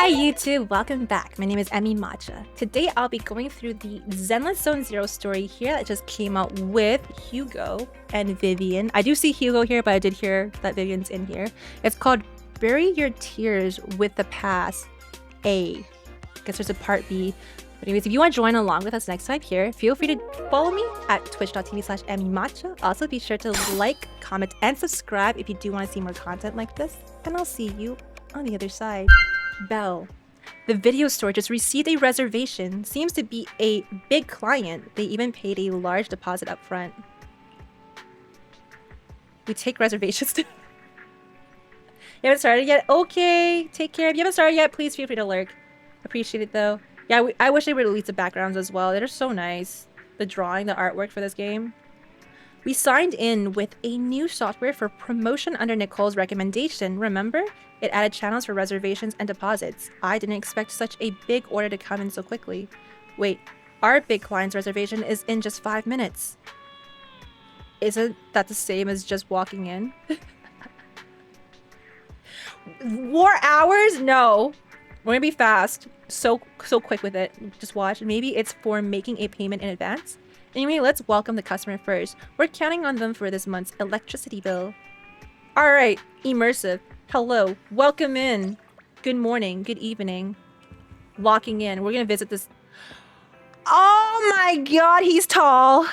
Hi YouTube, welcome back. My name is EmiMatcha. Today I'll be going through the Zenless Zone Zero story here that just came out with Hugo and Vivian. I do see Hugo here, but I did hear that Vivian's in here. It's called Bury Your Tears with the Past A. I guess there's a part B. But anyways, if you want to join along with us next time here, feel free to follow me at twitch.tv/EmiMatcha. Also be sure to like, comment, and subscribe if you do want to see more content like this. And I'll see you on the other side. Bell. The video store just received a reservation. Seems to be a big client. They even paid a large deposit up front. We take reservations too. You haven't started yet? Okay, take care. If you haven't started yet, please feel free to lurk. Appreciate it though. Yeah, I wish they would release the backgrounds as well. They're so nice. The drawing, the artwork for this game. We signed in with a new software for promotion under Nicole's recommendation. Remember? It added channels for reservations and deposits. I didn't expect such a big order to come in so quickly. Wait, our big client's reservation is in just 5 minutes. Isn't that the same as just walking in? More hours? No. We're gonna be fast. So quick with it. Just watch. Maybe it's for making a payment in advance. Anyway, let's welcome the customer first. We're counting on them for this month's electricity bill. Alright, immersive. Hello, welcome in. Good morning, good evening. Locking in. We're gonna visit this. Oh my god, he's tall.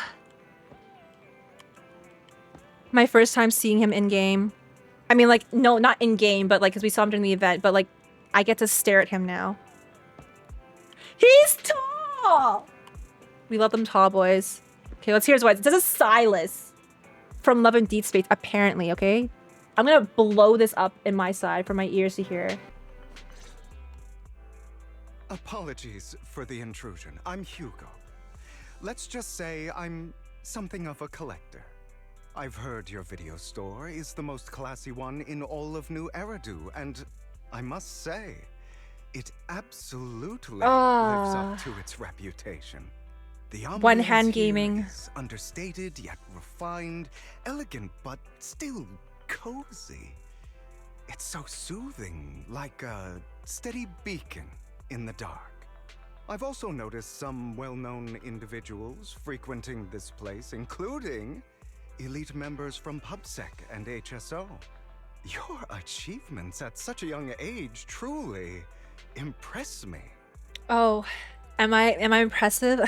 My first time seeing him in game. I mean, like, no, not in game, but like, because we saw him during the event, but like, I get to stare at him now. He's tall! We love them tall boys. Okay, let's hear his voice. This is Silas from Love and Deep Space, apparently, okay? I'm gonna blow this up in my side for my ears to hear. Apologies for the intrusion. I'm Hugo. Let's just say I'm something of a collector. I've heard your video store is the most classy one in all of New Eridu, and I must say, it absolutely lives up to its reputation. The one-hand gaming is understated yet refined, elegant but still cozy. It's so soothing, like a steady beacon in the dark. I've also noticed some well-known individuals frequenting this place, including elite members from PubSec and HSO. Your achievements at such a young age truly impress me. Oh, am I impressive?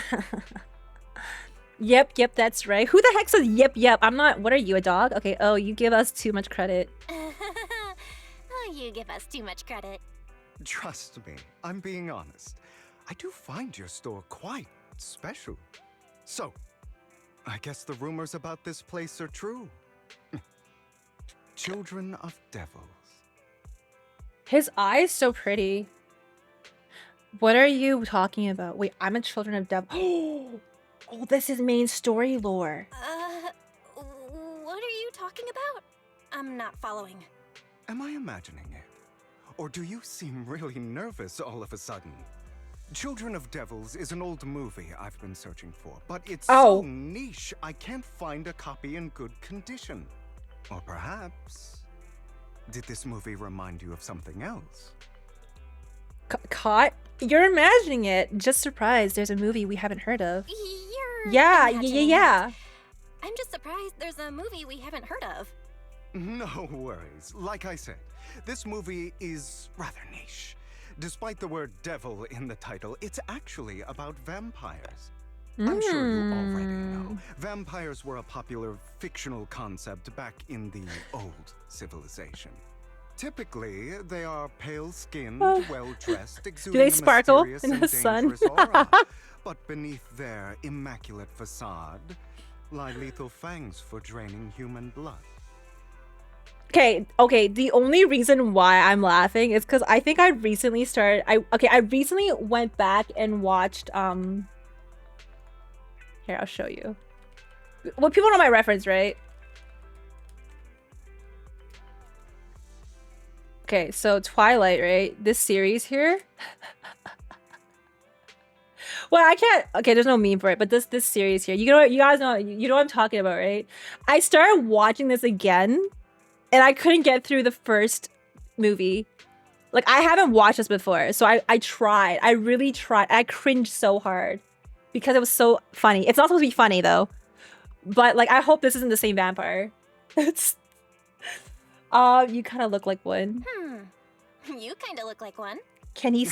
Yep, that's right. Who the heck says yep? I'm not. What are you, a dog? Okay, oh, you give us too much credit. Oh, you give us too much credit. Trust me, I'm being honest. I do find your store quite special. So, I guess the rumors about this place are true. Children of devils. His eyes so pretty. What are you talking about? Wait, I'm a Children of Devil. Oh, this is main story lore. What are you talking about? I'm not following. Am I imagining it? Or do you seem really nervous all of a sudden? Children of Devils is an old movie I've been searching for, but it's so niche I can't find a copy in good condition. Or perhaps, did this movie remind you of something else? Caught? You're imagining it. Just surprised there's a movie we haven't heard of. You're Yeah. I'm just surprised there's a movie we haven't heard of. No worries. Like I said, this movie is rather niche. Despite the word devil in the title, it's actually about vampires. I'm sure you already know. Vampires were a popular fictional concept back in the old civilization. Typically, they are pale-skinned, well-dressed, exuding Do they sparkle a in the mysterious sun? and dangerous aura. But beneath their immaculate facade lie lethal fangs for draining human blood. Okay. The only reason why I'm laughing is because I think I recently started. I recently went back and watched. Here, I'll show you. Well, people know my reference, right? Okay, so Twilight, right? This series here. Well, I can't. Okay, there's no meme for it, but this series here. You guys know. You know what I'm talking about, right? I started watching this again, and I couldn't get through the first movie. Like, I haven't watched this before, so I tried. I really tried. I cringed so hard because it was so funny. It's not supposed to be funny, though. But, like, I hope this isn't the same vampire. It's... you kind of look like one. You kind of look like one. Can he...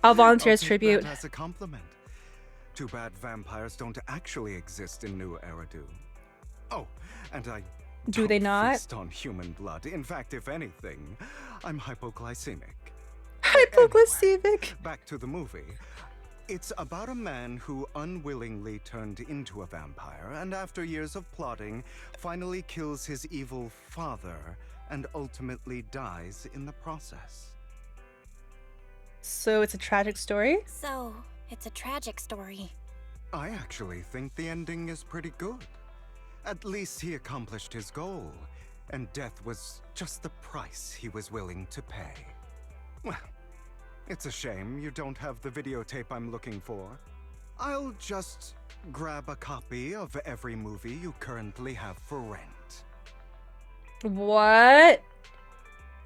I'll volunteer as I'll take tribute. that as a compliment. Too bad vampires don't actually exist in New Eridu. Oh, and I Do they don't not? feast on human blood. In fact, if anything, I'm hypoglycemic. Hypoglycemic. Anyway, back to the movie. It's about a man who unwillingly turned into a vampire and after years of plotting, finally kills his evil father and ultimately dies in the process. So it's a tragic story? So, it's a tragic story. I actually think the ending is pretty good. At least he accomplished his goal, and death was just the price he was willing to pay. Well, it's a shame you don't have the videotape I'm looking for. I'll just grab a copy of every movie you currently have for rent. What?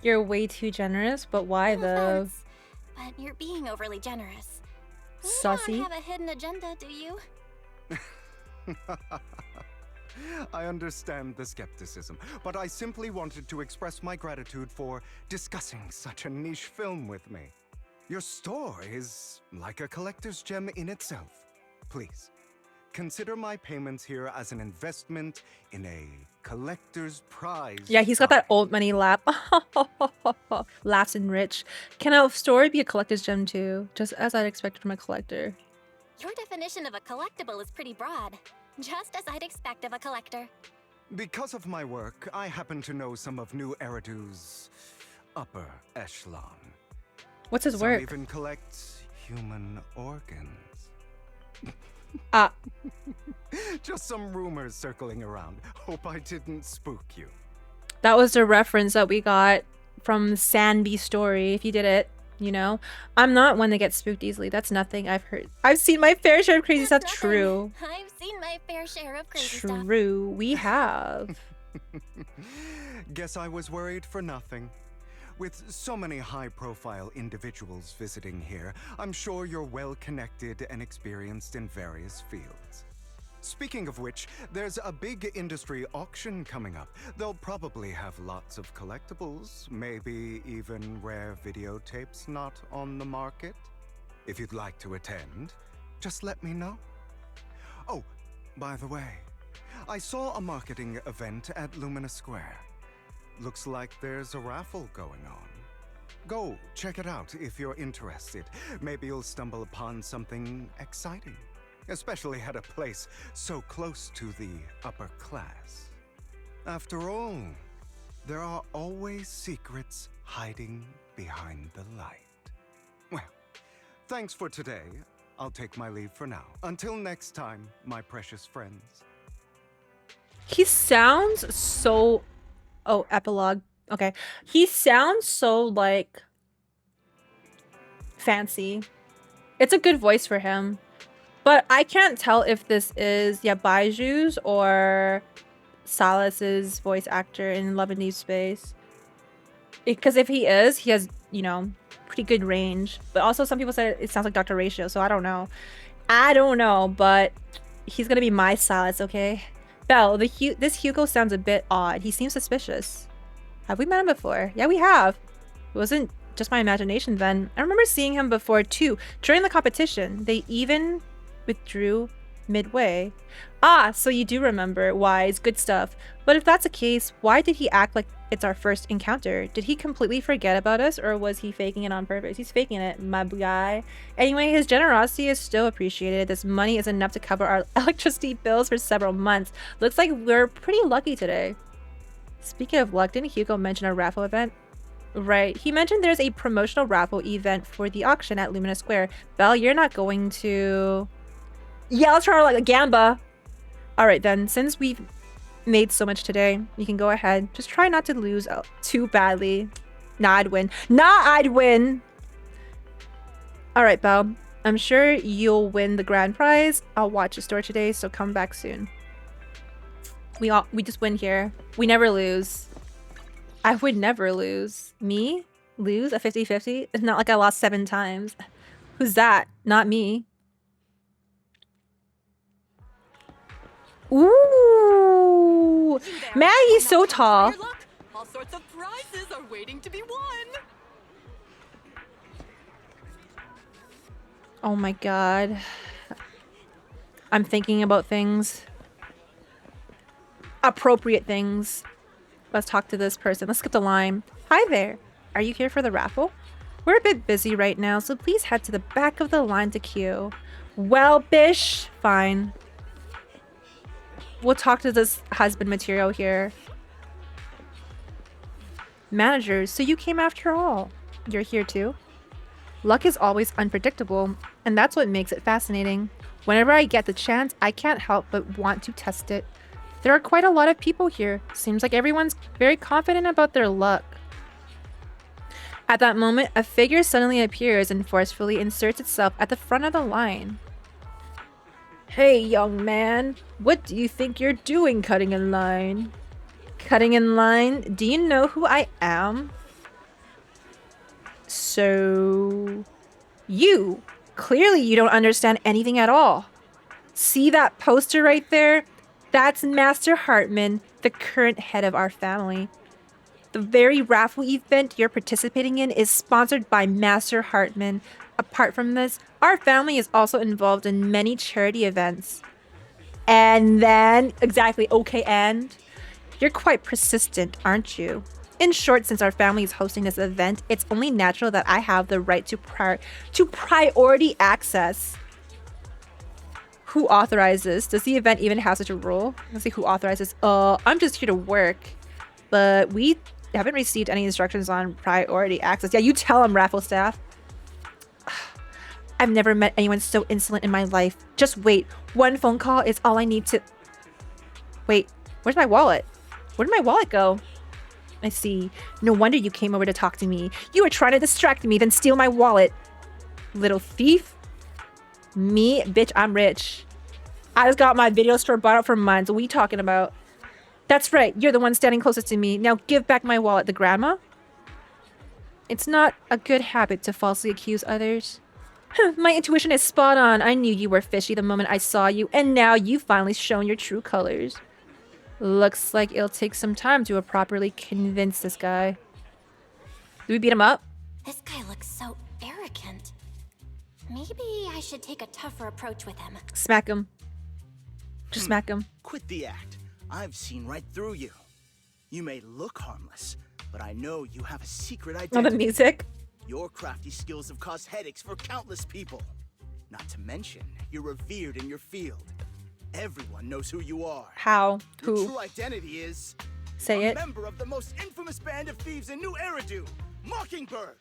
You're way too generous, but why No though? offense, but you're being overly generous. You Sussy? don't have a hidden agenda, do you? I understand the skepticism, but I simply wanted to express my gratitude for discussing such a niche film with me. Your store is like a collector's gem in itself. Please, consider my payments here as an investment in a collector's prize. Yeah, he's got that old money laugh. Laughs and rich. Can a story be a collector's gem too? Just as I'd expect from a collector. Your definition of a collectible is pretty broad. Just as I'd expect of a collector. Because of my work, I happen to know some of New Eridu's upper echelon. What's his Some work? even collect human organs. Just some rumors circling around. Hope I didn't spook you. That was the reference that we got from Sanby story, if you did it, you know? I'm not one that gets spooked easily. That's nothing I've heard. I've seen my fair share of crazy That's stuff. nothing. True. I've seen my fair share of crazy stuff. True. We have. Guess I was worried for nothing. With so many high-profile individuals visiting here, I'm sure you're well-connected and experienced in various fields. Speaking of which, there's a big industry auction coming up. They'll probably have lots of collectibles, maybe even rare videotapes not on the market. If you'd like to attend, just let me know. Oh, by the way, I saw a marketing event at Lumina Square. Looks like there's a raffle going on. Go check it out if you're interested. Maybe you'll stumble upon something exciting, especially at a place so close to the upper class. After all, there are always secrets hiding behind the light. Well, thanks for today. I'll take my leave for now. Until next time, my precious friends. He sounds so... Oh, epilogue. Okay. He sounds so, like, fancy. It's a good voice for him. But I can't tell if this is, yeah, Baiju's or Salas's voice actor in Love and Deep Space. Because if he is, he has, you know, pretty good range. But also some people said it sounds like Dr. Ratio, so I don't know. I don't know, but he's gonna be my Salas, okay? Belle, this Hugo sounds a bit odd. He seems suspicious. Have we met him before? Yeah, we have. It wasn't just my imagination then. I remember seeing him before too. During the competition, they even withdrew midway. Ah, so you do remember. Wise, good stuff. But if that's the case, why did he act like it's our first encounter? Did he completely forget about us, or was he faking it on purpose? He's faking it, my guy. Anyway, his generosity is still appreciated. This money is enough to cover our electricity bills for several months. Looks like we're pretty lucky today. Speaking of luck, didn't Hugo mention a raffle event? Right, he mentioned there's a promotional raffle event for the auction at Lumina Square. Belle, you're not going to... Yeah, let's try like a gamba. Alright then, since we've made so much today, you can go ahead. Just try not to lose too badly. Nah, I'd win. Nah, I'd win! Alright, Belle. I'm sure you'll win the grand prize. I'll watch the store today, so come back soon. We just win here. We never lose. I would never lose. Me? lose a 50-50? It's not like I lost 7 times. Who's that? Not me. Ooh! Maggie's so tall. All sorts of prizes are waiting to be won. Oh my god. I'm thinking about things. Appropriate things. Let's talk to this person. Let's skip the line. Hi there. Are you here for the raffle? We're a bit busy right now, so please head to the back of the line to queue. Well, bish. Fine. We'll talk to this husband material here. Managers, so you came after all. You're here too? Luck is always unpredictable, and that's what makes it fascinating. Whenever I get the chance, I can't help but want to test it. There are quite a lot of people here. Seems like everyone's very confident about their luck. At that moment, a figure suddenly appears and forcefully inserts itself at the front of the line. Hey, young man. What do you think you're doing cutting in line? Cutting in line? Do you know who I am? So... you. Clearly you don't understand anything at all. See that poster right there? That's Master Hartman, the current head of our family. The very raffle event you're participating in is sponsored by Master Hartman. Apart from this, our family is also involved in many charity events. And then, exactly, okay, and? You're quite persistent, aren't you? In short, since our family is hosting this event, it's only natural that I have the right to priority access. Who authorizes? Does the event even have such a rule? Let's see who authorizes. I'm just here to work. But we haven't received any instructions on priority access. Yeah, you tell them, raffle staff. I've never met anyone so insolent in my life. Just wait. One phone call is all I need to... Wait, where's my wallet? Where did my wallet go? I see. No wonder you came over to talk to me. You were trying to distract me, then steal my wallet. Little thief. Me? Bitch, I'm rich. I just got my video store bought out for mine, so what are you talking about? That's right, you're the one standing closest to me. Now give back my wallet, the grandma. It's not a good habit to falsely accuse others. My intuition is spot on. I knew you were fishy the moment I saw you, and now you've finally shown your true colors. Looks like it'll take some time to properly convince this guy. Do we beat him up? This guy looks so arrogant. Maybe I should take a tougher approach with him. Smack him. Just smack him. Quit the act. I've seen right through you. You may look harmless, but I know you have a secret identity. Oh, the music. Your crafty skills have caused headaches for countless people. Not to mention, you're revered in your field. Everyone knows who you are. How? Your Who? true identity is... Say a it. member of the most infamous band of thieves in New Eridu, Mockingbird.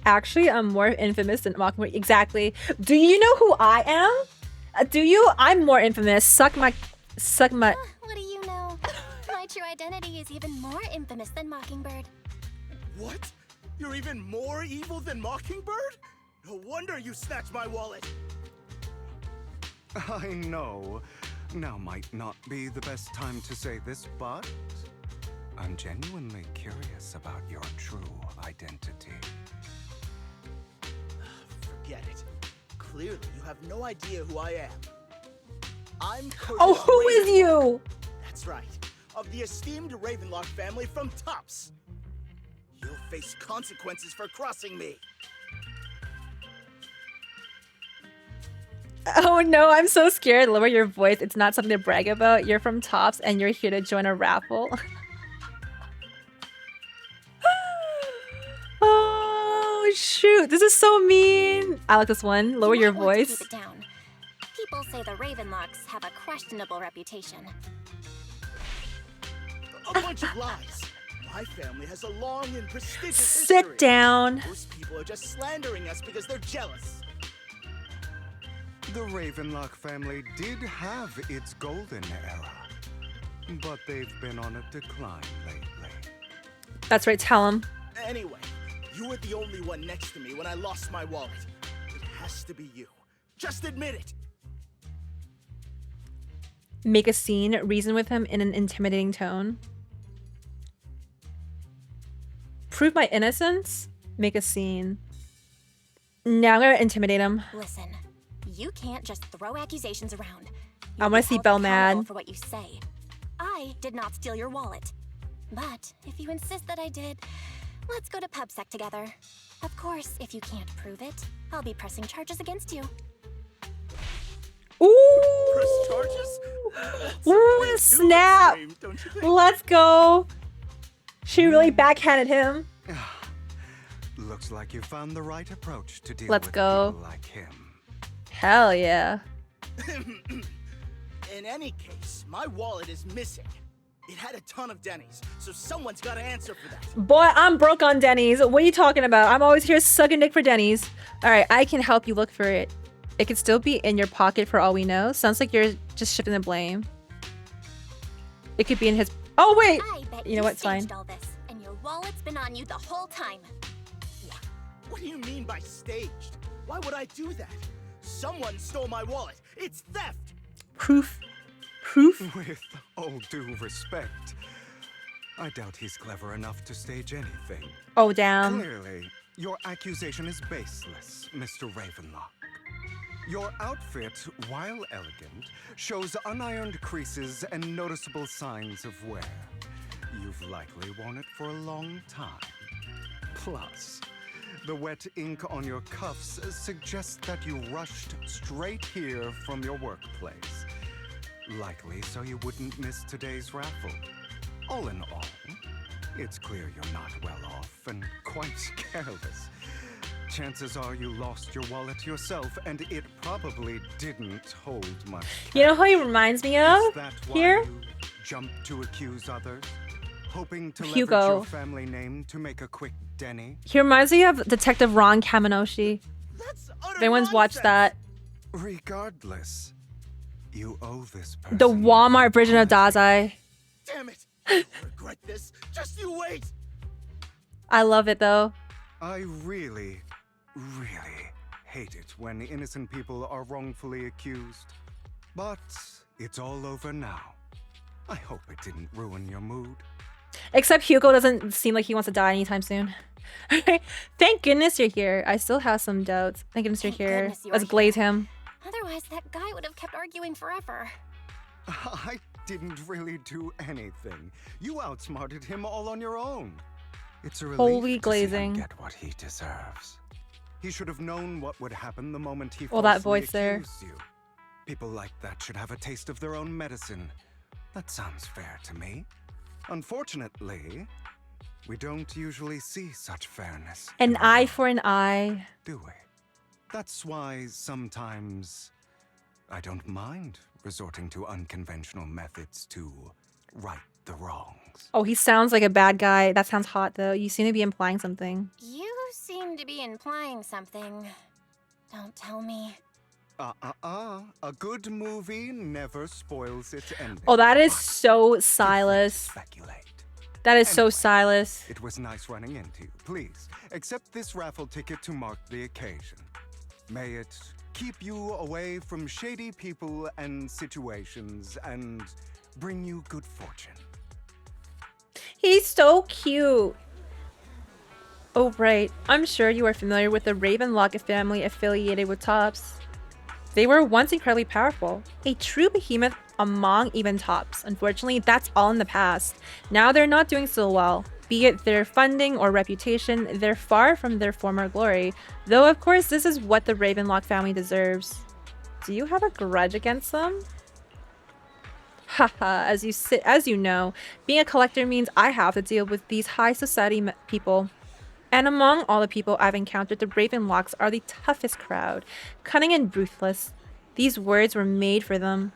Actually, I'm more infamous than Mockingbird. Exactly. Do you know who I am? Do you? I'm more infamous. Suck my... What do you know? My true identity is even more infamous than Mockingbird. What? You're even more evil than Mockingbird? No wonder you snatched my wallet. I know. Now might not be the best time to say this, but I'm genuinely curious about your true identity. Forget it. Clearly, you have no idea who I am. I'm Curtis Oh, who is Ravenlock. you? That's right. Of the esteemed Ravenlock family from Tops. You'll face consequences for crossing me. Oh no, I'm so scared. Lower your voice. It's not something to brag about. You're from Tops and you're here to join a raffle. Oh shoot, this is so mean. I like this one. Lower your You might want to voice. keep it down. People say the Ravenlocks have a questionable reputation. A bunch of lies. My family has a long and prestigious Sit history. down. Most people are just slandering us because they're jealous. The Ravenlock family did have its golden era, but they've been on a decline lately. That's right, tell him. Anyway, you were the only one next to me when I lost my wallet. It has to be you. Just admit it. Make a scene, reason with him in an intimidating tone. Prove my innocence? Make a scene. Now I'm gonna intimidate him. Listen, you can't just throw accusations around. I wanna see Belle mad. For what you say. I did not steal your wallet. But if you insist that I did, let's go to PubSec together. Of course, if you can't prove it, I'll be pressing charges against you. Ooh! Press charges? Ooh, snap! Extreme, don't you think? Let's go! She really backhanded him. Looks like you found the right approach to deal Let's with go. people like him. Hell yeah. In any case, my wallet is missing. It had a ton of Denny's, so someone's got to answer for that. Boy, I'm broke on Denny's. What are you talking about? I'm always here sucking dick for Denny's. Alright, I can help you look for it. It could still be in your pocket for all we know. Sounds like you're just shifting the blame. It could be in his... Oh, wait! I bet You know what? It's fine. staged all this, and your wallet's been on you the whole time. What do you mean by staged? Why would I do that? Someone stole my wallet. It's theft. Proof. Proof? With all due respect, I doubt he's clever enough to stage anything. Oh, damn. Clearly, your accusation is baseless, Mr. Ravenlock. Your outfit, while elegant, shows unironed creases and noticeable signs of wear. You've likely worn it for a long time. Plus, the wet ink on your cuffs suggests that you rushed straight here from your workplace. Likely so you wouldn't miss today's raffle. All in all, it's clear you're not well off and quite careless. Chances are you lost your wallet yourself, and it probably didn't hold much. You know who he reminds me of? Is that why Here? you jumped to accuse others? Hoping to leverage Hugo. your family name to make a quick Denny? He reminds me of Detective Ron Kaminoshi. That's If utter anyone's watched that. Regardless, you owe this person... The Walmart version of Dazai. Damn it! I'll regret this. Just you wait. I love it though. I really hate it when innocent people are wrongfully accused. But it's all over now. I hope it didn't ruin your mood. Except Hugo doesn't seem like he wants to die anytime soon. Thank goodness you're here. I still have some doubts. Thank goodness you're Thank here. goodness you Let's are glaze here. him. Otherwise, that guy would have kept arguing forever. I didn't really do anything. You outsmarted him all on your own. It's a relief Holy to see him glazing. get what he deserves. He should have known what would happen the moment he Well, that falsely voice there. accused you. People like that should have a taste of their own medicine. That sounds fair to me. Unfortunately, we don't usually see such fairness. An in our eye world, for an eye. do we? That's why sometimes I don't mind resorting to unconventional methods to right the wrongs. Oh, he sounds like a bad guy. That sounds hot though. You seem to be implying something. You seem to be implying something. Don't tell me. A good movie never spoils its ending. Oh, that is But so different Silas. Speculate. That is so Anyway. Silas. It was nice running into you. Please, accept this raffle ticket to mark the occasion. May it keep you away from shady people and situations and bring you good fortune. He's so cute. Oh, right. I'm sure you are familiar with the Ravenlock family affiliated with Tops. They were once incredibly powerful, a true behemoth among even Tops. Unfortunately, that's all in the past. Now they're not doing so well. Be it their funding or reputation, they're far from their former glory. Though, of course, this is what the Ravenlock family deserves. Do you have a grudge against them? Haha, as you know, being a collector means I have to deal with these high society people. And among all the people I've encountered, the Ravenlocks are the toughest crowd, cunning and ruthless. These words were made for them.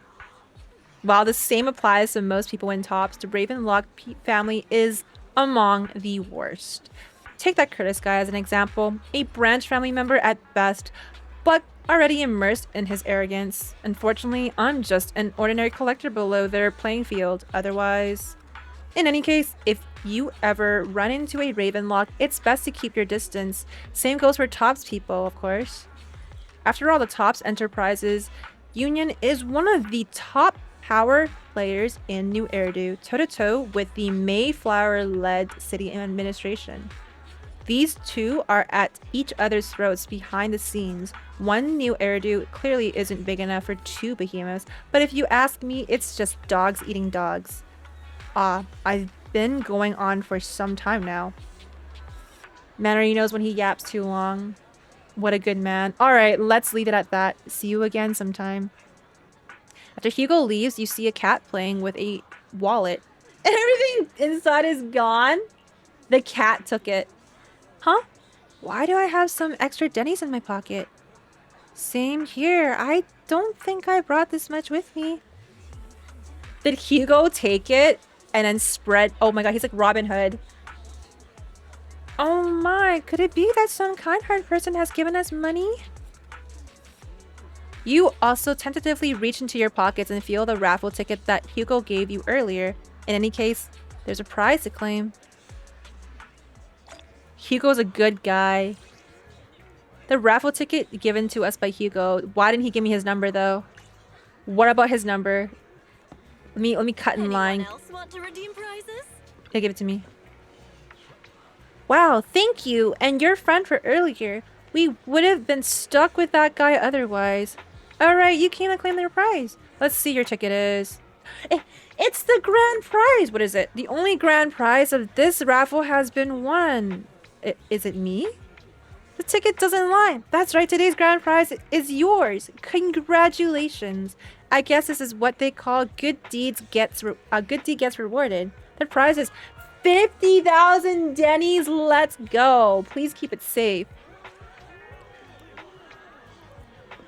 While the same applies to most people in Tops, the Ravenlock family is among the worst. Take that Curtis guy as an example, a branch family member at best, but already immersed in his arrogance. Unfortunately, I'm just an ordinary collector below their playing field. Otherwise, in any case, if you ever run into a Ravenlock, it's best to keep your distance. Same goes for Tops people, of course. After all, the Tops Enterprises Union is one of the top power players in New Eridu, toe-to-toe with the Mayflower-led city administration. These two are at each other's throats behind the scenes. One new Eridu clearly isn't big enough for two behemoths, but if you ask me, it's just dogs eating dogs. I've been going on for some time now. Man already knows when he yaps too long. What a good man. Alright, let's leave it at that. See you again sometime. After Hugo leaves, you see a cat playing with a wallet. And everything inside is gone? The cat took it. Huh? Why do I have some extra Denny's in my pocket? Same here. I don't think I brought this much with me. Did Hugo take it and then spread? Oh my god, he's like Robin Hood. Oh my, could it be that some kind-hearted person has given us money? You also tentatively reach into your pockets and feel the raffle ticket that Hugo gave you earlier. In any case, there's a prize to claim. Hugo's a good guy. The raffle ticket given to us by Hugo. Why didn't he give me his number though? What about his number? Let me cut in line. Anyone else want to redeem prizes? Yeah, give it to me. Wow, thank you. And your friend for earlier. We would have been stuck with that guy otherwise. Alright, you came to claim their prize. Let's see your ticket is. It's the grand prize! What is it? The only grand prize of this raffle has been won. Is it me? The ticket doesn't lie. That's right, today's grand prize is yours. Congratulations. I guess this is what they call good deed gets rewarded. The prize is 50,000 Denny's. Let's go. Please keep it safe.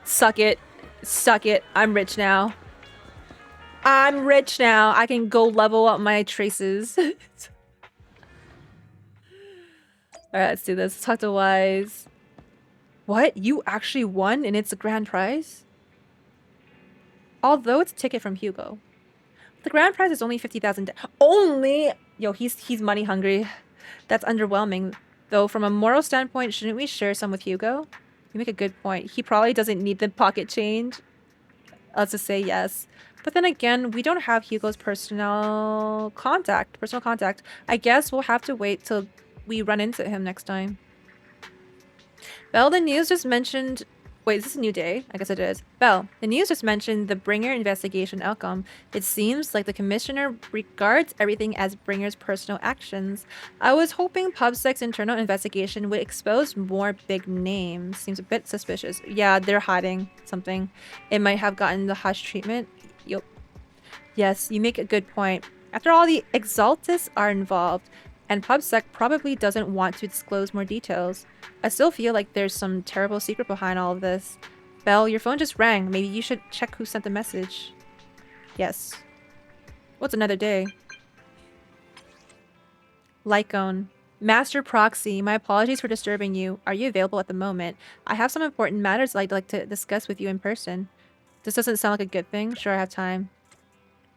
Suck it. Suck it. I'm rich now. I'm rich now. I can go level up my traces. Alright, let's do this. Let's talk to Wise. What? You actually won and it's a grand prize? Although it's a ticket from Hugo. The grand prize is only 50,000. Only? Yo, he's money hungry. That's underwhelming. Though from a moral standpoint, shouldn't we share some with Hugo? You make a good point. He probably doesn't need the pocket change. Let's just say yes. But then again, we don't have Hugo's personal contact. I guess we'll have to wait till we run into him next time. Belle, the news just mentioned... Wait, is this a new day? I guess it is. Belle, the news just mentioned the Bringer investigation outcome. It seems like the commissioner regards everything as Bringer's personal actions. I was hoping PubSec's internal investigation would expose more big names. Seems a bit suspicious. Yeah, they're hiding something. It might have gotten the hush treatment. Yup. Yes, you make a good point. After all, the Exaltus are involved, and PubSec probably doesn't want to disclose more details. I still feel like there's some terrible secret behind all of this. Belle, your phone just rang. Maybe you should check who sent the message. Yes. What's another day? Lycone. Master Proxy, my apologies for disturbing you. Are you available at the moment? I have some important matters I'd like to discuss with you in person. This doesn't sound like a good thing. Sure, I have time.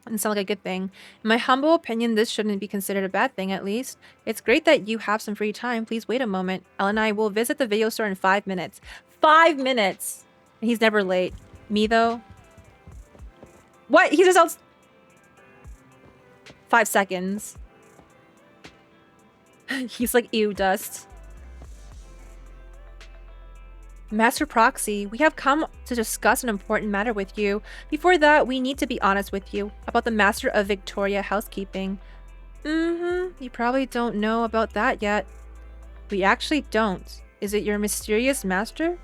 Doesn't sound like a good thing. In my humble opinion, this shouldn't be considered a bad thing, at least. It's great that you have some free time. Please wait a moment. Elle and I will visit the video store in 5 minutes. 5 minutes! And he's never late. Me, though? What? He just out... 5 seconds. He's like, ew, dust. Master Proxy, we have come to discuss an important matter with you. Before that, we need to be honest with you about the Master of Victoria Housekeeping. You probably don't know about that yet. We actually don't. Is it your mysterious master?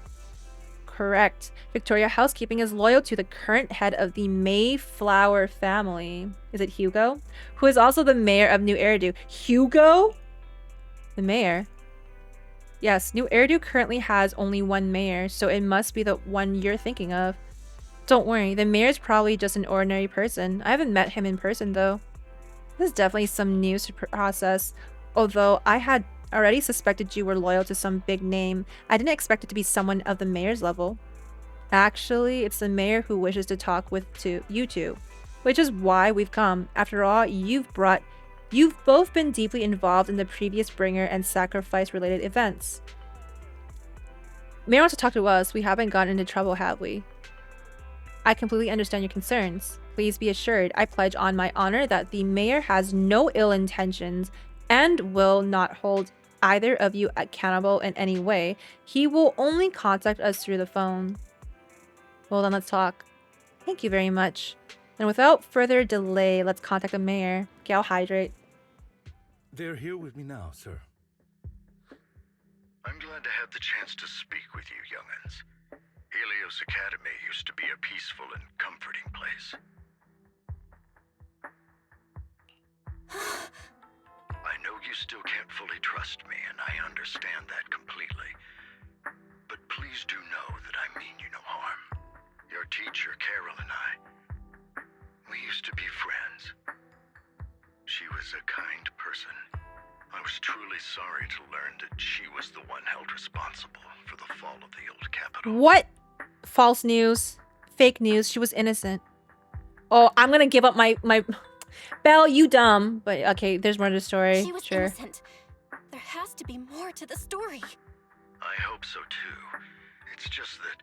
Correct. Victoria Housekeeping is loyal to the current head of the Mayflower family. Is it Hugo? Who is also the mayor of New Eridu. Hugo? The mayor? Yes, New Eridu currently has only one mayor, so it must be the one you're thinking of. Don't worry, the mayor's probably just an ordinary person. I haven't met him in person, though. This is definitely some news to process. Although I had already suspected you were loyal to some big name, I didn't expect it to be someone of the mayor's level. Actually, it's the mayor who wishes to talk with you two, which is why we've come. After all, you've both been deeply involved in the previous Bringer and sacrifice-related events. Mayor wants to talk to us. We haven't gotten into trouble, have we? I completely understand your concerns. Please be assured, I pledge on my honor that the mayor has no ill intentions and will not hold either of you accountable in any way, he will only contact us through the phone. Well, then let's talk. Thank you very much. And without further delay, let's contact the mayor. Okay, I'll hydrate. They're here with me now, sir. I'm glad to have the chance to speak with you, young'uns. Helios Academy used to be a peaceful and comforting place. I know you still can't fully trust me, and I understand that completely. But please do know that I mean you no harm. Your teacher, Carol, and we used to be friends. She was a kind person. I was truly sorry to learn that she was the one held responsible for the fall of the old capital. What? False news. Fake news. She was innocent. Oh, I'm gonna give up my... Belle, you dumb. But okay, there's more to the story. She was sure. innocent. There has to be more to the story. I hope so too. It's just that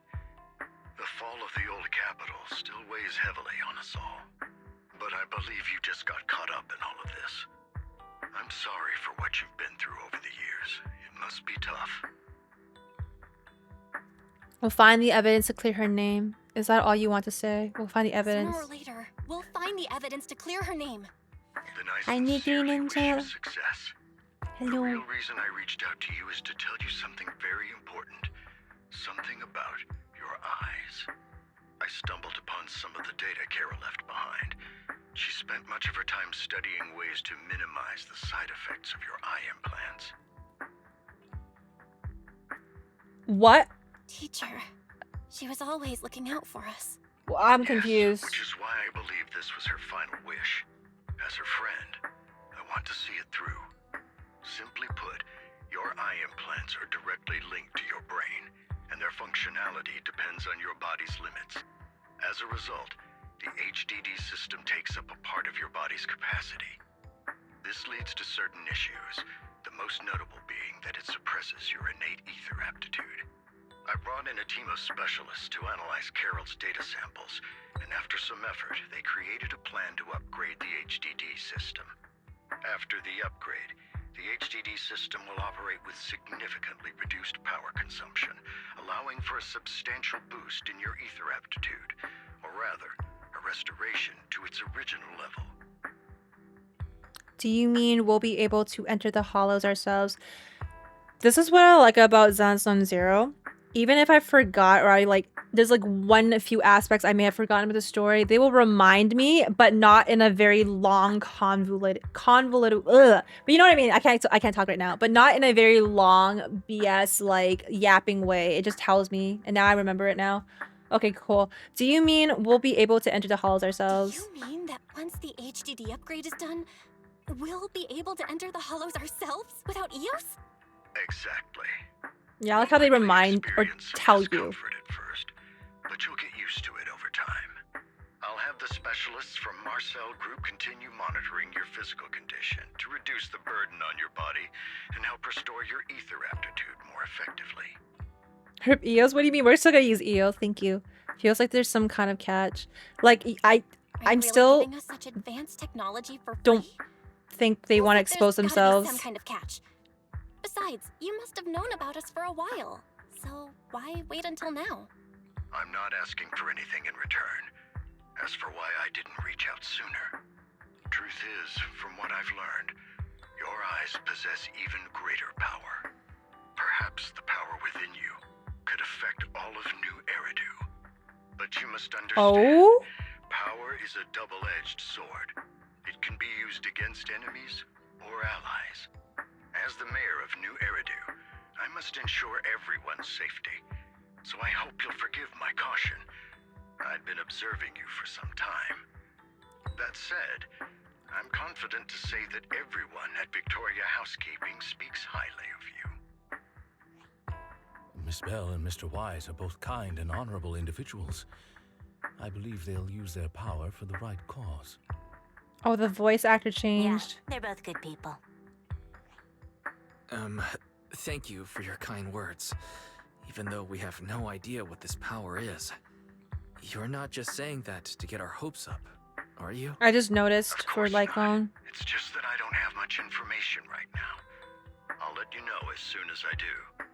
the fall of the old capital still weighs heavily on us all. But I believe you just got caught up in all of this. I'm sorry for what you've been through over the years. It must be tough. We'll find the evidence to clear her name. Is that all you want to say? We'll find the evidence. Sooner or later, we'll find the evidence to clear her name. Then I need you, sincerely wish you Ninja. success. The Hello. real reason I reached out to you is to tell you something very important. Something about your eyes. I stumbled upon some of the data Carol left behind. She spent much of her time studying ways to minimize the side effects of your eye implants. What? Teacher, she was always looking out for us. Well, I'm Yes, confused. which is why I believe this was her final wish. As her friend, I want to see it through. Simply put, your eye implants are directly linked to your brain, and their functionality depends on your body's limits. As a result, the HDD system takes up a part of your body's capacity. This leads to certain issues, the most notable being that it suppresses your innate ether aptitude. I brought in a team of specialists to analyze Carol's data samples, and after some effort, they created a plan to upgrade the HDD system. After the upgrade, the HDD system will operate with significantly reduced power consumption, allowing for a substantial boost in your ether aptitude, or rather, a restoration to its original level. Do you mean we'll be able to enter the hollows ourselves? This is what I like about Zenless Zero. Even if I forgot, or there's one few aspects I may have forgotten about the story, they will remind me, but not in a very long, convoluted, ugh. But you know what I mean? I can't talk right now, but not in a very long BS, yapping way. It just tells me, and now I remember it now. Okay, cool. Do you mean we'll be able to enter the halls ourselves? Do you mean that once the HDD upgrade is done, we'll be able to enter the hollows ourselves without EOS? Exactly. Yeah, I like how they remind or tell you. Discomfort at first, but you'll get used to it over time. I'll have the specialists from Marcel Group continue monitoring your physical condition to reduce the burden on your body and help restore your ether aptitude more effectively. Herb EOS? What do you mean? We're still gonna use EOS. Thank you. Feels like there's some kind of catch. Are you I'm really still giving us such advanced technology for don't free? think they Feels want to like expose there's gotta be themselves. some kind of catch. Besides, you must have known about us for a while. So why wait until now? I'm not asking for anything in return. As for why I didn't reach out sooner, truth is, from what I've learned, your eyes possess even greater power. Perhaps the power within you could affect all of New Eridu. But you must understand, Oh? power is a double-edged sword. It can be used against enemies or allies. As the mayor of New Eridu, I must ensure everyone's safety. So I hope you'll forgive my caution. I'd been observing you for some time. That said, I'm confident to say that everyone at Victoria Housekeeping speaks highly of you. Miss Bell and Mr. Wise are both kind and honorable individuals. I believe they'll use their power for the right cause. Oh, the voice actor changed. Yeah, they're both good people. Thank you for your kind words. Even though we have no idea what this power is. You're not just saying that to get our hopes up, are you? I just noticed Of for course not. Lycone. It's just that I don't have much information right now. I'll let let you know as soon as I do.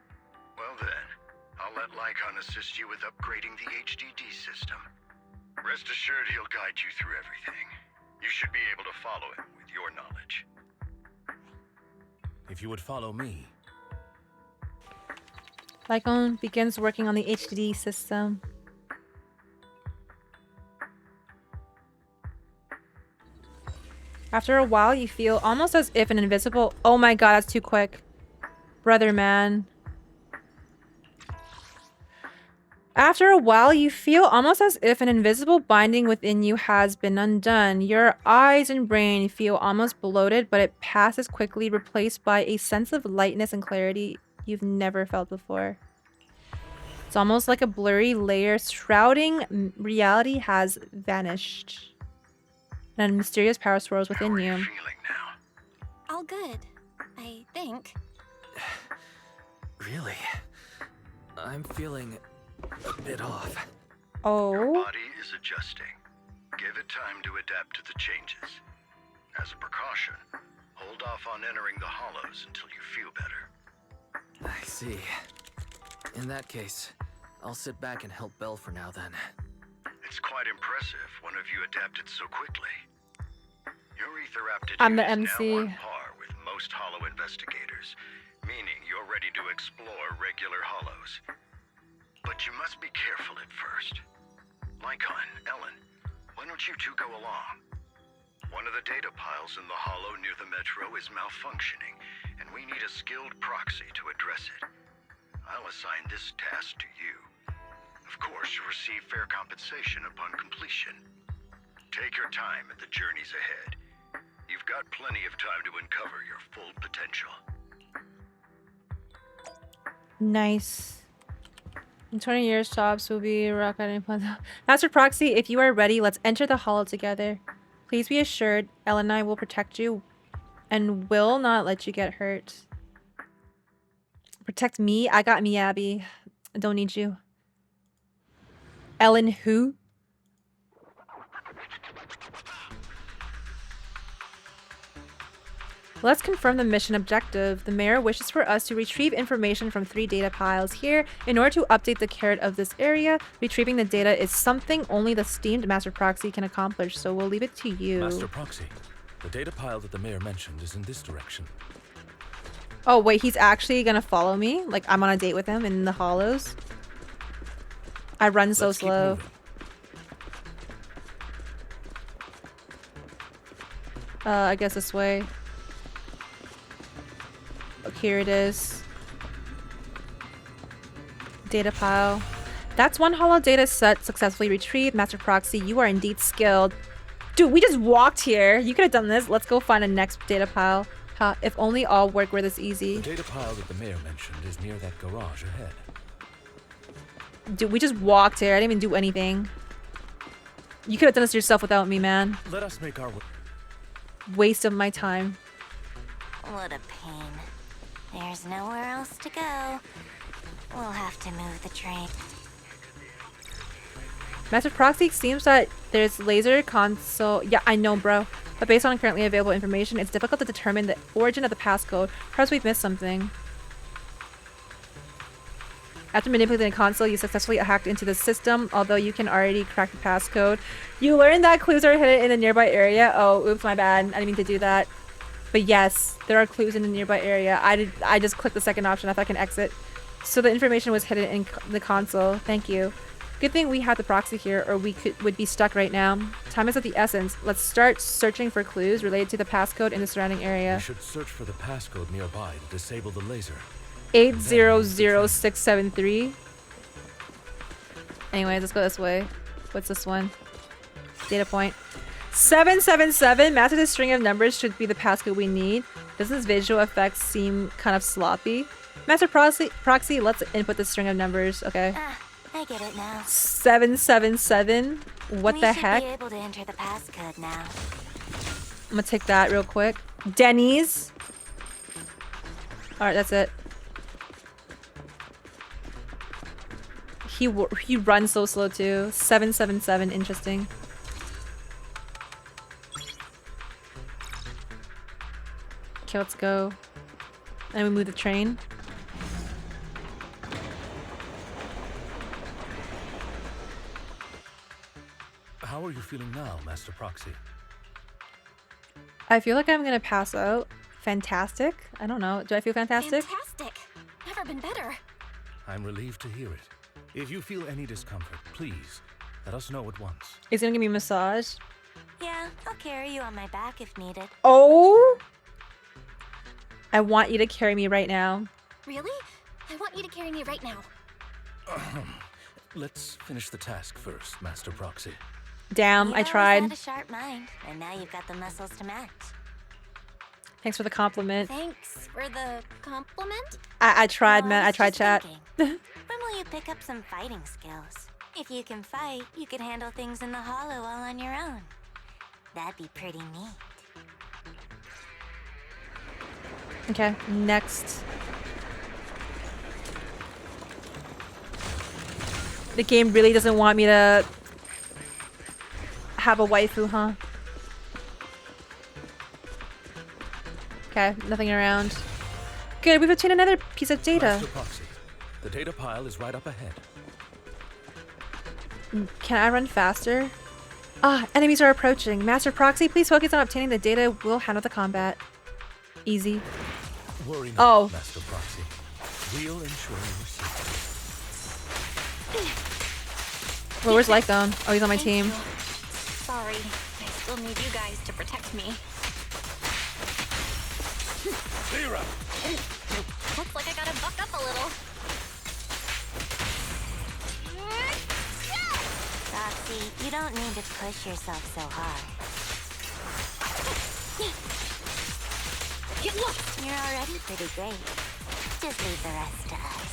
Well then, I'll let Lycon assist you with upgrading the HDD system. Rest assured he'll guide you through everything. You should be able to follow him with your knowledge. If you would follow me. Lycon begins working on the HDD system. After a while, you feel almost as if an invisible... Oh my god, that's too quick. Brother, man. After a while, you feel almost as if an invisible binding within you has been undone. Your eyes and brain feel almost bloated, but it passes quickly, replaced by a sense of lightness and clarity you've never felt before. It's almost like a blurry layer shrouding reality has vanished. And a mysterious power swirls within you. How are you feeling now? All good, I think. Really? I'm feeling a bit off. Oh. Your body is adjusting. Give it time to adapt to the changes. As a precaution, hold off on entering the hollows until you feel better. I see. In that case, I'll sit back and help Belle for now then. It's quite impressive one of you adapted so quickly. Your ether aptitude I'm the is MC. now on par with most hollow investigators, meaning you're ready to explore regular hollows. But you must be careful at first. Lycon, Ellen, why don't you two go along? One of the data piles in the hollow near the metro is malfunctioning, and we need a skilled proxy to address it. I'll assign this task to you. Of course, you'll receive fair compensation upon completion. Take your time at the journeys ahead. You've got plenty of time to uncover your full potential. Nice. In 20 years, shops will be rock at any point. Master Proxy, if you are ready, let's enter the hollow together. Please be assured, Ellen and I will protect you and will not let you get hurt. Protect me? I got me, Abby. I don't need you. Ellen who? Let's confirm the mission objective. The mayor wishes for us to retrieve information from 3 data piles here in order to update the carrot of this area. Retrieving the data is something only the steamed Master Proxy can accomplish, so we'll leave it to you. Master Proxy, the data pile that the mayor mentioned is in this direction. Oh wait, he's actually gonna follow me? Like I'm on a date with him in the hollows? I run so Let's keep slow. moving. I guess this way. Oh, here it is. Data pile. That's one hollow data set successfully retrieved. Master Proxy, you are indeed skilled. Dude, we just walked here. You could have done this. Let's go find a next data pile. Huh, if only all work were this easy. The data pile that the mayor mentioned is near that garage ahead. Dude, we just walked here. I didn't even do anything. You could have done this yourself without me, man. Let us make our way. Waste of my time. What a pain. There's nowhere else to go. We'll have to move the train. Master Proxy, seems that there's laser console. Yeah, I know, bro. But based on currently available information, it's difficult to determine the origin of the passcode. Perhaps we've missed something. After manipulating the console, you successfully hacked into the system, although you can already crack the passcode. You learned that clues are hidden in the nearby area. Oh, oops, my bad. I didn't mean to do that. But yes, there are clues in the nearby area. I just clicked the second option. I thought I can exit. So the information was hidden in the console. Thank you. Good thing we had the proxy here, or we would be stuck right now. Time is of the essence. Let's start searching for clues related to the passcode in the surrounding area. We should search for the passcode nearby to disable the laser. 800673. Anyways, let's go this way. What's this one? Data point. 777. Matching the string of numbers should be the passcode we need. Doesn't this visual effect seem kind of sloppy? Master Proxy, let's input the string of numbers. Okay. I get it now. 777. What the heck? We should be able to enter the passcode now. I'm gonna take that real quick. Denny's. Alright, that's it. He runs so slow too. 777. Interesting. Okay, let's go. And we move the train. How are you feeling now, Master Proxy? I feel like I'm gonna pass out. Fantastic. I don't know. Do I feel fantastic? Fantastic. Never been better. I'm relieved to hear it. If you feel any discomfort, please let us know at once. He's gonna give me a massage. Yeah, I'll carry you on my back if needed. Oh! I want you to carry me right now. Really? I want you to carry me right now. Let's finish the task first, Master Proxy. Damn, I tried. Had a sharp mind, and now you've got the muscles to match. Thanks for the compliment. Thanks for the compliment. I tried, Well, man. I was tried, just chat. thinking, when will you pick up some fighting skills? If you can fight, you could handle things in the hollow all on your own. That'd be pretty neat. Okay, next. The game really doesn't want me to have a waifu, huh? Okay, nothing around. Good, we've obtained another piece of data. Master Proxy, the data pile is right up ahead. Can I run faster? Ah, enemies are approaching. Master Proxy, please focus on obtaining the data. We'll handle the combat. Easy. Worry not, Oh. Master Proxy. We'll ensure your safety. Well, where's Lycone? Oh, he's on my Thank team. you. Sorry, I still need you guys to protect me. Zero! Looks like I gotta buck up a little. Roxy, you don't need to push yourself so hard. Get lost! You're already pretty great. Just leave the rest to us.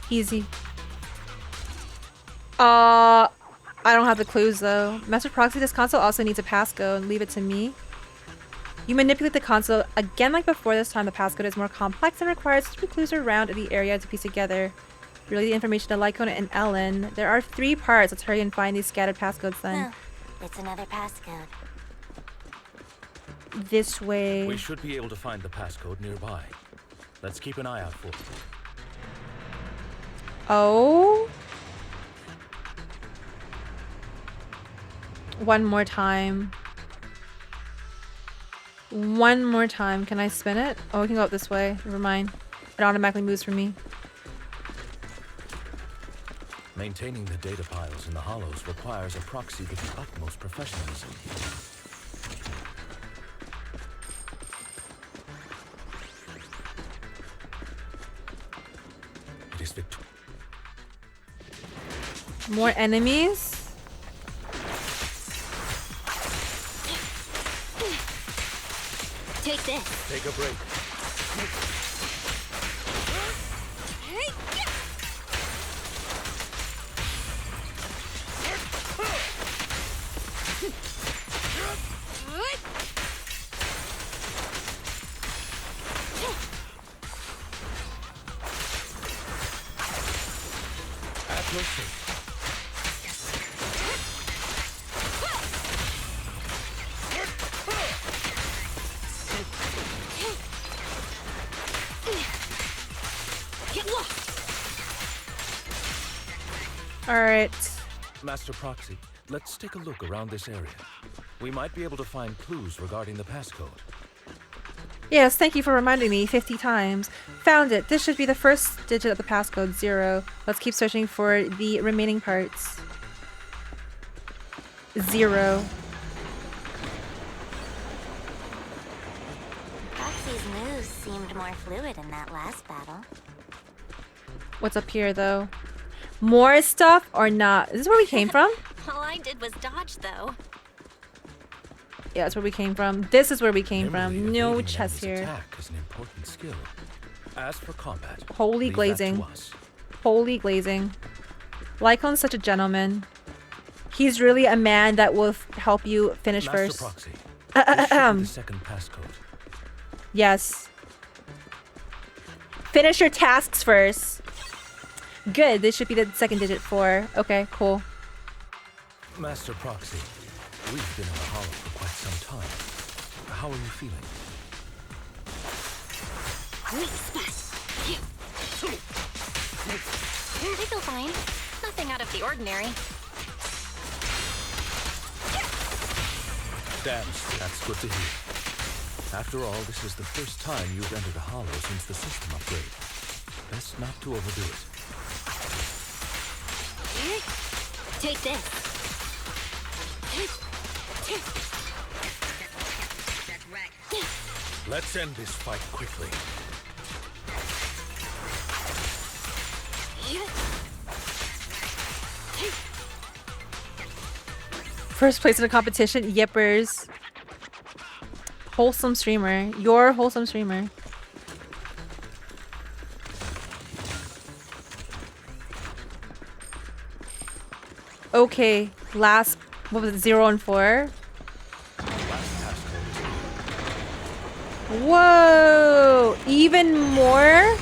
Easy. I don't have the clues though. Master Proxy, this console also needs a passcode. Leave it to me. You manipulate the console again like before. This time the passcode is more complex and requires 3 clues around the area to piece together. Relay the information to Lycone and Ellen. There are 3 parts. Let's hurry and find these scattered passcodes then. It's another passcode. This way. We should be able to find the passcode nearby. Let's keep an eye out for it. Oh. One more time. One more time. Can I spin it? Oh, we can go up this way. Never mind. It automatically moves for me. Maintaining the data piles in the hollows requires a proxy with the utmost professionalism. It is victorious. More enemies? Take this. Take a break. At your service. Get lost. All right. Master Proxy, let's take a look around this area. We might be able to find clues regarding the passcode. Yes, thank you for reminding me 50 times. Found it. This should be the first digit of the passcode, 0. Let's keep searching for the remaining parts. 0. Proxy's moves seemed more fluid in that last battle. What's up here, though? More stuff or not? Is this where we came from? All I did was dodge, though. Yeah, that's where we came from. This is where we came Memory from. of No evading chest enemy's here. Attack is an important skill. As for combat, Holy leave that glazing. to us. Holy glazing. Lycon's such a gentleman. He's really a man that will help you finish Master first. Proxy, this should be the second passcode. Yes. Finish your tasks first. Good. This should be the second digit 4. Okay, cool. Master Proxy, we've been in the hollow for quite some time. How are you feeling? I feel fine. Nothing out of the ordinary. Damn, that's good to hear. After all, this is the first time you've entered a hollow since the system upgrade. Best not to overdo it. Take this. Let's end this fight quickly. First place in a competition, yippers. Wholesome streamer. You're a wholesome streamer. Okay, last, what was it, 0 and 4? Whoa! Even more?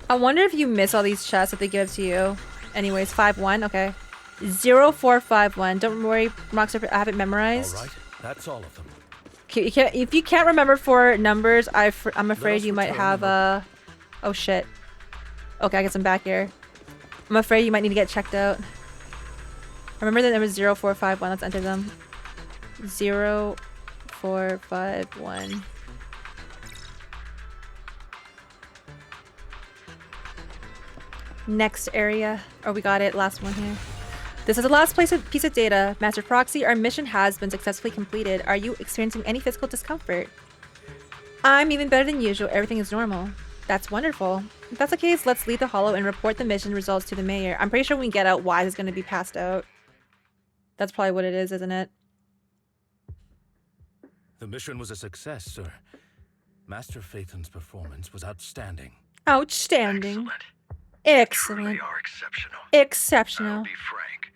I wonder if you miss all these chests that they give to you. Anyways, 5-1, okay. 0-4-5-1. Don't worry, Rockstar, I have it memorized. All right, that's all of them. Okay, if you can't remember 4 numbers, I'm afraid you might have a... Oh shit. Okay, I guess I'm back here. I'm afraid you might need to get checked out. Remember the number 0451. Let's enter them. 0451. Next area. Oh, we got it. Last one here. This is the last piece of data. Master Proxy, our mission has been successfully completed. Are you experiencing any physical discomfort? I'm even better than usual. Everything is normal. That's wonderful. If that's the case, let's leave the hollow and report the mission results to the mayor. I'm pretty sure when we get out, Wise is going to be passed out. That's probably what it is, isn't it? The mission was a success, sir. Master Phaethon's performance was outstanding. Outstanding. Excellent. Excellent. Truly are exceptional. Exceptional. I'll be frank.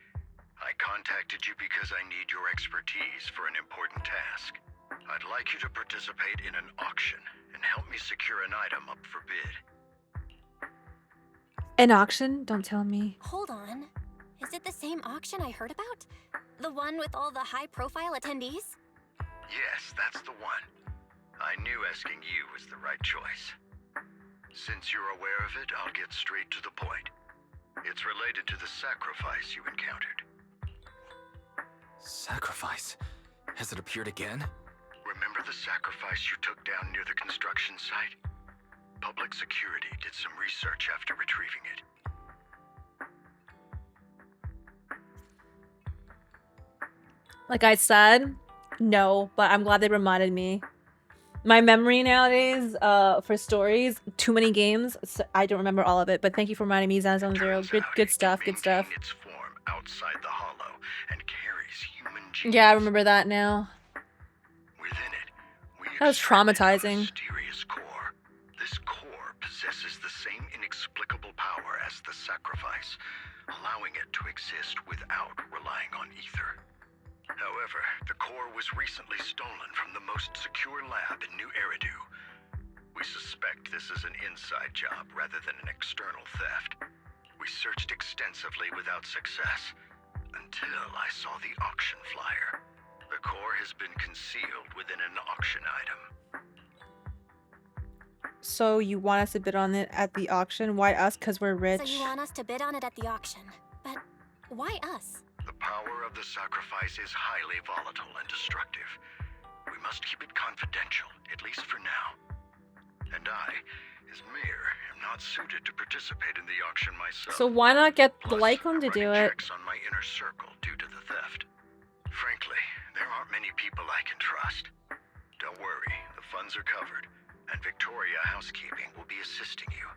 I contacted you because I need your expertise for an important task. I'd like you to participate in an auction and help me secure an item up for bid. An auction? Don't tell me. Hold on. Is it the same auction I heard about? The one with all the high-profile attendees? Yes, that's the one. I knew asking you was the right choice. Since you're aware of it, I'll get straight to the point. It's related to the sacrifice you encountered. Sacrifice? Has it appeared again? Remember the sacrifice you took down near the construction site? Public security did some research after retrieving it. Like I said, no, but I'm glad they reminded me. My memory nowadays, for stories, too many games, so I don't remember all of it. But thank you for reminding me, Zenless Zero. Good stuff. Good stuff. Its form outside the hollow and carries human genes. Yeah, I remember that now. Within it, we That was extracted a traumatizing. mysterious core. This core possesses the same inexplicable power as the sacrifice, allowing it to exist without relying on ether. However, the core was recently stolen from the most secure lab in New Eridu. We suspect this is an inside job rather than an external theft. We searched extensively without success, until I saw the auction flyer. The core has been concealed within an auction item. So you want us to bid on it at the auction? Why us? Because we're rich. So you want us to bid on it at the auction. But why us? The power of the sacrifice is highly volatile and destructive. We must keep it confidential, at least for now. And I, as mayor, am not suited to participate in the auction myself. So why not get the Plus, Lycon to I'm do running it? checks on my inner circle due to the theft. Frankly, there aren't many people I can trust. Don't worry, the funds are covered, and Victoria Housekeeping will be assisting you.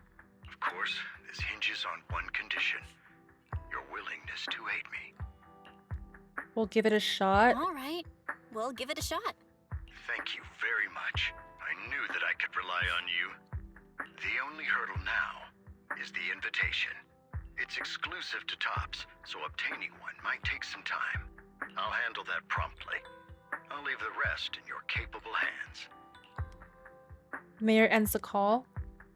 Of course, this hinges on one condition: your willingness to aid me. We'll give it a shot. All right, we'll give it a shot. Thank you very much. I knew that I could rely on you. The only hurdle now is the invitation. It's exclusive to Tops, so obtaining one might take some time. I'll handle that promptly. I'll leave the rest in your capable hands. Mayor ends the call.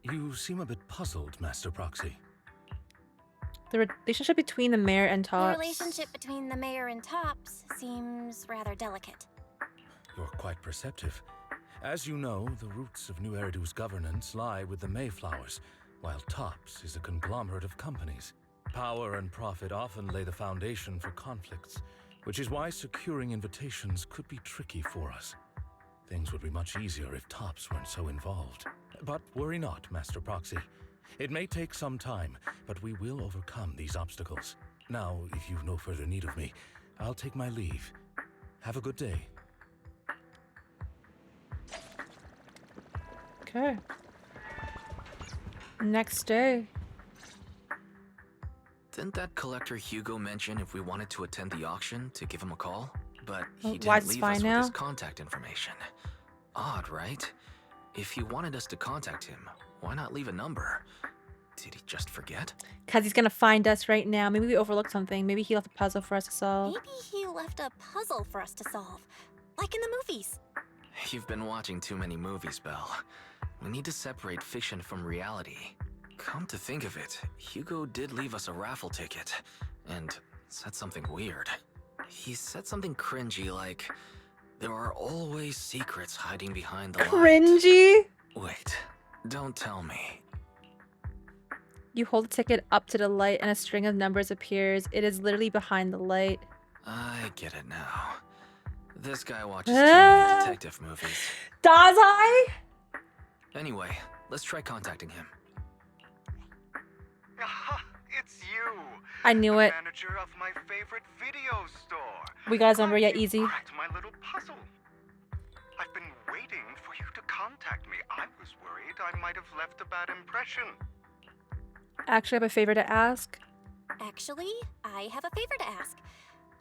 You seem a bit puzzled, Master Proxy. The relationship between the mayor and The Tops. relationship between the mayor and Tops seems rather delicate. You're quite perceptive. As you know, the roots of New Eridu's governance lie with the Mayflowers, while TOPS is a conglomerate of companies. Power and profit often lay the foundation for conflicts, which is why securing invitations could be tricky for us. Things would be much easier if TOPS weren't so involved. But worry not, Master Proxy. It may take some time, but we will overcome these obstacles. Now, if you've no further need of me, I'll take my leave. Have a good day. Okay. Next day. Didn't that collector Hugo mention if we wanted to attend the auction to give him a call? But he why didn't it's leave fine us now? with his contact information. Odd, right? If he wanted us to contact him, why not leave a number? Did he just forget? Because he's going to find us right now. Maybe we overlooked something. Maybe he left a puzzle for us to solve. Maybe he left a puzzle for us to solve, like in the movies. You've been watching too many movies, Belle. We need to separate fiction from reality. Come to think of it, Hugo did leave us a raffle ticket, and said something weird. He said something cringy like, there are always secrets hiding behind the light. Cringy? Wait, don't tell me. You hold the ticket up to the light and a string of numbers appears. It is literally behind the light. I get it now. This guy watches too many detective movies. Does I? Anyway, let's try contacting him. Aha, it's you. I knew the it. Manager of my favorite video store. We got his number, yeah, Glad you easy. cracked my little puzzle. I've been waiting for you to contact me. I was worried I might have left a bad impression. Actually, I have a favor to ask. Actually, I have a favor to ask.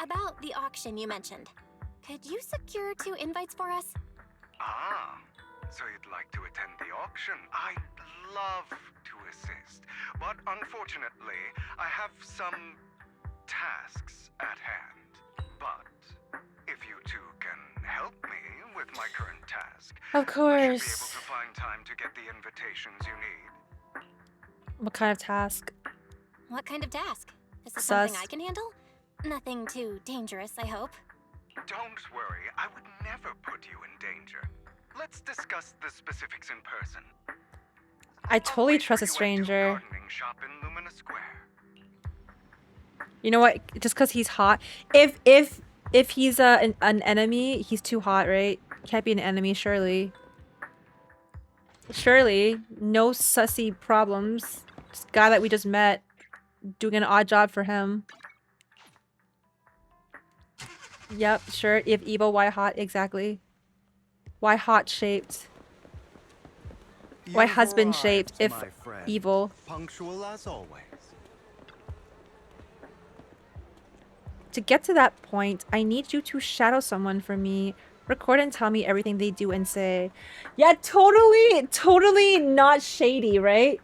About the auction you mentioned. Could you secure 2 invites for us? Ah, so you'd like to attend the auction? I'd love to assist, but unfortunately, I have some tasks at hand. But if you two can help me with my current task, Of I should be able course. to find time to get the invitations you need. What kind of task? What kind of task? Is this Sus. something I can handle? Nothing too dangerous, I hope. Don't worry, I would never put you in danger. Let's discuss the specifics in person. I totally I'll wait trust for a you at stranger. gardening shop in Lumina Square. You know what? Just because he's hot. If he's an enemy, he's too hot, right? Can't be an enemy, surely. Surely, no sussy problems. This guy that we just met, doing an odd job for him. Yep, sure. If evil, why hot? Exactly. Why hot shaped? Why You've husband arrived, shaped if my friend. evil? Punctual as always. To get to that point, I need you to shadow someone for me. Record and tell me everything they do and say. Yeah, totally not shady, right?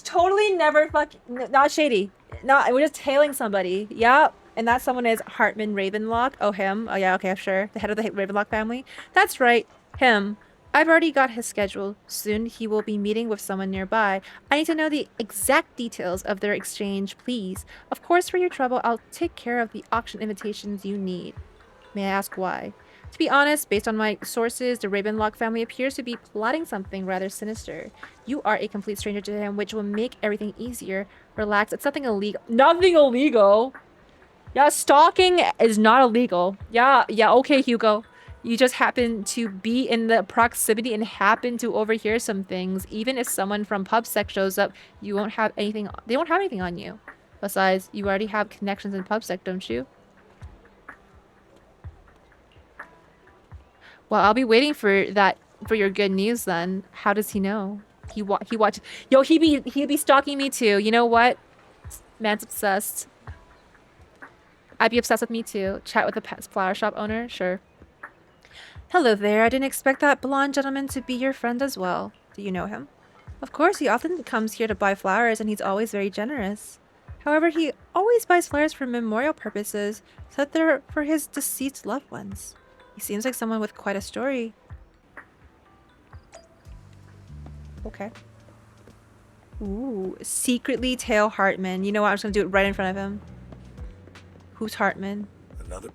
Totally never not shady. No, we're just tailing somebody. Yep. And that someone is Hartman Ravenlock. Oh, him. Oh, yeah, okay, sure. The head of the Ravenlock family. That's right. Him. I've already got his schedule. Soon he will be meeting with someone nearby. I need to know the exact details of their exchange, please. Of course, for your trouble, I'll take care of the auction invitations you need. May I ask why? To be honest, based on my sources, the Ravenlock family appears to be plotting something rather sinister. You are a complete stranger to him, which will make everything easier. Relax, it's nothing illegal. Nothing illegal? Yeah, stalking is not illegal. Yeah, okay, Hugo. You just happen to be in the proximity and happen to overhear some things. Even if someone from PubSec shows up, you won't have anything. They won't have anything on you. Besides, you already have connections in PubSec, don't you? Well, I'll be waiting for your good news then. How does he know? He watch. Yo, he be stalking me too. You know what? Man's obsessed. I'd be obsessed with me too. Chat with the flower shop owner? Sure. Hello there. I didn't expect that blonde gentleman to be your friend as well. Do you know him? Of course, he often comes here to buy flowers and he's always very generous. However, he always buys flowers for memorial purposes, so that they're for his deceased loved ones. He seems like someone with quite a story. Okay. Ooh, secretly tail Hartman. You know what? I'm just gonna do it right in front of him. Who's Hartman? Another.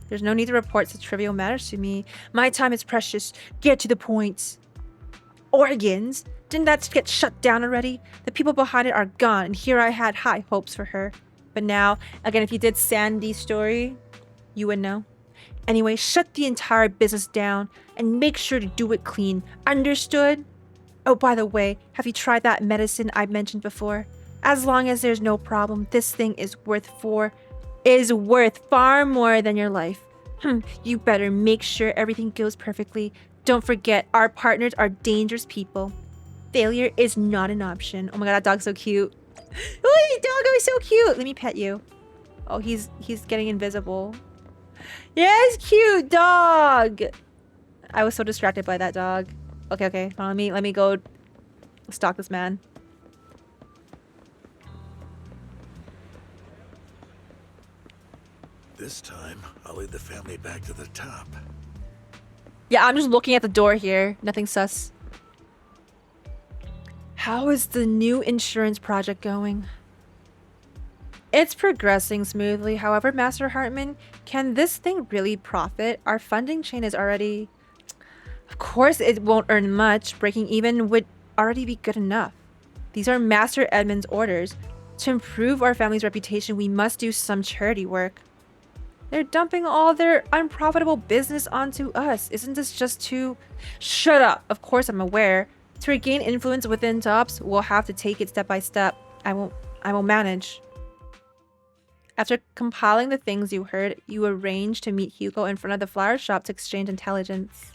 There's no need to report such trivial matters to me. My time is precious. Get to the point. Organs? Didn't that get shut down already? The people behind it are gone, and here I had high hopes for her. But now, again, if you did Sandy's story, you would know. Anyway, shut the entire business down and make sure to do it clean. Understood? Oh, by the way, have you tried that medicine I mentioned before? As long as there's no problem, this thing is worth far more than your life. You better make sure everything goes perfectly. Don't forget, our partners are dangerous people. Failure is not an option. Oh my god, that dog's so cute. Oh, dog is so cute. Let me pet you. Oh, he's getting invisible. Yes, cute dog. I was so distracted by that dog. Okay. Let me go stalk this man. This time, I'll lead the family back to the top. Yeah, I'm just looking at the door here. Nothing sus. How is the new insurance project going? It's progressing smoothly. However, Master Hartman, can this thing really profit? Our funding chain is already... Of course it won't earn much. Breaking even would already be good enough. These are Master Edmund's orders. To improve our family's reputation, we must do some charity work. They're dumping all their unprofitable business onto us. Isn't this just too... Shut up! Of course I'm aware. To regain influence within TOPS, we'll have to take it step by step. I will manage. After compiling the things you heard, you arrange to meet Hugo in front of the flower shop to exchange intelligence.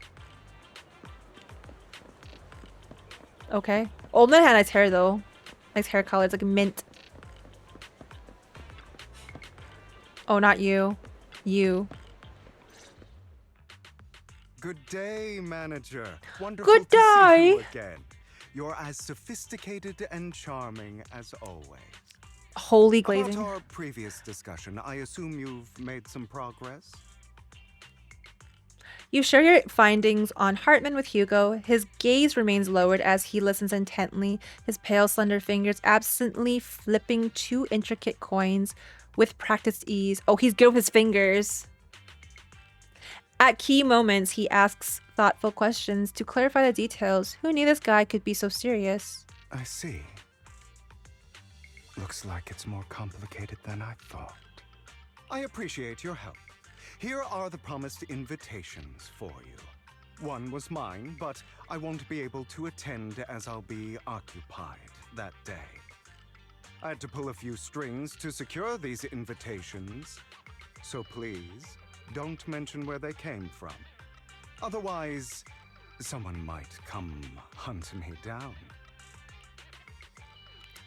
Okay. Old man had nice hair though. Nice hair color. It's like mint. Oh, not you. You. Good day, manager. Wonderful Good to see day. you again. You're as sophisticated and charming as always. Holy About glazing. our previous discussion, I assume you've made some progress? You share your findings on Hartman with Hugo. His gaze remains lowered as he listens intently, his pale, slender fingers absently flipping two intricate coins with practiced ease. Oh, he's good with his fingers. At key moments, he asks thoughtful questions to clarify the details. Who knew this guy could be so serious? I see. Looks like it's more complicated than I thought. I appreciate your help. Here are the promised invitations for you. One was mine, but I won't be able to attend as I'll be occupied that day. I had to pull a few strings to secure these invitations, so please don't mention where they came from. Otherwise, someone might come hunt me down.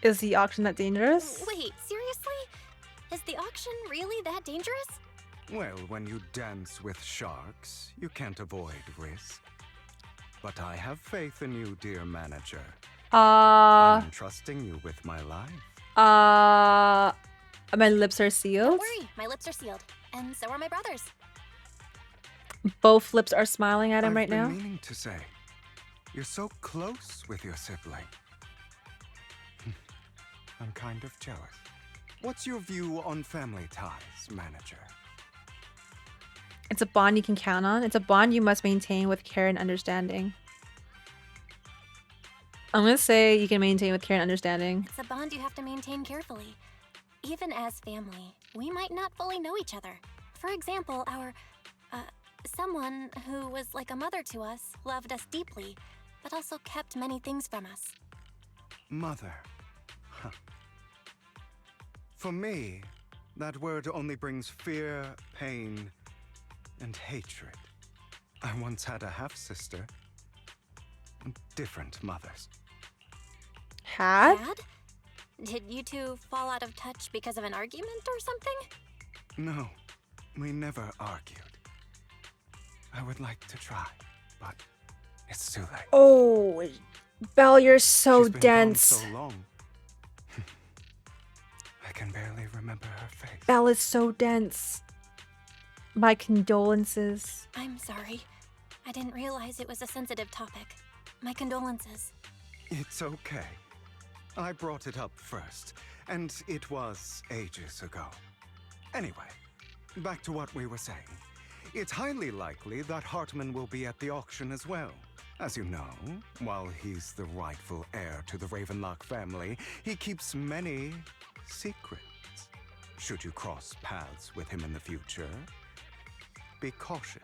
Is the auction that dangerous? Wait, seriously? Is the auction really that dangerous? Well, when you dance with sharks, you can't avoid risk. But I have faith in you, dear manager. I'm trusting you with my life. My lips are Don't sealed. worry, my lips are sealed. And so are my brother's. Both lips are smiling at him I've right been now. meaning to say, you're so close with your sibling. I'm kind of jealous. What's your view on family ties, manager? It's a bond you can count on. It's a bond you must maintain with care and understanding. I'm gonna say you can maintain with care and understanding. It's a bond you have to maintain carefully. Even as family, we might not fully know each other. For example, someone who was like a mother to us loved us deeply, but also kept many things from us. Mother. Huh. For me, that word only brings fear, pain, and hatred. I once had a half-sister. Different mothers. Had? Dad? Did you two fall out of touch because of an argument or something? No, we never argued. I would like to try, but it's too late. Oh, Belle, you're so She's been dense. gone so long. I can barely remember her face. Belle is so dense. My condolences. I'm sorry. I didn't realize it was a sensitive topic. My condolences. It's okay. I brought it up first, and it was ages ago. Anyway, back to what we were saying. It's highly likely that Hartman will be at the auction as well. As you know, while he's the rightful heir to the Ravenlock family, he keeps many secrets. Should you cross paths with him in the future, be cautious.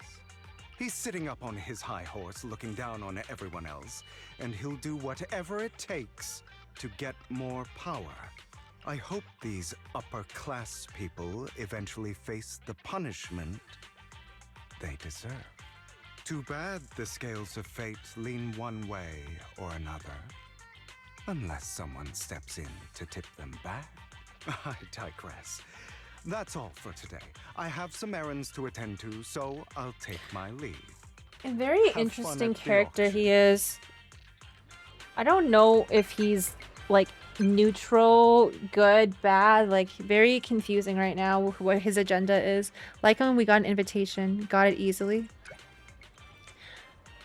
He's sitting up on his high horse looking down on everyone else, and he'll do whatever it takes to get more power. I hope these upper-class people eventually face the punishment they deserve. Too bad the scales of fate lean one way or another. Unless someone steps in to tip them back. I digress. That's all for today. I have some errands to attend to, so I'll take my leave. A very Have fun interesting at the character auction. he is. I don't know if he's like neutral, good, bad, like very confusing right now what his agenda is. Like when we got an invitation, got it easily.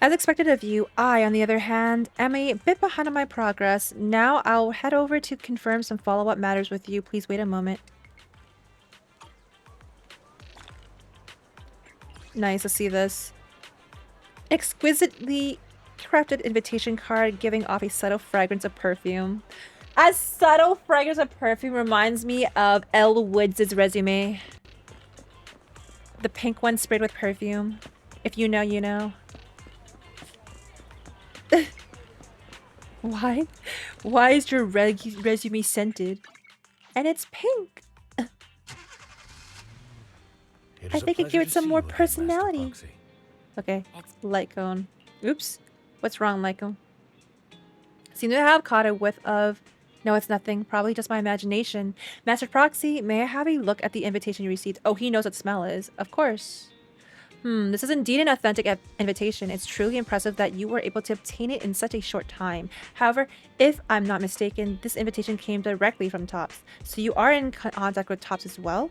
As expected of you, I, on the other hand, am a bit behind on my progress. Now I'll head over to confirm some follow-up matters with you. Please wait a moment. Nice to see this. Exquisitely crafted invitation card giving off a subtle fragrance of perfume. A subtle fragrance of perfume reminds me of Elle Woods' resume. The pink one sprayed with perfume. If you know, you know. Why? Why is your resume scented? And it's pink. I think it gives it some more personality. Okay, light cone. Oops. What's wrong, light cone? Seem to have caught a whiff of... No, it's nothing. Probably just my imagination. Master Proxy, may I have a look at the invitation you received? Oh, he knows what smell is. Of course. This is indeed an authentic invitation. It's truly impressive that you were able to obtain it in such a short time. However, if I'm not mistaken, this invitation came directly from Tops. So you are in contact with Tops as well?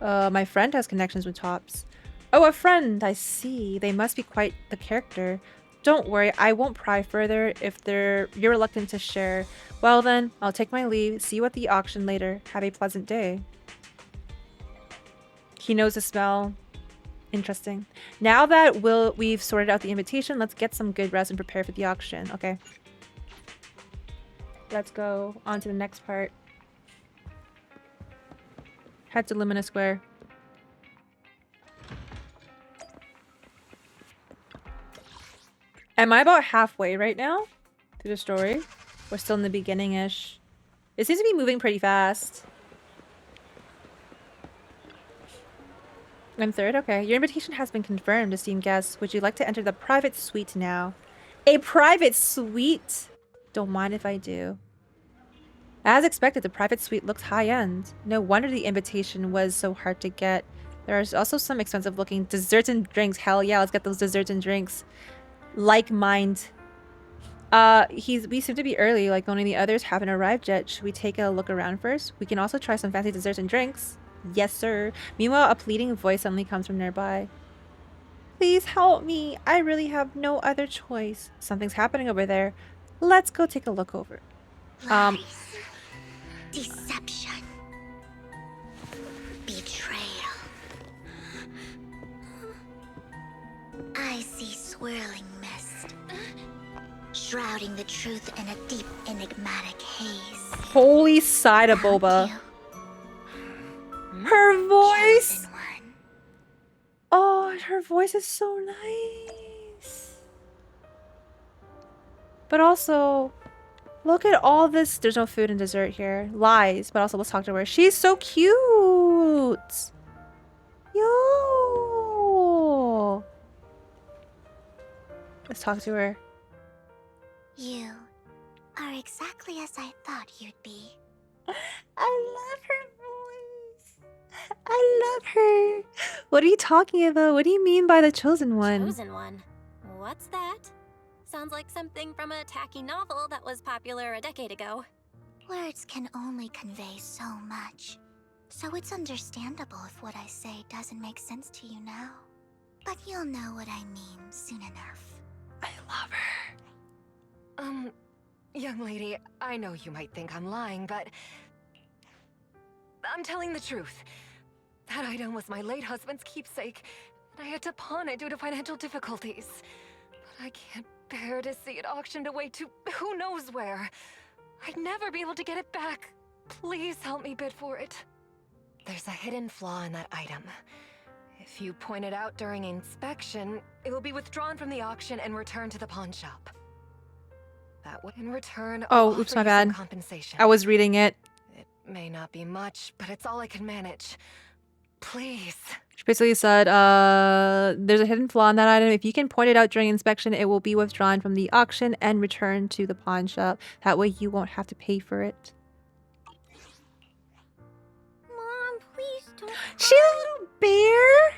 My friend has connections with Tops. Oh, a friend! I see. They must be quite the character. Don't worry, I won't pry further if you're reluctant to share. Well then, I'll take my leave. See you at the auction later. Have a pleasant day. He knows the smell. Interesting. Now that we've sorted out the invitation, let's get some good rest and prepare for the auction. Okay. Let's go on to the next part. Head to Lumina Square. Am I about halfway right now through the story? We're still in the beginning-ish. It seems to be moving pretty fast. I'm third? Okay. Your invitation has been confirmed, esteemed guests. Would you like to enter the private suite now? A private suite? Don't mind if I do. As expected, the private suite looks high-end. No wonder the invitation was so hard to get. There's also some expensive-looking desserts and drinks. Hell yeah, let's get those desserts and drinks. Like mind. We seem to be early, like only the others haven't arrived yet. Should we take a look around first? We can also try some fancy desserts and drinks. Yes, sir. Meanwhile, a pleading voice suddenly comes from nearby. Please help me. I really have no other choice. Something's happening over there. Let's go take a look over. Lies. Deception. Betrayal. I see swirling mist, shrouding the truth in a deep, enigmatic haze. Holy side of boba. Her voice! Oh, her voice is so nice. But also, look at all this. There's no food and dessert here. Lies, but also let's talk to her. She's so cute. Yo. Let's talk to her. You are exactly as I thought you'd be. I love her voice. I love her. What are you talking about? What do you mean by the chosen one? Chosen one? What's that? Sounds like something from a tacky novel that was popular a decade ago. Words can only convey so much, so it's understandable if what I say doesn't make sense to you now. But you'll know what I mean soon enough. I love her. Young lady, I know you might think I'm lying, but I'm telling the truth. That item was my late husband's keepsake, I had to pawn it due to financial difficulties. But I can't bear to see it auctioned away to who knows where. I'd never be able to get it back. Please help me bid for it. There's a hidden flaw in that item. If you point it out during inspection, it will be withdrawn from the auction and returned to the pawn shop. That way, in return, I'll Oh, oops, offer my you some bad. compensation. I was reading it. It may not be much, but it's all I can manage. Please. She basically said, there's a hidden flaw in that item. If you can point it out during inspection, it will be withdrawn from the auction and returned to the pawn shop. That way you won't have to pay for it. Mom, please don't. She's a little bear?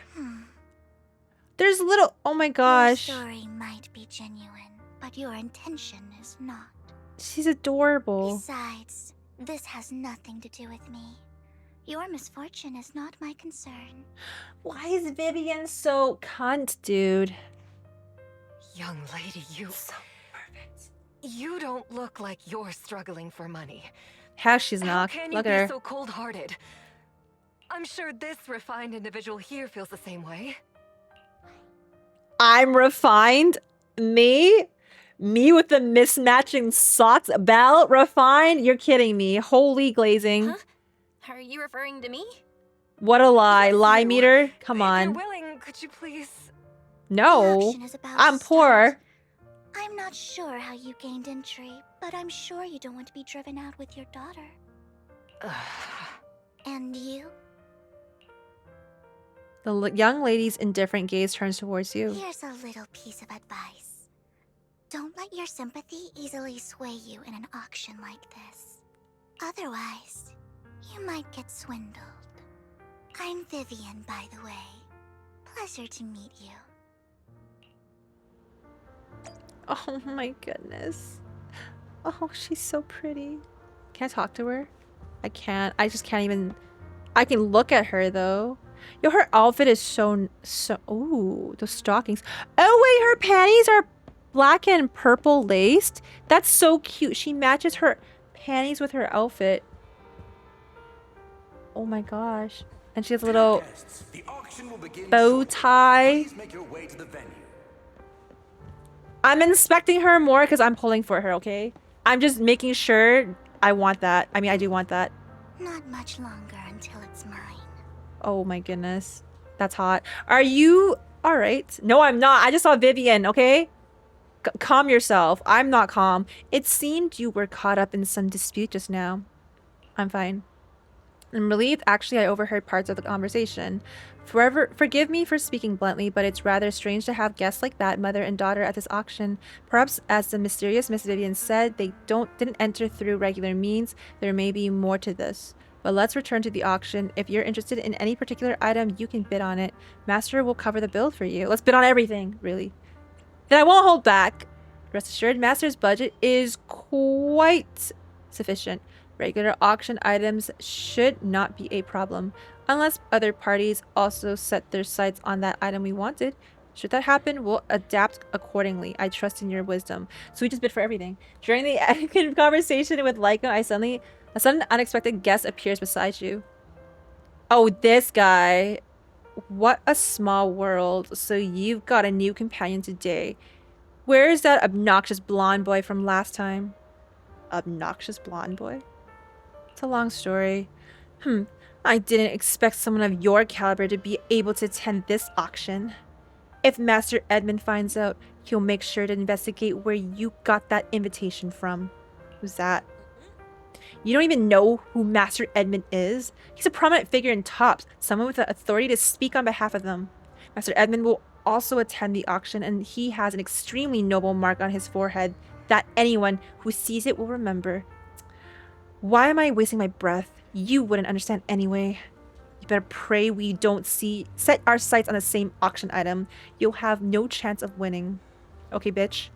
There's little... Oh my gosh. Your story might be genuine, but your intention is not. She's adorable. Besides, this has nothing to do with me. Your misfortune is not my concern. Why is Vivian so cunt, dude? Young lady, you... So perfect. You don't look like you're struggling for money. How she's How not. can you Look be at her. so cold-hearted? I'm sure this refined individual here feels the same way. I'm refined? Me? Me with the mismatching socks? Belle? Refined? You're kidding me. Holy glazing. Huh? Are you referring to me? What a lie. Lie You. meter? Come If you're on. willing, could you please... The No. auction is about I'm to poor. start. I'm not sure how you gained entry, but I'm sure you don't want to be driven out with your daughter. And you? The young lady's indifferent gaze turns towards you. Here's a little piece of advice. Don't let your sympathy easily sway you in an auction like this. Otherwise, you might get swindled. I'm Vivian, by the way. Pleasure to meet you. Oh my goodness. Oh, she's so pretty. Can I talk to her? I can't. I just can't even... I can look at her though. Yo, her outfit is so... Ooh, those stockings. Oh wait, her panties are black and purple laced. That's so cute. She matches her panties with her outfit. Oh my gosh. And she has a little bow tie. I'm inspecting her more because I'm pulling for her, okay? I'm just making sure I want that. I mean, I do want that. Not much longer until it's mine. Oh my goodness. That's hot. Are you... Alright. No, I'm not. I just saw Vivian, okay? Calm yourself. I'm not calm. It seemed you were caught up in some dispute just now. I'm fine. I'm relieved. Actually, I overheard parts of the conversation. Forgive me for speaking bluntly, but it's rather strange to have guests like that, mother and daughter, at this auction. Perhaps, as the mysterious Miss Vivian said, they didn't enter through regular means. There may be more to this. But let's return to the auction. If you're interested in any particular item, you can bid on it. Master will cover the bill for you. Let's bid on everything, really. Then I won't hold back. Rest assured, Master's budget is quite sufficient. Regular auction items should not be a problem, unless other parties also set their sights on that item we wanted. Should that happen, we'll adapt accordingly. I trust in your wisdom. So we just bid for everything. During the etiquette conversation with Laika, a sudden unexpected guest appears beside you. Oh, this guy. What a small world. So you've got a new companion today. Where is that obnoxious blonde boy from last time? Obnoxious blonde boy? It's a long story. I didn't expect someone of your caliber to be able to attend this auction. If Master Edmund finds out, he'll make sure to investigate where you got that invitation from. Who's that? You don't even know who Master Edmund is? He's a prominent figure in Tops, someone with the authority to speak on behalf of them. Master Edmund will also attend the auction, and he has an extremely noble mark on his forehead that anyone who sees it will remember. Why am I wasting my breath? You wouldn't understand anyway. You better pray we don't set our sights on the same auction item. You'll have no chance of winning. Okay, bitch.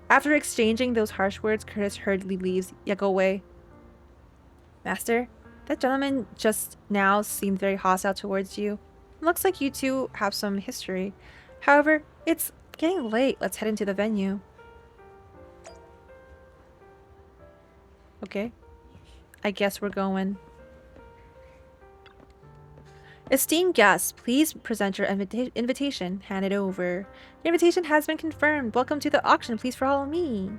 After exchanging those harsh words, Curtis hurriedly leaves. Yeah, go away. Master, that gentleman just now seemed very hostile towards you. It looks like you two have some history. However, it's getting late. Let's head into the venue. Okay. I guess we're going. Esteemed guests, please present your invitation. Hand it over. Your invitation has been confirmed. Welcome to the auction. Please follow me.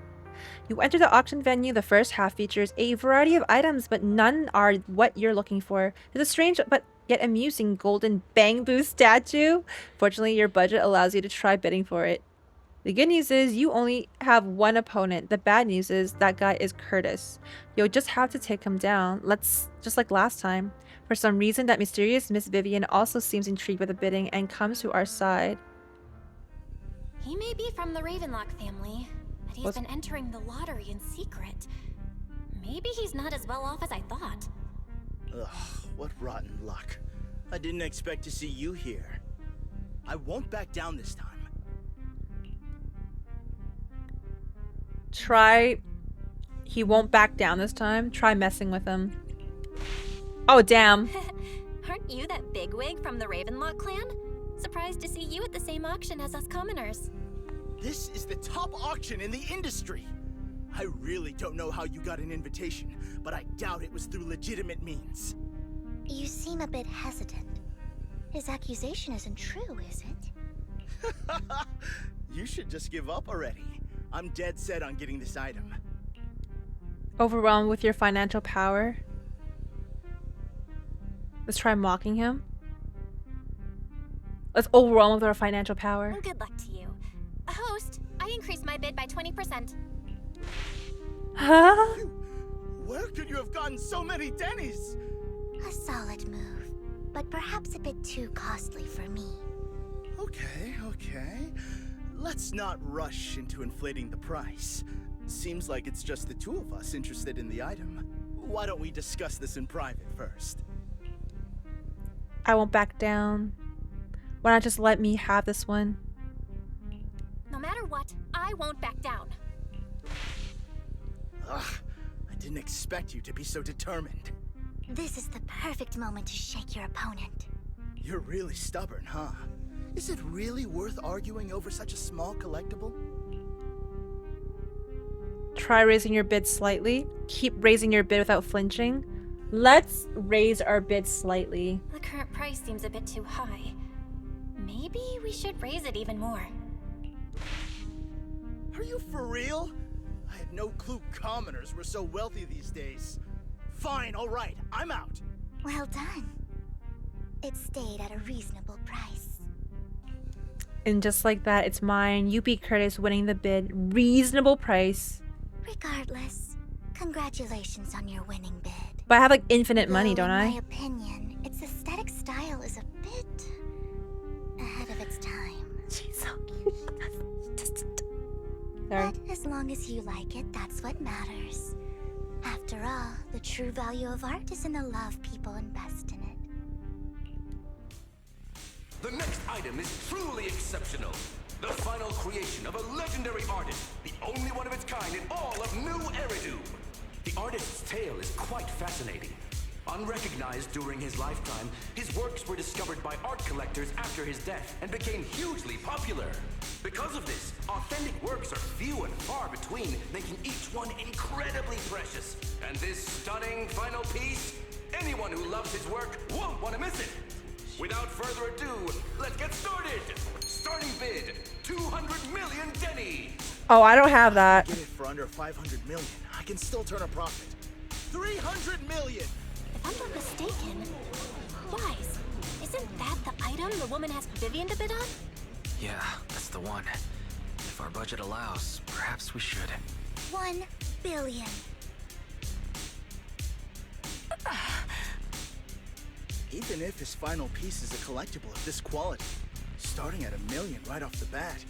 You enter the auction venue. The first half features a variety of items, but none are what you're looking for. There's a strange but yet amusing golden bamboo statue. Fortunately, your budget allows you to try bidding for it. The good news is you only have one opponent. The bad news is that guy is Curtis. You'll just have to take him down. Just like last time. For some reason, that mysterious Miss Vivian also seems intrigued with the bidding and comes to our side. He may be from the Ravenlock family, but he's been entering the lottery in secret. Maybe he's not as well off as I thought. Ugh, what rotten luck. I didn't expect to see you here. I won't back down this time. He won't back down this time. Try messing with him. Oh, damn. Aren't you that bigwig from the Ravenlock clan? Surprised to see you at the same auction as us commoners. This is the top auction in the industry. I really don't know how you got an invitation, but I doubt it was through legitimate means. You seem a bit hesitant. His accusation isn't true, is it? You should just give up already. I'm dead set on getting this item. Overwhelmed with your financial power? Let's try mocking him. Let's overwhelm with our financial power. Good luck to you. Host, I increased my bid by 20%. Huh? Where could you have gotten so many Denny's? A solid move, but perhaps a bit too costly for me. Okay. Let's not rush into inflating the price. Seems like it's just the two of us interested in the item. Why don't we discuss this in private first? I won't back down. Why not just let me have this one? No matter what, I won't back down. Ugh, I didn't expect you to be so determined. This is the perfect moment to shake your opponent. You're really stubborn, huh? Is it really worth arguing over such a small collectible? Try raising your bid slightly. Keep raising your bid without flinching. Let's raise our bid slightly. The current price seems a bit too high. Maybe we should raise it even more. Are you for real? I had no clue commoners were so wealthy these days. Fine, all right, I'm out. Well done. It stayed at a reasonable price. And just like that, it's mine. You beat Curtis, winning the bid. Reasonable price. Regardless, congratulations on your winning bid. But I have like infinite money, don't I? In my opinion, its aesthetic style is a bit ahead of its time. She's so cute. But as long as you like it, that's what matters. After all, the true value of art is in the love people invest in it. The next item is truly exceptional. The final creation of a legendary artist, the only one of its kind in all of New Eridu. The artist's tale is quite fascinating. Unrecognized during his lifetime, his works were discovered by art collectors after his death and became hugely popular. Because of this, authentic works are few and far between, making each one incredibly precious. And this stunning final piece, anyone who loves his work won't want to miss it. Without further ado, let's get started! Starting bid, 200 million Denny! Oh, I don't have that. Get it for under 500 million. I can still turn a profit. 300 million! If I'm not mistaken, Wise, isn't that the item the woman asked Vivian to bid on? Yeah, that's the one. If our budget allows, perhaps we should. 1 billion. Even if his final piece is a collectible of this quality, starting at $1 million right off the bat.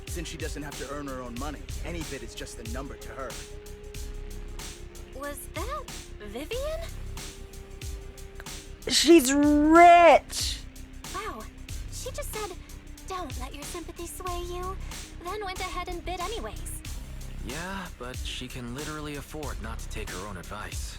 Since she doesn't have to earn her own money, any bid is just a number to her. Was that Vivian? She's rich! Wow, she just said, don't let your sympathy sway you, then went ahead and bid anyways. Yeah, but she can literally afford not to take her own advice.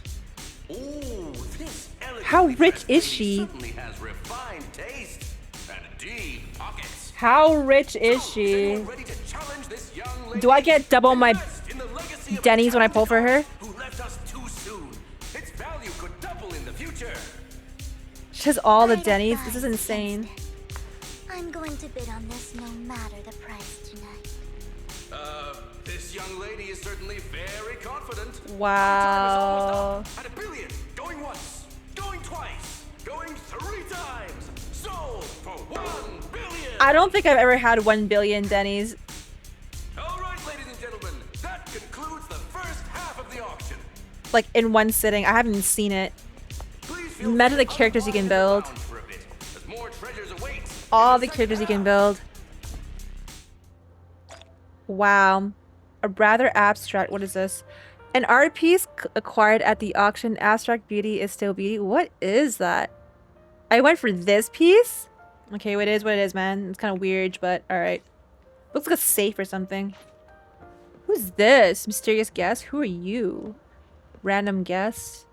Ooh, this How rich is she? certainly has refined taste and deep pockets. How rich is she? Ready to challenge this young lady? Do I get double my In the legacy of Denny's when I pull for her? who left us too soon. Its value could double in the future. She has all the I'd Denny's. This is advise insane. against it. I'm going to bid on this no matter the price tonight. This young lady is certainly very confident. Wow. At $1 billion, going once, going twice, going 3 times. Sold for $1 billion. I don't think I've ever had 1 billion Denny's. All right, ladies and gentlemen, that concludes the first half of the auction. Like in one sitting. I haven't seen it. Imagine the characters you can build. All the characters you can build. Wow. A rather abstract. What is this? An art piece acquired at the auction. Abstract beauty is still beauty. What is that? I went for this piece? Okay, it is what it is, man. It's kind of weird, but alright. Looks like a safe or something. Who's this? Mysterious guest? Who are you? Random guest?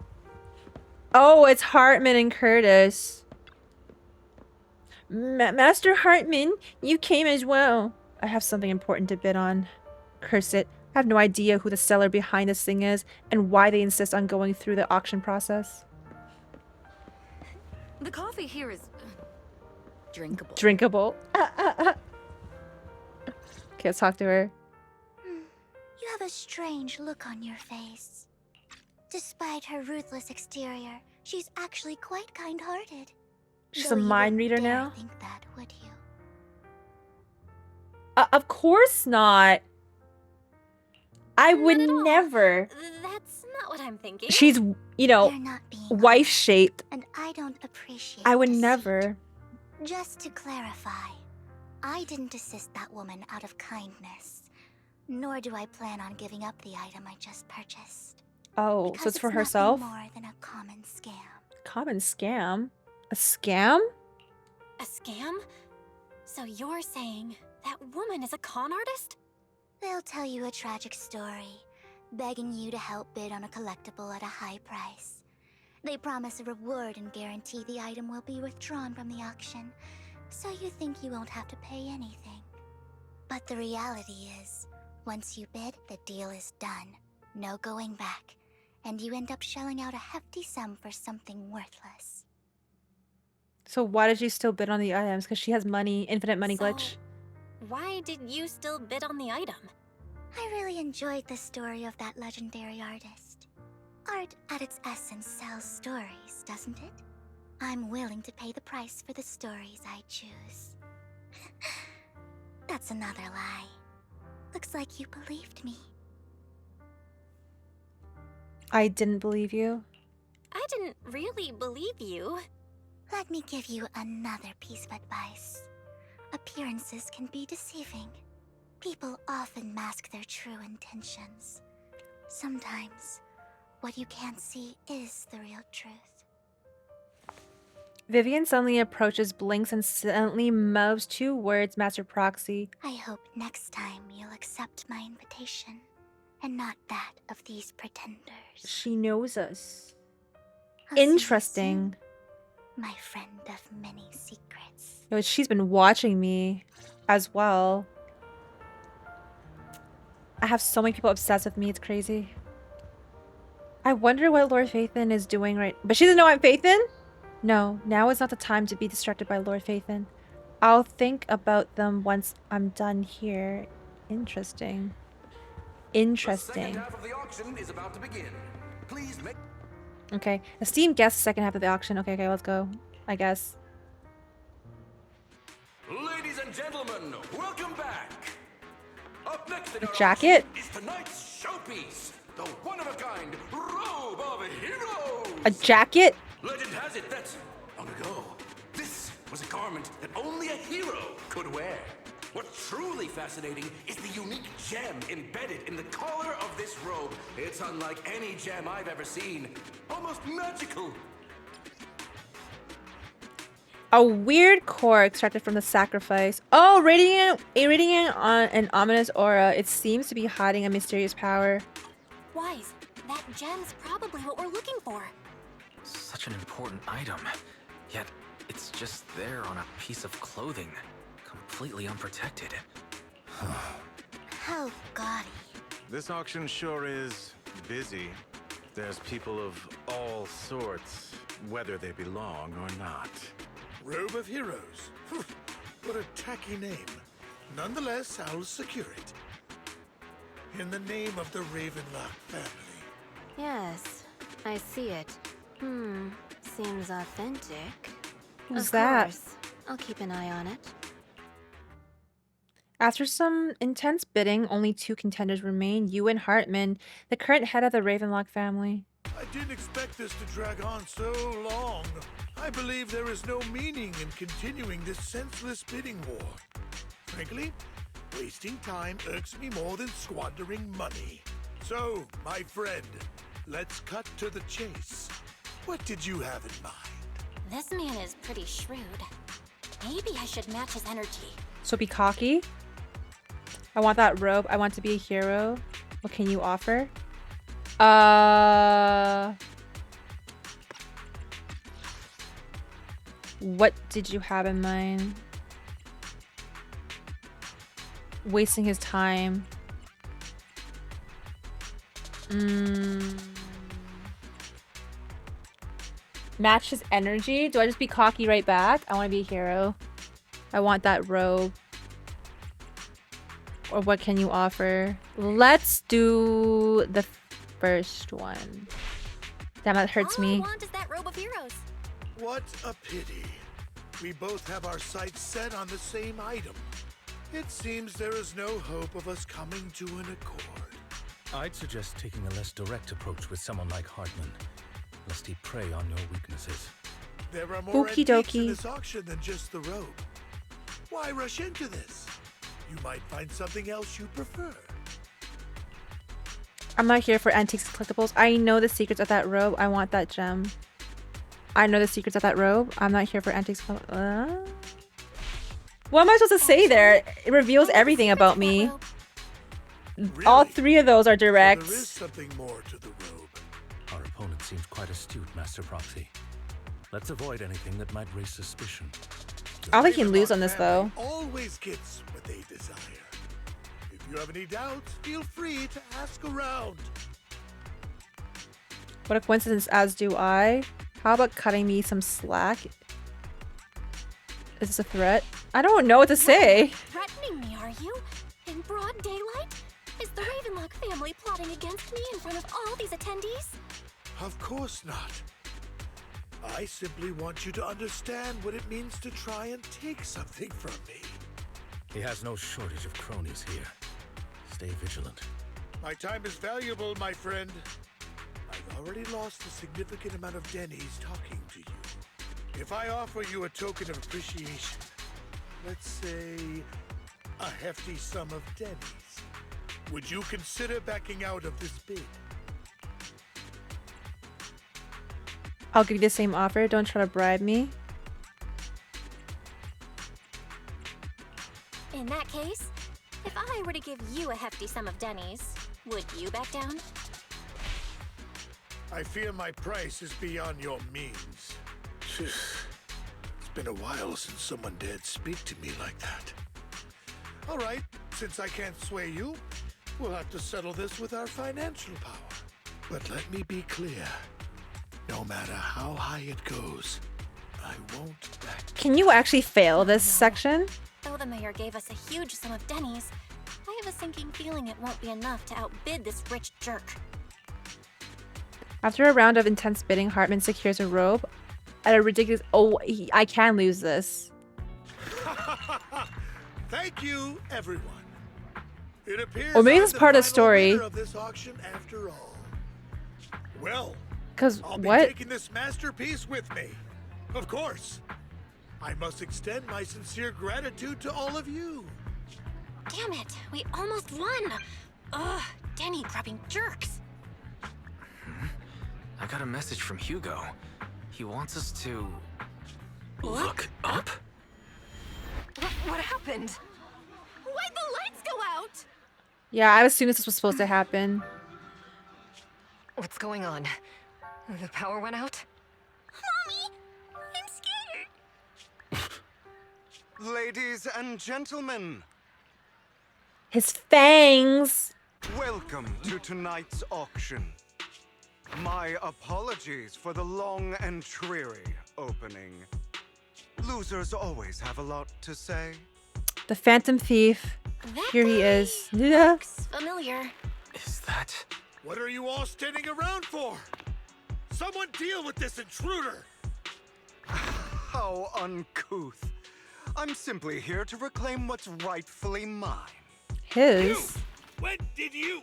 Oh, it's Hartman and Curtis. Master Hartman, you came as well. I have something important to bid on. Curse it. I have no idea who the seller behind this thing is and why they insist on going through the auction process. The coffee here is drinkable. Drinkable. Okay, let's talk to her. You have a strange look on your face. Despite her ruthless exterior, she's actually quite kind-hearted. She's Though a you mind wouldn't reader dare now? think that, would you? Of course not. I would never. That's not what I'm thinking. She's, you know, wife-shaped. And I don't appreciate I would deceit. never. Just to clarify, I didn't assist that woman out of kindness. Nor do I plan on giving up the item I just purchased. Oh, Because so it's for nothing herself? more than a common scam. Common scam? A scam? A scam? So you're saying that woman is a con artist? They'll tell you a tragic story, begging you to help bid on a collectible at a high price. They promise a reward and guarantee the item will be withdrawn from the auction, so you think you won't have to pay anything. But the reality is, once you bid, the deal is done. No going back, and you end up shelling out a hefty sum for something worthless. So why did you still bid on the items? Because she has money, infinite money glitch. Why did you still bid on the item? I really enjoyed the story of that legendary artist. Art at its essence sells stories, doesn't it? I'm willing to pay the price for the stories I choose. That's another lie. Looks like you believed me. I didn't believe you. I didn't really believe you. Let me give you another piece of advice. Appearances can be deceiving. People often mask their true intentions. Sometimes, what you can't see is the real truth. Vivian suddenly approaches, blinks, and suddenly mouths 2 words, Master Proxy. I hope next time you'll accept my invitation, and not that of these pretenders. She knows us. I'll see you Interesting. My friend of many secrets. Yo, she's been watching me as well. I have so many people obsessed with me, it's crazy. I wonder what Lord Phaethon is doing right... But she doesn't know I'm Phaethon? No, now is not the time to be distracted by Lord Phaethon. I'll think about them once I'm done here. Interesting. Interesting. The second half of the auction is about to begin. Please make... Okay. Esteemed guest, second half of the auction. Okay, let's go. I guess. Ladies and gentlemen, welcome back. Up next in our Jacket? auction is tonight's showpiece, the one-of-a-kind robe of heroes. A jacket? Legend has it that long ago, this was a garment that only a hero could wear. What's truly fascinating is the unique gem embedded in the collar of this robe. It's unlike any gem I've ever seen. Almost magical. A weird core extracted from the sacrifice. Oh, radiant on an ominous aura. It seems to be hiding a mysterious power. Wise, that gem's probably what we're looking for. Such an important item, yet it's just there on a piece of clothing, completely unprotected. How gaudy. This auction sure is busy. There's people of all sorts. whether they belong or not. Robe of Heroes. What a tacky name. Nonetheless, I'll secure it. In the name of the Ravenlock family. Yes, I see it. Seems authentic. Who's Of that? course. I'll keep an eye on it. After some intense bidding, only 2 contenders remain, you and Hartman, the current head of the Ravenlock family. I didn't expect this to drag on so long. I believe there is no meaning in continuing this senseless bidding war. Frankly, wasting time irks me more than squandering money. So, my friend, let's cut to the chase. What did you have in mind? This man is pretty shrewd. Maybe I should match his energy. So be cocky. I want that robe. I want to be a hero. What can you offer? What did you have in mind? Wasting his time. Match his energy? Do I just be cocky right back? I want to be a hero. I want that robe. Or what can you offer? Let's do the first one. Damn, that hurts me. All I want is that robe of heroes. What a pity. We both have our sights set on the same item. It seems there is no hope of us coming to an accord. I'd suggest taking a less direct approach with someone like Hartman, lest he prey on your weaknesses. There are more Okie antiques in dokie. this auction than just the robe. Why rush into this? You might find something else you prefer. I'm not here for antiques and collectibles. I know the secrets of that robe. I want that gem. I know the secrets of that robe. I'm not here for antiques. What am I supposed to say there? It reveals everything about me. All 3 of those are direct. So there is something more to the robe. Our opponent seems quite astute, Master Proxy. Let's avoid anything that might raise suspicion. I don't think he can lose on this though. Always gets what they desire. If you have any doubts, feel free to ask around. What a coincidence, as do I. How about cutting me some slack? Is this a threat? I don't know what to say. Threatening me, are you? In broad daylight? Is the Ravenlock family plotting against me in front of all these attendees? Of course not. I simply want you to understand what it means to try and take something from me. He has no shortage of cronies here. Stay vigilant. My time is valuable, my friend. I've already lost a significant amount of dennies talking to you. If I offer you a token of appreciation, let's say a hefty sum of dennies, would you consider backing out of this bid? I'll give you the same offer. Don't try to bribe me. In that case, if I were to give you a hefty sum of dennies, would you back down? I fear my price is beyond your means. It's been a while since someone dared speak to me like that. All right, since I can't sway you, we'll have to settle this with our financial power. But let me be clear. No matter how high it goes, I won't back. Can you actually fail this section? Though the mayor gave us a huge sum of dennies, I have a sinking feeling it won't be enough to outbid this rich jerk. After a round of intense bidding, Hartman secures a robe at a ridiculous... Oh, I can lose this. Thank you, everyone. It appears Or maybe I'm this the part of the final story. winner of this auction after all. Well, Because I'll be what? taking this masterpiece with me. Of course. I must extend my sincere gratitude to all of you. Damn it, we almost won! Ugh, denny grabbing jerks. I got a message from Hugo. He wants us to... look up? What happened? Why'd the lights go out? Yeah, I assumed this was supposed to happen. What's going on? The power went out? Mommy, I'm scared. Ladies and gentlemen, His fangs! welcome to tonight's auction. My apologies for the long and dreary opening. Losers always have a lot to say. The Phantom Thief. Here he is. Yeah. Looks familiar. Is that... What are you all standing around for? Someone deal with this intruder! How uncouth. I'm simply here to reclaim what's rightfully mine. His? When did you?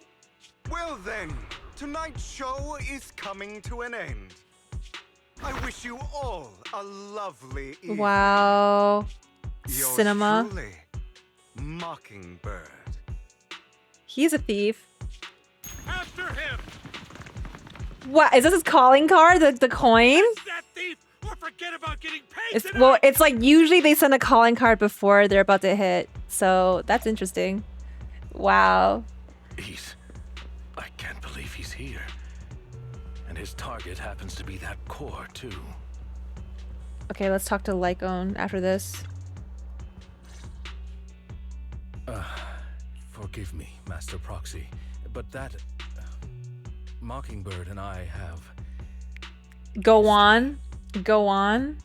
Well then, tonight's show is coming to an end. I wish you all a lovely evening. Wow. Yours Cinema. truly, Mockingbird. He's a thief. After him! What? Is this his calling card? The coin? That thief, or forget about getting paid It's, tonight! well, it's like usually they send a calling card before they're about to hit. So that's interesting. Wow. I can't believe he's here. And his target happens to be that core, too. Okay, let's talk to Lycone after this. Forgive me, Master Proxy, but that... Mockingbird and I have... Go on. Go on.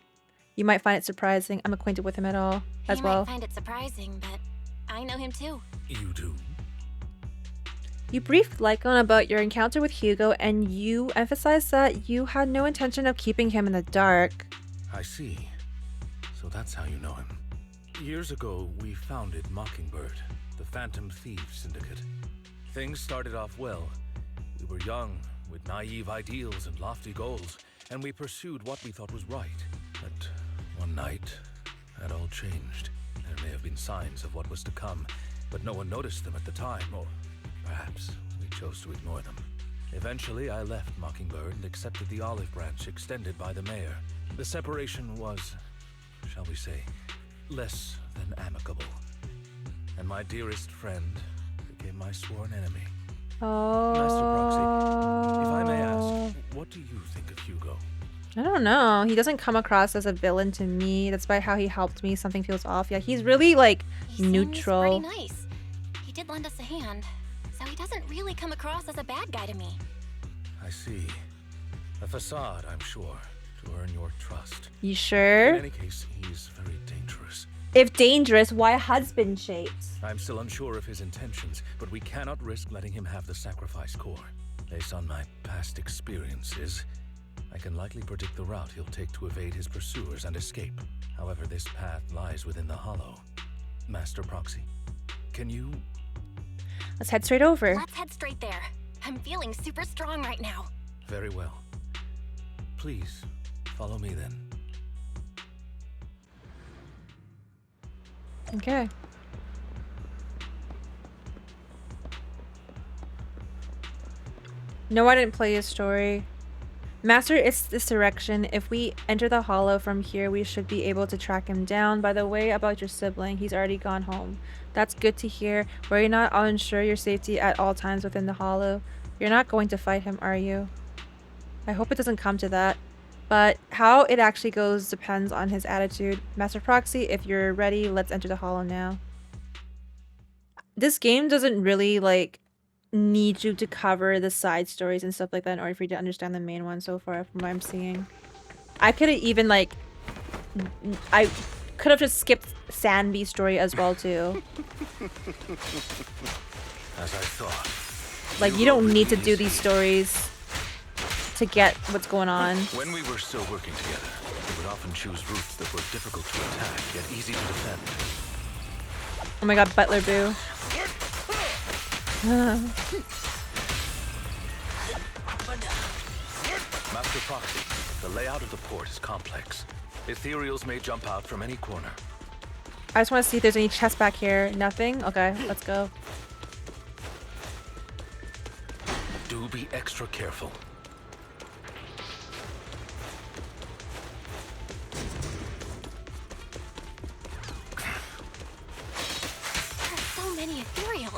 You might find it surprising. I'm acquainted with him at all as well. You might find it surprising, but I know him too. You do? You briefed Lycone about your encounter with Hugo, and you emphasized that you had no intention of keeping him in the dark. I see. So that's how you know him. Years ago, we founded Mockingbird, the Phantom Thieves Syndicate. Things started off well. We were young, with naive ideals and lofty goals, and we pursued what we thought was right. But one night, that all changed. There may have been signs of what was to come, but no one noticed them at the time, or perhaps we chose to ignore them. Eventually, I left Mockingbird and accepted the olive branch extended by the mayor. The separation was, shall we say, less than amicable. And my dearest friend became my sworn enemy. Oh. Master Proxy, if I may ask, what do you think of Hugo? I don't know. He doesn't come across as a villain to me. Despite how he helped me, something feels off. Yeah, he's really like neutral. He's pretty nice. He did lend us a hand, so he doesn't really come across as a bad guy to me. I see. A facade, I'm sure, to earn your trust. You sure? In any case, he's very dangerous. If dangerous, why husband shaped? I'm still unsure of his intentions, but we cannot risk letting him have the sacrifice core. Based on my past experiences, I can likely predict the route he'll take to evade his pursuers and escape. However, this path lies within the Hollow. Master Proxy, can you... Let's head straight over. Let's head straight there. I'm feeling super strong right now. Very well. Please, follow me then. Okay. No, I didn't play his story. Master, it's this direction. If we enter the Hollow from here, we should be able to track him down. By the way, about your sibling, he's already gone home. That's good to hear. Worry not, I'll ensure your safety at all times within the Hollow. You're not going to fight him, are you? I hope it doesn't come to that. But how it actually goes depends on his attitude. Master Proxy, if you're ready, let's enter the Hollow now. This game doesn't really, like, need you to cover the side stories and stuff like that in order for you to understand the main one so far from what I'm seeing. I could have even, like... I could have just skipped Sanby's story as well, too. As I thought. Like, you don't need to do these stories to get what's going on. When we were still working together, we would often choose routes that were difficult to attack, yet easy to defend. Oh my god, Butler Boo. Master Proxy, the layout of the port is complex. Ethereals may jump out from any corner. I just want to see if there's any chests back here. Nothing? Okay, let's go. Do be extra careful. So many ethereals,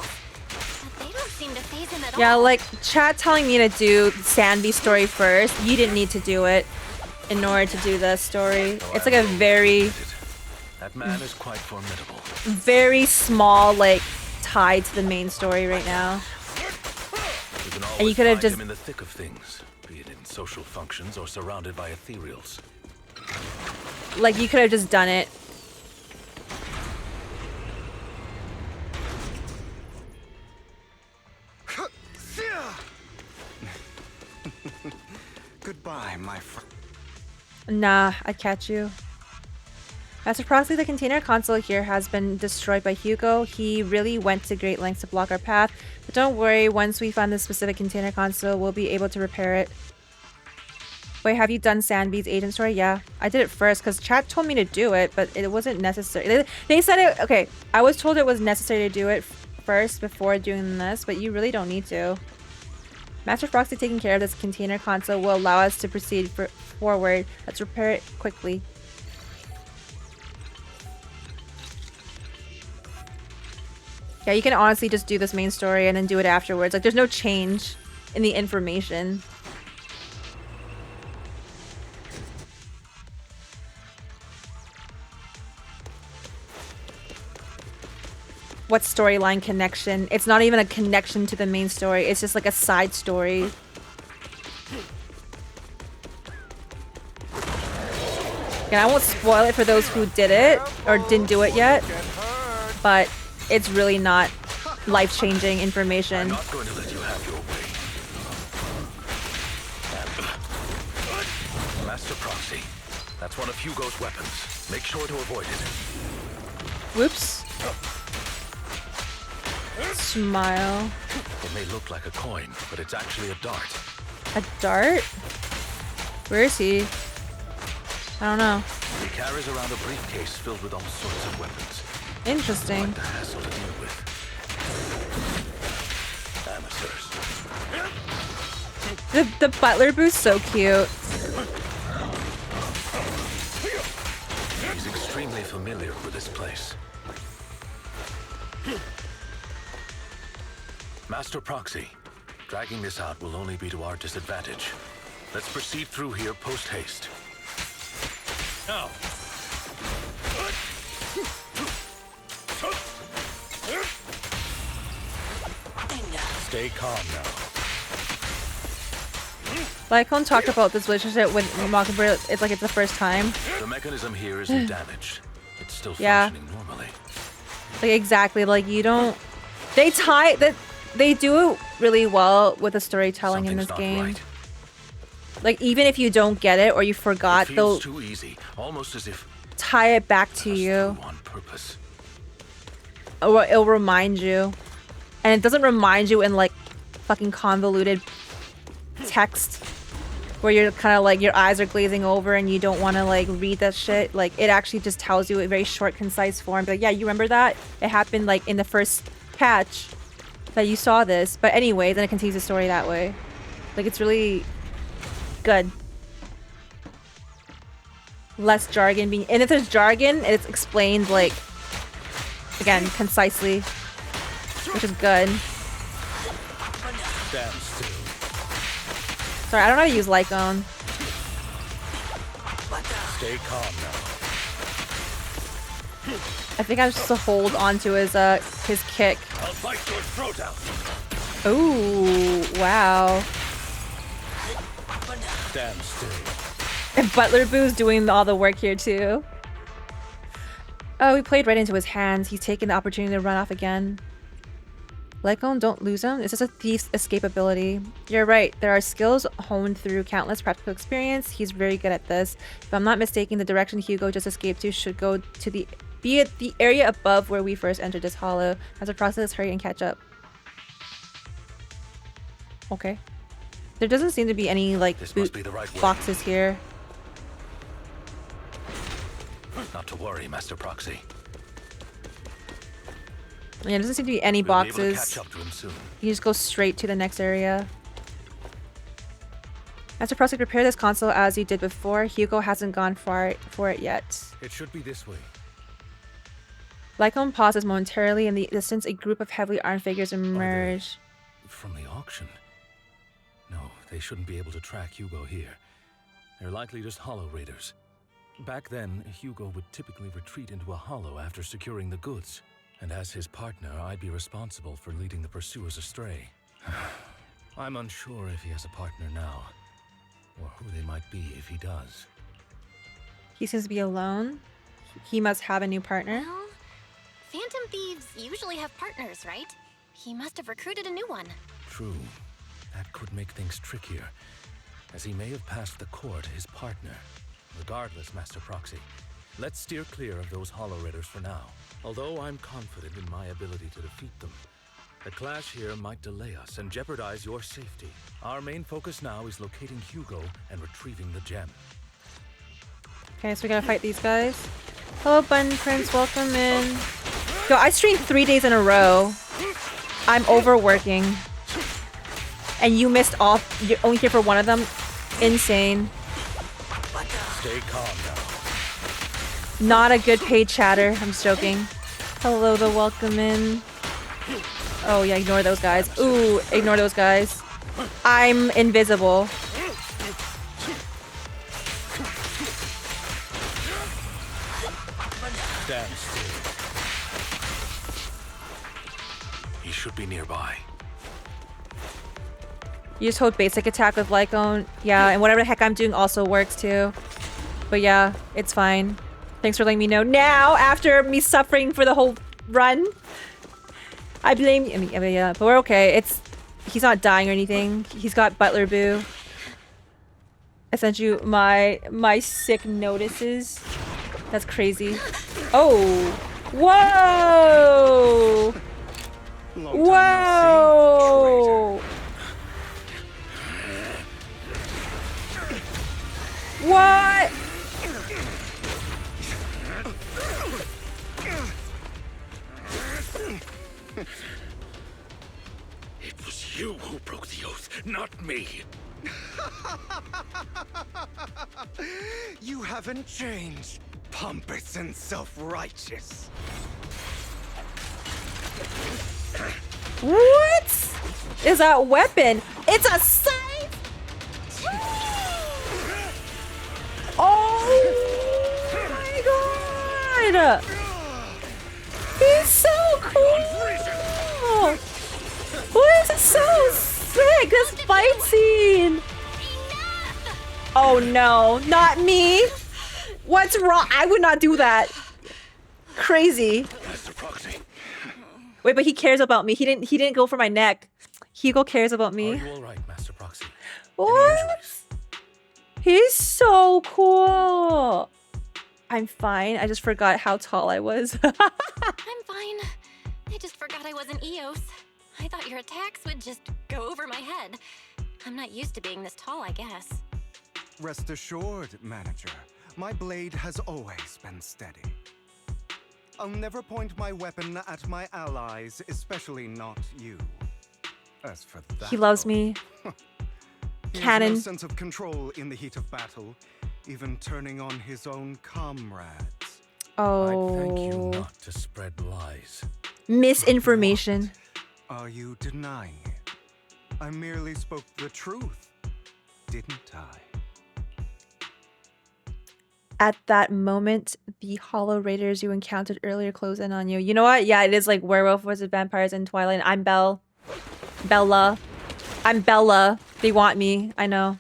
but they don't seem to phase him at all. Yeah, like, chat telling me to do Sanby's story first. You didn't need to do it in order to do the story. It's like a very... That man is quite formidable. Very small, like, tie to the main story right now. You can And you always could have find just him in the thick of things, be it in social functions or surrounded by ethereals. like you could have just done it. Goodbye, my friend. Nah, I'd catch you. As approximately the container console here has been destroyed by Hugo. He really went to great lengths to block our path. But don't worry, once we find the specific container console, we'll be able to repair it. Wait, have you done Sandby's agent story? Yeah, I did it first because chat told me to do it, but it wasn't necessary. They said it, okay, I was told it was necessary to do it first before doing this, but you really don't need to. Master Froxy taking care of this container console will allow us to proceed forward. Let's repair it quickly. Yeah, you can honestly just do this main story and then do it afterwards. Like, there's no change in the information. What storyline connection? It's not even a connection to the main story. It's just like a side story. And I won't spoil it for those who did it or didn't do it yet, but it's really not life-changing information. I'm not going to let you have your way. Master Proxy, that's one of Hugo's weapons. Make sure to avoid it. Whoops. Smile. It may look like a coin, but it's actually a dart. A dart? Where is he? I don't know. He carries around a briefcase filled with all sorts of weapons. Interesting. Quite the hassle to deal with. Amateurs. The butler boo's so cute. He's extremely familiar with this place. Master Proxy, dragging this out will only be to our disadvantage. Let's proceed through here post-haste. Now. Stay calm now. Lycone talked about this relationship with Mockingbird. It's like it's the first time. The mechanism here isn't damaged. It's still Yeah. functioning normally. Like exactly. Like you don't. They tie that. They do it really well with the storytelling in this game. Right. Like even if you don't get it or you forgot, It they'll feels too easy, almost as if tie it back to you. on purpose. Or it'll remind you. And it doesn't remind you in like fucking convoluted text where you're kind of like your eyes are glazing over and you don't want to like read that shit. Like it actually just tells you a very short, concise form. But like, yeah, you remember that? It happened like in the first patch that you saw this. But anyways, then it continues the story that way. Like it's really good. Less jargon being, and if there's jargon, it's explained like again concisely, which is good. Stand still. Sorry, I don't know how to use Lycone. Stay calm now. I think I'm supposed to hold onto his kick. I'll bite your throat out. Ooh, wow. Stand still. And Butler Boo's doing all the work here too. Oh, we played right into his hands. He's taking the opportunity to run off again. Lycone, don't lose him. It's just a thief's escapability. You're right. There are skills honed through countless practical experience. He's very good at this. If I'm not mistaken, the direction Hugo just escaped to should go to the area above where we first entered this hollow. As a process, hurry and catch up. Okay. There doesn't seem to be any like boxes here. Not to worry, Master Proxy. Yeah, there doesn't seem to be any We'll be able to boxes. catch up to him soon. You just go straight to the next area. Master Proxy, prepare this console as you did before. Hugo hasn't gone for it yet. It should be this way. Lycone pauses momentarily. In the distance, a group of heavily armed figures emerge. From the auction? No, they shouldn't be able to track Hugo here. They're likely just hollow raiders. Back then, Hugo would typically retreat into a hollow after securing the goods. And as his partner, I'd be responsible for leading the pursuers astray. I'm unsure if he has a partner now, or who they might be if he does. He seems to be alone. He must have a new partner. Well, Phantom Thieves usually have partners, right? He must have recruited a new one. True. That could make things trickier, as he may have passed the court his partner. Regardless, Master Proxy, let's steer clear of those Hollow Raiders for now. Although I'm confident in my ability to defeat them, the clash here might delay us and jeopardize your safety. Our main focus now is locating Hugo and retrieving the gem. Okay, so we gotta fight these guys. Hello, Bun Prince. Welcome in. Yo, I streamed 3 days in a row. I'm overworking. And you missed off. You're only here for one of them. Insane. Stay calm now. Not a good paid chatter. I'm just joking. Hello, the welcome in. Oh, yeah, ignore those guys. Ooh, ignore those guys. I'm invisible. Stand still. He should be nearby. You just hold basic attack with Lycone. Yeah, and whatever the heck I'm doing also works too. But yeah, it's fine. Thanks for letting me know now after me suffering for the whole run. I blame you. I mean, yeah, but we're okay. He's not dying or anything. He's got Butler Boo. I sent you my sick notices. That's crazy. Oh. Whoa. Whoa. What? It was you who broke the oath, not me. You haven't changed, pompous and self-righteous. What is that weapon? It's a scythe! Oh my god! He's so cool! What is so sick? This fight scene! Oh no, not me! What's wrong? I would not do that. Crazy. Master Proxy. Wait, but he cares about me. He didn't go for my neck. Hugo cares about me. Are you all right, Master Proxy? What? He's so cool. I'm fine. I just forgot how tall I was. I'm fine. I just forgot I wasn't Eos. I thought your attacks would just go over my head. I'm not used to being this tall, I guess. Rest assured, Manager, my blade has always been steady. I'll never point my weapon at my allies, especially not you. As for that, He loves me. he Cannon. has no sense of control in the heat of battle, even turning on his own comrades. Oh. I'd thank you not to spread lies. Misinformation. Are you denying it? I merely spoke the truth, didn't I? At that moment, the Hollow Raiders you encountered earlier close in on you. You know what? Yeah, it is like Werewolf vs. Vampires in Twilight. I'm Bella. I'm Bella. They want me. I know.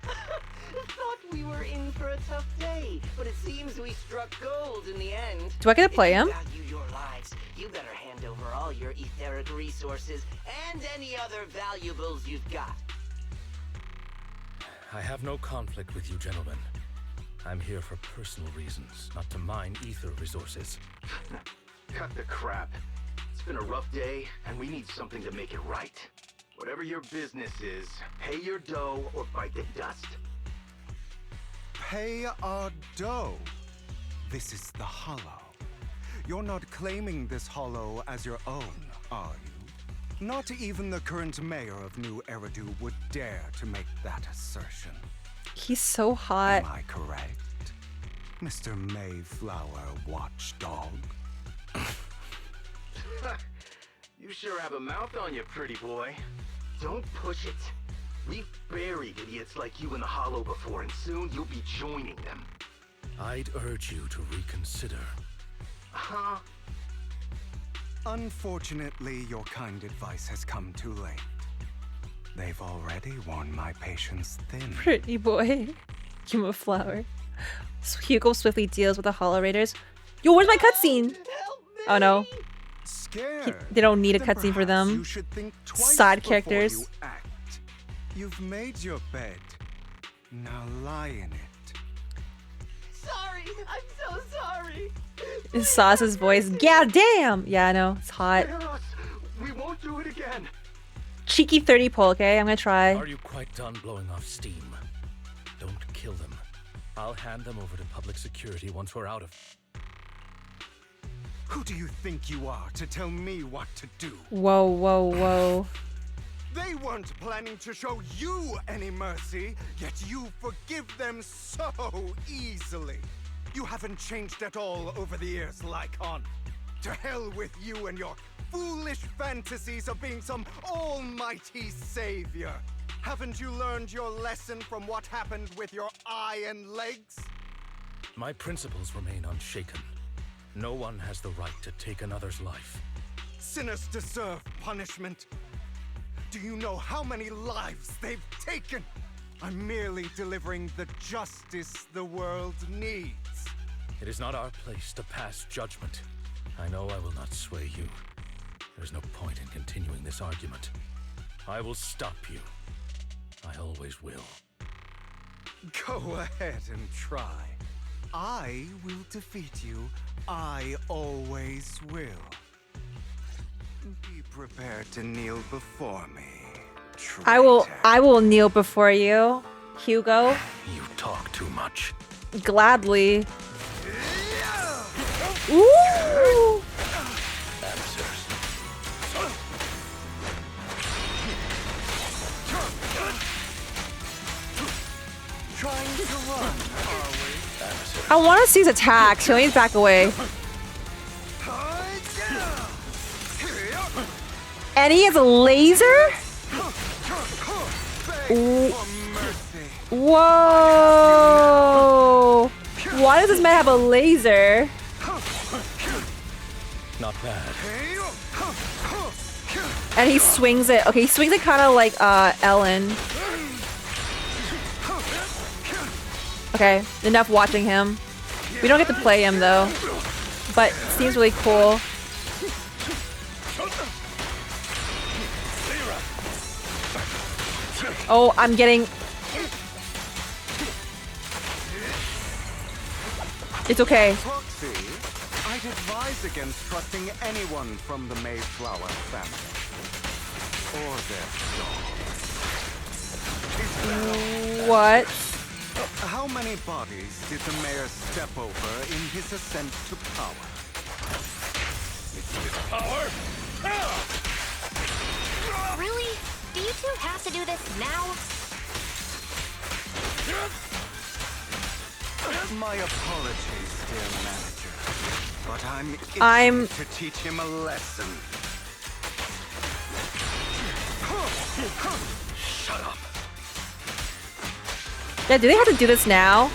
Thought we were in for a tough day, but it seems we struck gold in the end. Do I get to play him? If you value your lives, you better hand over all your etheric resources and any other valuables you've got. I have no conflict with you, gentlemen. I'm here for personal reasons, not to mine ether resources. Cut the crap. It's been a rough day, and we need something to make it right. Whatever your business is, pay your dough or bite the dust. Pay our dough. This is the Hollow. You're not claiming this Hollow as your own, are you? Not even the current mayor of New Eridu would dare to make that assertion. He's so hot. Am I correct, Mr. Mayflower Watchdog? You sure have a mouth on you, pretty boy. Don't push it. We've buried idiots like you in the Hollow before, and soon you'll be joining them. I'd urge you to reconsider. Huh? Unfortunately, your kind advice has come too late. They've already worn my patience thin. Pretty boy. Give him a flower. So Hugo swiftly deals with the Hollow Raiders. Yo, where's my cutscene? Oh no. They don't need a cutscene for them. You should think twice Side before characters. you act. You've made your bed. Now lie in it. Sorry, I'm so sorry. It's Sauce's voice. Yeah, damn. Yeah, I know. It's hot. We won't do it again. Cheeky 30 pull, okay? I'm gonna try. Are you quite done blowing off steam? Don't kill them. I'll hand them over to public security once we're out of... Who do you think you are to tell me what to do? Whoa, whoa, whoa. They weren't planning to show you any mercy, yet you forgive them so easily. You haven't changed at all over the years, Lycon. To hell with you and your foolish fantasies of being some almighty savior. Haven't you learned your lesson from what happened with your eye and legs? My principles remain unshaken. No one has the right to take another's life. Sinners deserve punishment. Do you know how many lives they've taken? I'm merely delivering the justice the world needs. It is not our place to pass judgment. I know I will not sway you. There's no point in continuing this argument. I will stop you. I always will. Go ahead and try. I will defeat you. I always will. Be prepared to kneel before me. I will kneel before you, Hugo. You talk too much. Gladly. Ooh! Trying to run, are we? I want to see his attack, so he's back away. And he has a laser? Whoa! Why does this man have a laser? Not bad. And he swings it. Okay, he swings it kind of like Ellen. Okay, enough watching him. We don't get to play him though, but it seems really cool. Oh, I'm getting... It's okay. Proxy, I'd advise against trusting anyone from the Mayflower family. Or their dogs. What? How many bodies did the mayor step over in his ascent to power? Power? Really? Do you two have to do this now? My apologies, dear manager. But I'm itching to teach him a lesson. Shut up. Yeah, do they have to do this now?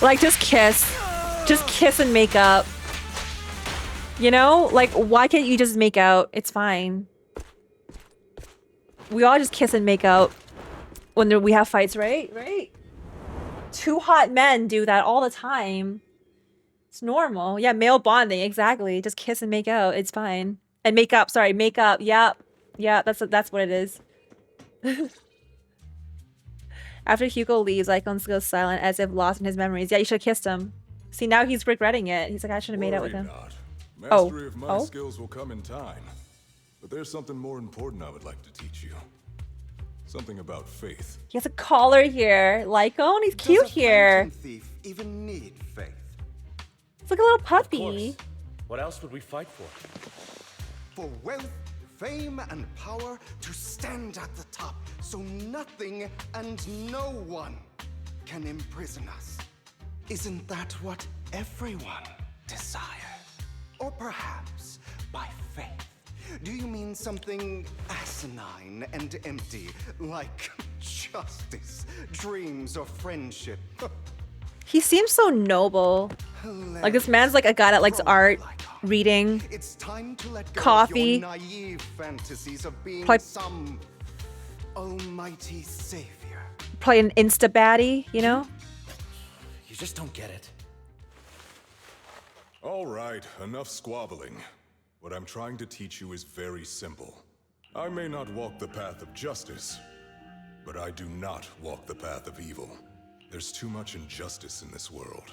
Like, just kiss. Just kiss and make up. You know? Like, why can't you just make out? It's fine. We all just kiss and make out when we have fights, right? Right? Two hot men do that all the time. It's normal. Yeah, male bonding, exactly. Just kiss and make out. It's fine. And make up, sorry, make up. Yeah. Yeah, that's what it is. After Hugo leaves, Icons goes silent as if lost in his memories. Yeah, you should have kissed him. See, now he's regretting it. He's like, I should have made out with him. Mastery of my skills will come in time. But there's something more important I would like to teach you. Something about faith. He has a collar here. Lycone, he's cute here. Thief even need faith? It's like a little puppy. What else would we fight for? For wealth, fame, and power to stand at the top so nothing and no one can imprison us. Isn't that what everyone desires? Or perhaps by faith. Do you mean something asinine and empty, like justice, dreams, or friendship? He seems so noble. Like this man's like a guy that likes art, reading, It's time to let go coffee. of your naive fantasies of being Probably- some almighty savior. Probably an insta baddie, you know? You just don't get it. All right, enough squabbling. What I'm trying to teach you is very simple. I may not walk the path of justice, but I do not walk the path of evil. There's too much injustice in this world.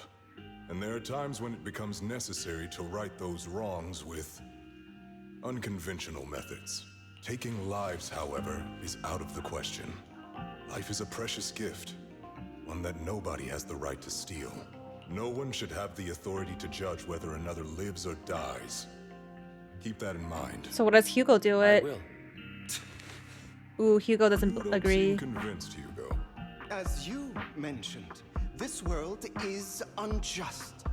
And there are times when it becomes necessary to right those wrongs with unconventional methods. Taking lives, however, is out of the question. Life is a precious gift, one that nobody has the right to steal. No one should have the authority to judge whether another lives or dies. Keep that in mind. So what does Hugo do it? will. Ooh, Hugo doesn't You don't agree. seem convinced, Hugo. As you mentioned, this world is unjust.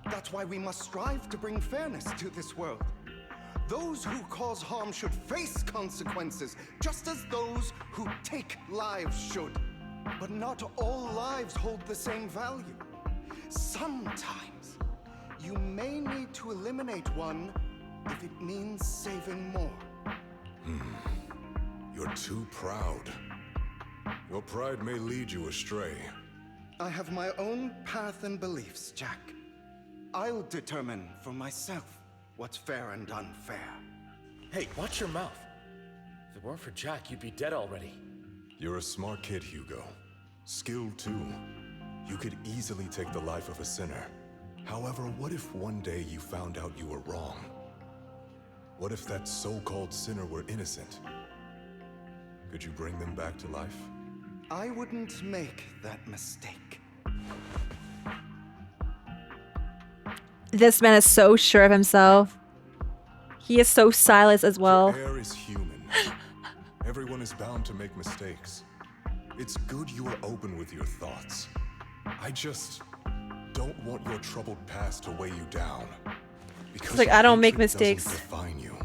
That's why we must strive to bring fairness to this world. Those who cause harm should face consequences, just as those who take lives should. But not all lives hold the same value. Sometimes, you may need to eliminate one if it means saving more. You're too proud. Your pride may lead you astray. I have my own path and beliefs, Jack. I'll determine for myself what's fair and unfair. Hey, watch your mouth. If it weren't for Jack, you'd be dead already. You're a smart kid, Hugo. Skilled too. You could easily take the life of a sinner. However, what if one day you found out you were wrong? What if that so-called sinner were innocent? Could you bring them back to life? I wouldn't make that mistake. This man is so sure of himself. He is so silent as well. The air is human. Everyone is bound to make mistakes. It's good you are open with your thoughts. I just don't want your troubled past to weigh you down. Because It's like, I don't make hatred doesn't mistakes. define you.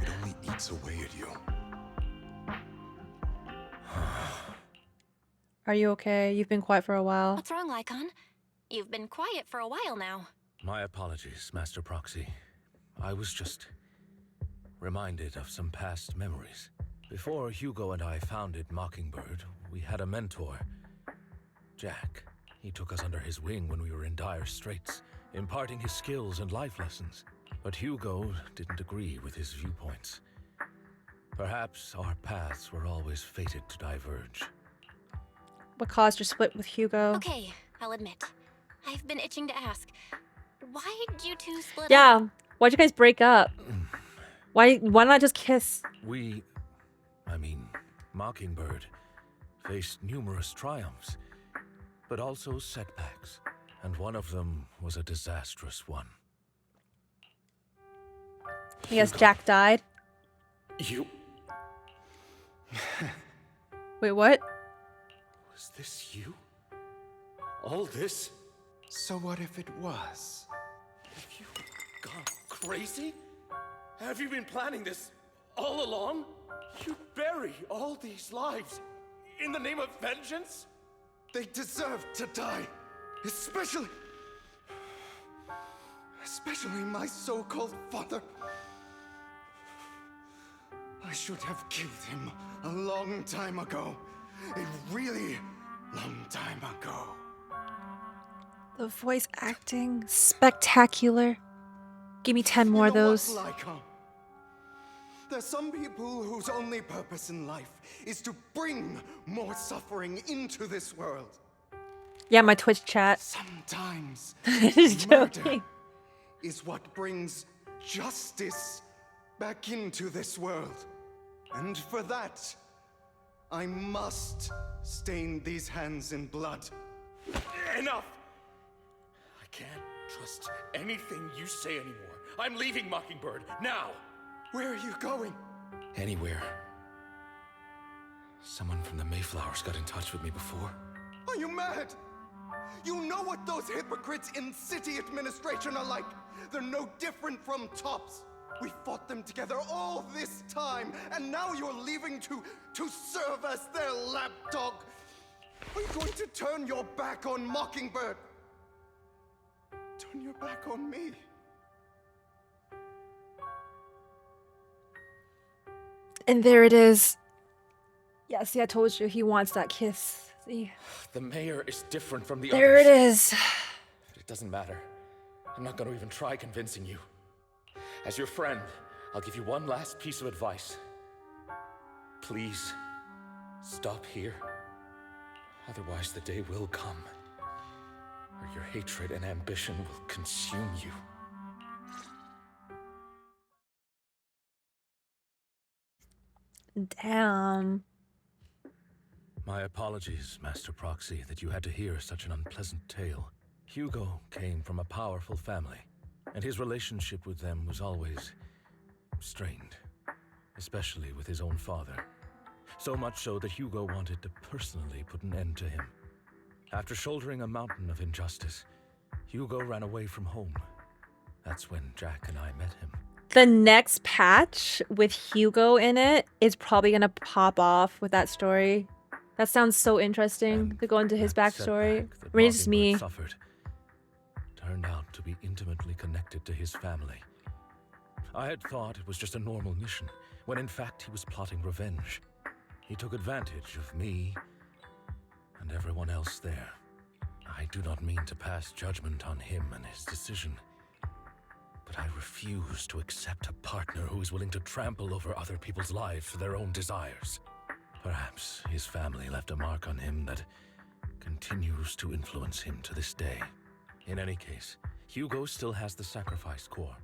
It only eats away at you. Are you okay? You've been quiet for a while. What's wrong, Lycon? You've been quiet for a while now. My apologies, Master Proxy. I was just reminded of some past memories. Before Hugo and I founded Mockingbird, we had a mentor, Jack. He took us under his wing when we were in dire straits, imparting his skills and life lessons. But Hugo didn't agree with his viewpoints. Perhaps our paths were always fated to diverge. What caused your split with Hugo? Okay, I'll admit. I've been itching to ask. Why did you two split up? Yeah. Why'd you guys break up? Why not just kiss? Mockingbird faced numerous triumphs, but also setbacks, and one of them was a disastrous one. I guess Jack died. You... Wait, what? Was this you? All this? So what if it was? Have you gone crazy? Have you been planning this all along? You bury all these lives in the name of vengeance? They deserve to die. Especially my so-called father. I should have killed him a long time ago. A really long time ago. The voice acting, spectacular. Give me 10 more of those. Lycon? There's some people whose only purpose in life is to bring more suffering into this world. Yeah, my Twitch chat. Sometimes Just murder joking. is what brings justice back into this world. And for that, I must stain these hands in blood. Enough! I can't trust anything you say anymore. I'm leaving Mockingbird, now! Where are you going? Anywhere. Someone from the Mayflowers got in touch with me before. Are you mad? You know what those hypocrites in city administration are like. They're no different from tops. We fought them together all this time, and now you're leaving to serve as their lapdog. Are you going to turn your back on Mockingbird? Turn your back on me. And there it is. Yeah, see, I told you he wants that kiss. See? The mayor is different from the There others. it is. It doesn't matter. I'm not going to even try convincing you. As your friend, I'll give you one last piece of advice. Please, stop here. Otherwise, the day will come where your hatred and ambition will consume you. Damn. My apologies, Master Proxy, that you had to hear such an unpleasant tale. Hugo came from a powerful family, and his relationship with them was always strained, especially with his own father. So much so that Hugo wanted to personally put an end to him. After shouldering a mountain of injustice, Hugo ran away from home. That's when Jack and I met him. The next patch with Hugo in it is probably gonna pop off with that story. That sounds so interesting to go into his backstory. I mean, it's just me. Suffered turned out to be intimately connected to his family. I had thought it was just a normal mission, when in fact he was plotting revenge. He took advantage of me and everyone else there. I do not mean to pass judgment on him and his decision, but I refuse to accept a partner who is willing to trample over other people's lives for their own desires. Perhaps his family left a mark on him that continues to influence him to this day. In any case, Hugo still has the sacrifice core.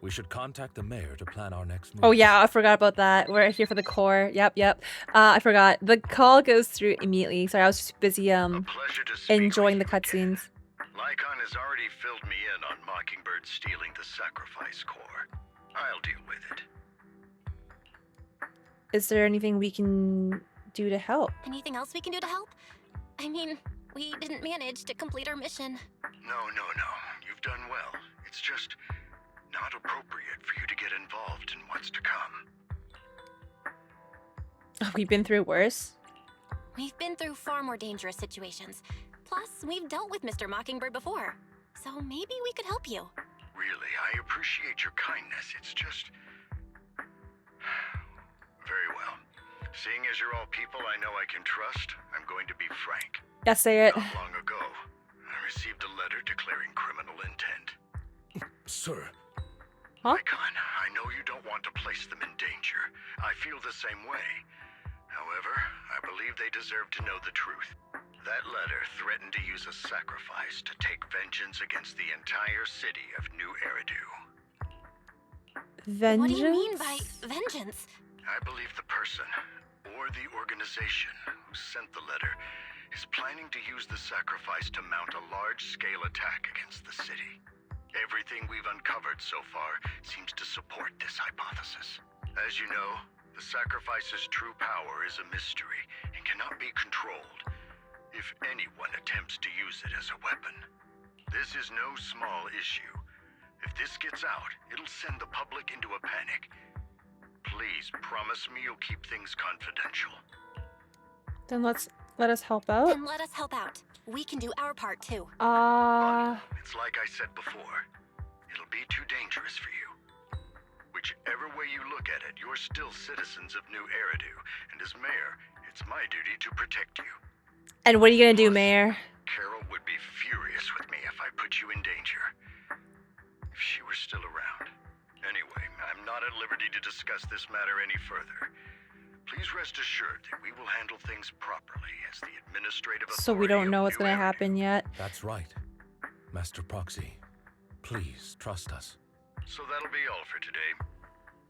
We should contact the mayor to plan our next move. Oh yeah, I forgot about that. We're here for the core. Yep. I forgot. The call goes through immediately. Sorry, I was just busy enjoying the cutscenes. Lycon has already filled me in on Mockingbird stealing the sacrifice core. I'll deal with it. Is there anything we can do to help? Anything else we can do to help? I mean, we didn't manage to complete our mission. No. You've done well. It's just not appropriate for you to get involved in what's to come. We've been through worse. We've been through far more dangerous situations. Plus, we've dealt with Mr. Mockingbird before. So maybe we could help you. Really, I appreciate your kindness. It's just... Very well. Seeing as you're all people I know I can trust, I'm going to be frank. Yeah, say it. Not long ago, I received a letter declaring criminal intent. Sir. Huh? Lycon, I know you don't want to place them in danger. I feel the same way. However, I believe they deserve to know the truth. That letter threatened to use a sacrifice to take vengeance against the entire city of New Eridu. Vengeance? What do you mean by vengeance? I believe the person, or the organization, who sent the letter is planning to use the sacrifice to mount a large-scale attack against the city. Everything we've uncovered so far seems to support this hypothesis. As you know, the sacrifice's true power is a mystery and cannot be controlled if anyone attempts to use it as a weapon. This is no small issue. If this gets out, it'll send the public into a panic. Please promise me you'll keep things confidential. Then let us help out. Then let us help out. We can do our part too. It's like I said before. It'll be too dangerous for you. Whichever way you look at it, you're still citizens of New Eridu, and as mayor, it's my duty to protect you. And what are you gonna do, Mayor? Carol would be furious with me if I put you in danger. If she were still around. Anyway, I'm not at liberty to discuss this matter any further. Please rest assured that we will handle things properly as the administrative authority. So we don't know what's gonna happen yet. That's right. Master Proxy, please trust us. So that'll be all for today.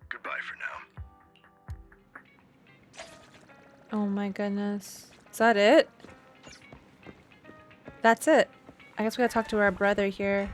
Goodbye for now. Oh my goodness. Is that it? That's it. I guess we gotta talk to our brother here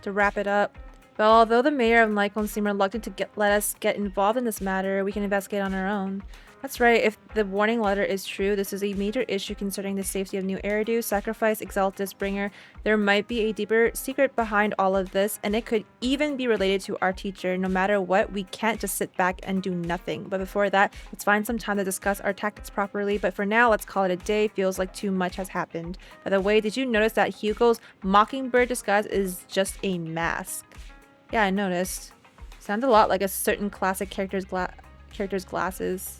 to wrap it up. But although the mayor of Lycon seemed reluctant to let us get involved in this matter, we can investigate on our own. That's right. If the warning letter is true, this is a major issue concerning the safety of New Eridu. Sacrifice Exaltus Bringer. There might be a deeper secret behind all of this, and it could even be related to our teacher. No matter what, we can't just sit back and do nothing. But before that, let's find some time to discuss our tactics properly. But for now, let's call it a day. Feels like too much has happened. By the way, did you notice that Hugo's mockingbird disguise is just a mask? Yeah, I noticed. Sounds a lot like a certain classic character's glasses.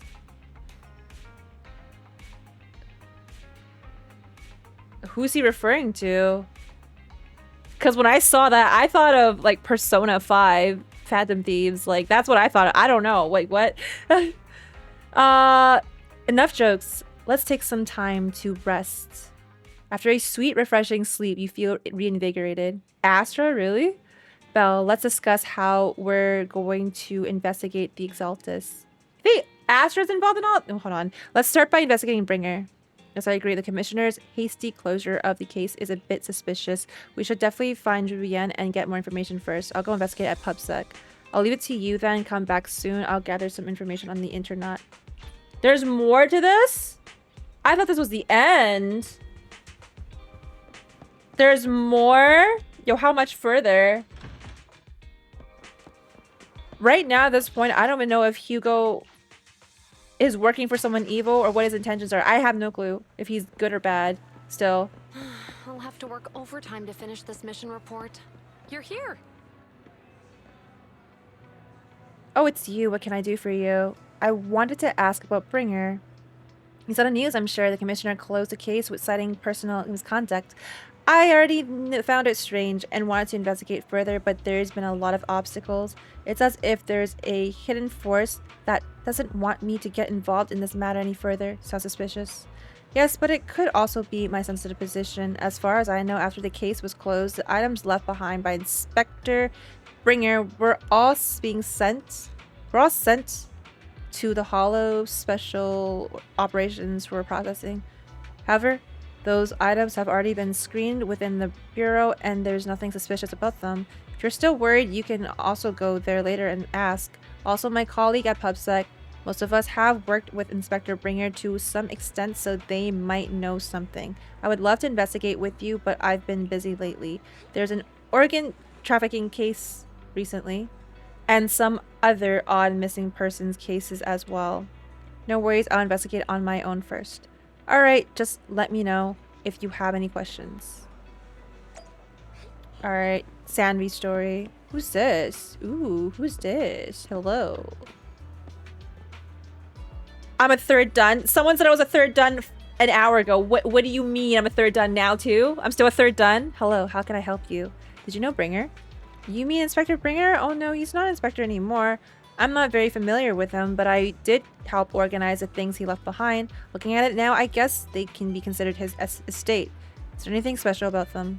Who's he referring to? Because when I saw that, I thought of like Persona 5, Phantom Thieves. Like, that's what I thought of. I don't know. Wait, what? Enough jokes. Let's take some time to rest. After a sweet, refreshing sleep, you feel reinvigorated. Astra, really? Belle, let's discuss how we're going to investigate the Exaltus. Hey, Astra's involved in all? Oh, hold on. Let's start by investigating Bringer. Yes, I agree. The commissioner's hasty closure of the case is a bit suspicious. We should definitely find Vivian and get more information first. I'll go investigate at PubSec. I'll leave it to you then. Come back soon. I'll gather some information on the internet. There's more to this? I thought this was the end. There's more? Yo, how much further? Right now, at this point, I don't even know if Hugo is working for someone evil or what his intentions are. I have no clue if he's good or bad still. I'll have to work overtime to finish this mission report. You're here. Oh, it's you. What can I do for you? I wanted to ask about Bringer. He's on the news, I'm sure. The commissioner closed the case with citing personal misconduct. I already found it strange and wanted to investigate further, but there's been a lot of obstacles. It's as if there's a hidden force that doesn't want me to get involved in this matter any further. Sounds suspicious. Yes, but it could also be my sensitive position. As far as I know, after the case was closed, the items left behind by Inspector Bringer were all sent to the Hollow Special Operations for processing. However, those items have already been screened within the Bureau and there's nothing suspicious about them. If you're still worried, you can also go there later and ask. Also, my colleague at PubSec, most of us have worked with Inspector Bringer to some extent, so they might know something. I would love to investigate with you, but I've been busy lately. There's an organ trafficking case recently, and some other odd missing persons cases as well. No worries, I'll investigate on my own first. Alright, just let me know if you have any questions. Alright, Sanvi story. Who's this? Ooh, who's this? Hello. I'm a third done. Someone said I was a third done an hour ago. What do you mean I'm a third done now too? I'm still a third done? Hello, how can I help you? Did you know Bringer? You mean Inspector Bringer? Oh no, he's not Inspector anymore. I'm not very familiar with him, but I did help organize the things he left behind. Looking at it now, I guess they can be considered his estate. Is there anything special about them?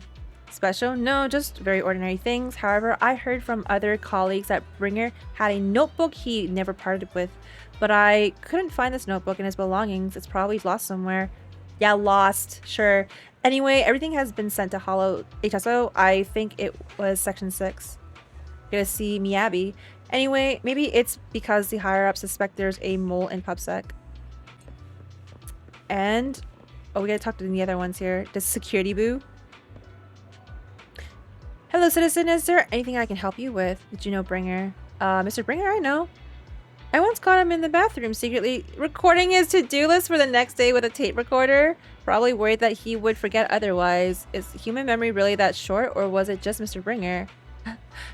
Special? No, just very ordinary things. However, I heard from other colleagues that Bringer had a notebook he never parted with, but I couldn't find this notebook and his belongings. It's probably lost somewhere. Yeah, lost. Sure. Anyway, everything has been sent to Hollow HSO. I think it was Section 6. Gonna see Miyabi. Anyway, maybe it's because the higher-ups suspect there's a mole in PubSec. And... oh, we gotta talk to the other ones here. The security boo. Hello, citizen. Is there anything I can help you with? Did you know Bringer? Mr. Bringer, I know. I once caught him in the bathroom secretly recording his to-do list for the next day with a tape recorder. Probably worried that he would forget otherwise. Is human memory really that short, or was it just Mr. Bringer?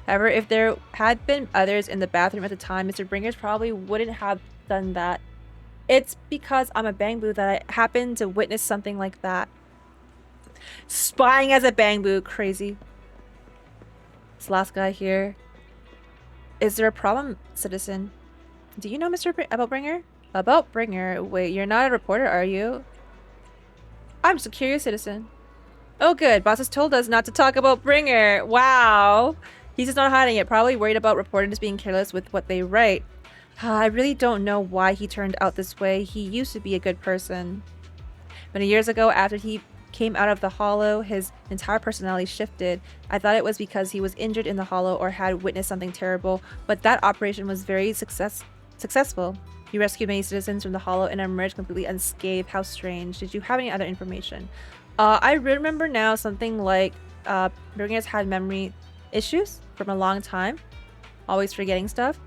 However, if there had been others in the bathroom at the time, Mr. Bringers probably wouldn't have done that. It's because I'm a Bangboo that I happened to witness something like that. Spying as a Bangboo, crazy. This last guy here. Is there a problem, citizen? Do you know about Bringer? About Bringer? Wait, you're not a reporter, are you? I'm just a curious citizen. Oh good, boss has told us not to talk about Bringer. Wow. He's just not hiding it, probably worried about reporters being careless with what they write. I really don't know why he turned out this way. He used to be a good person. Many years ago, after he came out of the Hollow, his entire personality shifted. I thought it was because he was injured in the Hollow or had witnessed something terrible, but that operation was very successful. You rescued many citizens from the Hollow and emerged completely unscathed. How strange. Did you have any other information? I remember now something like Bringers had memory issues from a long time. Always forgetting stuff.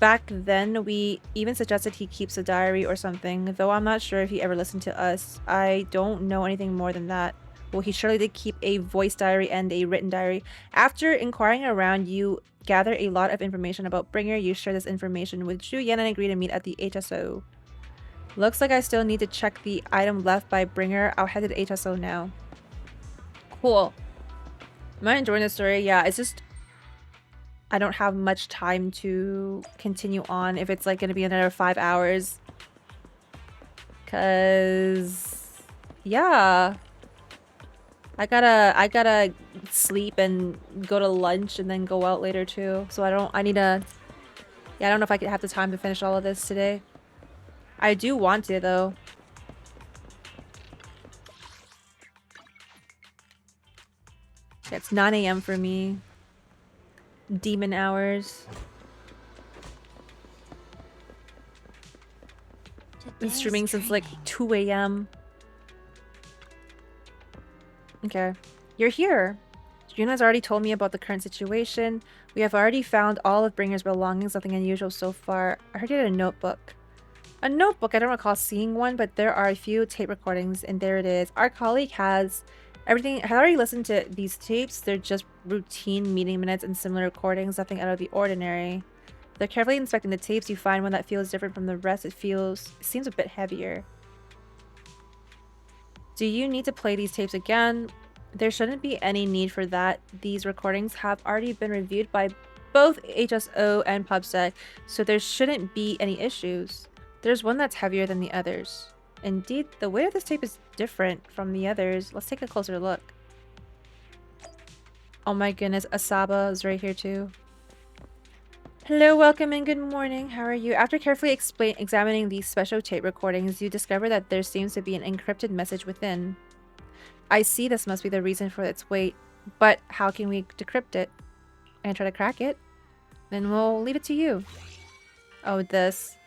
Back then, we even suggested he keeps a diary or something, though I'm not sure if he ever listened to us. I don't know anything more than that. Well, he surely did keep a voice diary and a written diary. After inquiring around, you gather a lot of information about Bringer. You share this information with Zhu Yan and agree to meet at the HSO. Looks like I still need to check the item left by Bringer. I'll head to the HSO now. Cool. Am I enjoying the story? Yeah, it's just I don't have much time to continue on if it's like going to be another 5 hours. Cause yeah, I gotta sleep and go to lunch and then go out later too. So I need to, yeah, I don't know if I could have the time to finish all of this today. I do want to though. Yeah, it's 9 AM for me. Demon hours. Been streaming since like 2 AM. Okay. You're here. Yuna's already told me about the current situation. We have already found all of Bringer's belongings, nothing unusual so far. I heard you had a notebook. A notebook? I don't recall seeing one, but there are a few tape recordings, and there it is. Our colleague has already listened to these tapes. They're just routine meeting minutes and similar recordings, nothing out of the ordinary. They're carefully inspecting the tapes. You find one that feels different from the rest. It seems a bit heavier. Do you need to play these tapes again? There shouldn't be any need for that. These recordings have already been reviewed by both HSO and PubSec, so there shouldn't be any issues. There's one that's heavier than the others. Indeed, the weight of this tape is different from the others. Let's take a closer look. Oh my goodness, Asaba is right here too. Hello, welcome and good morning. How are you? After carefully examining these special tape recordings, you discover that there seems to be an encrypted message within. I see this must be the reason for its weight, but how can we decrypt it? And try to crack it? Then we'll leave it to you. Oh, this.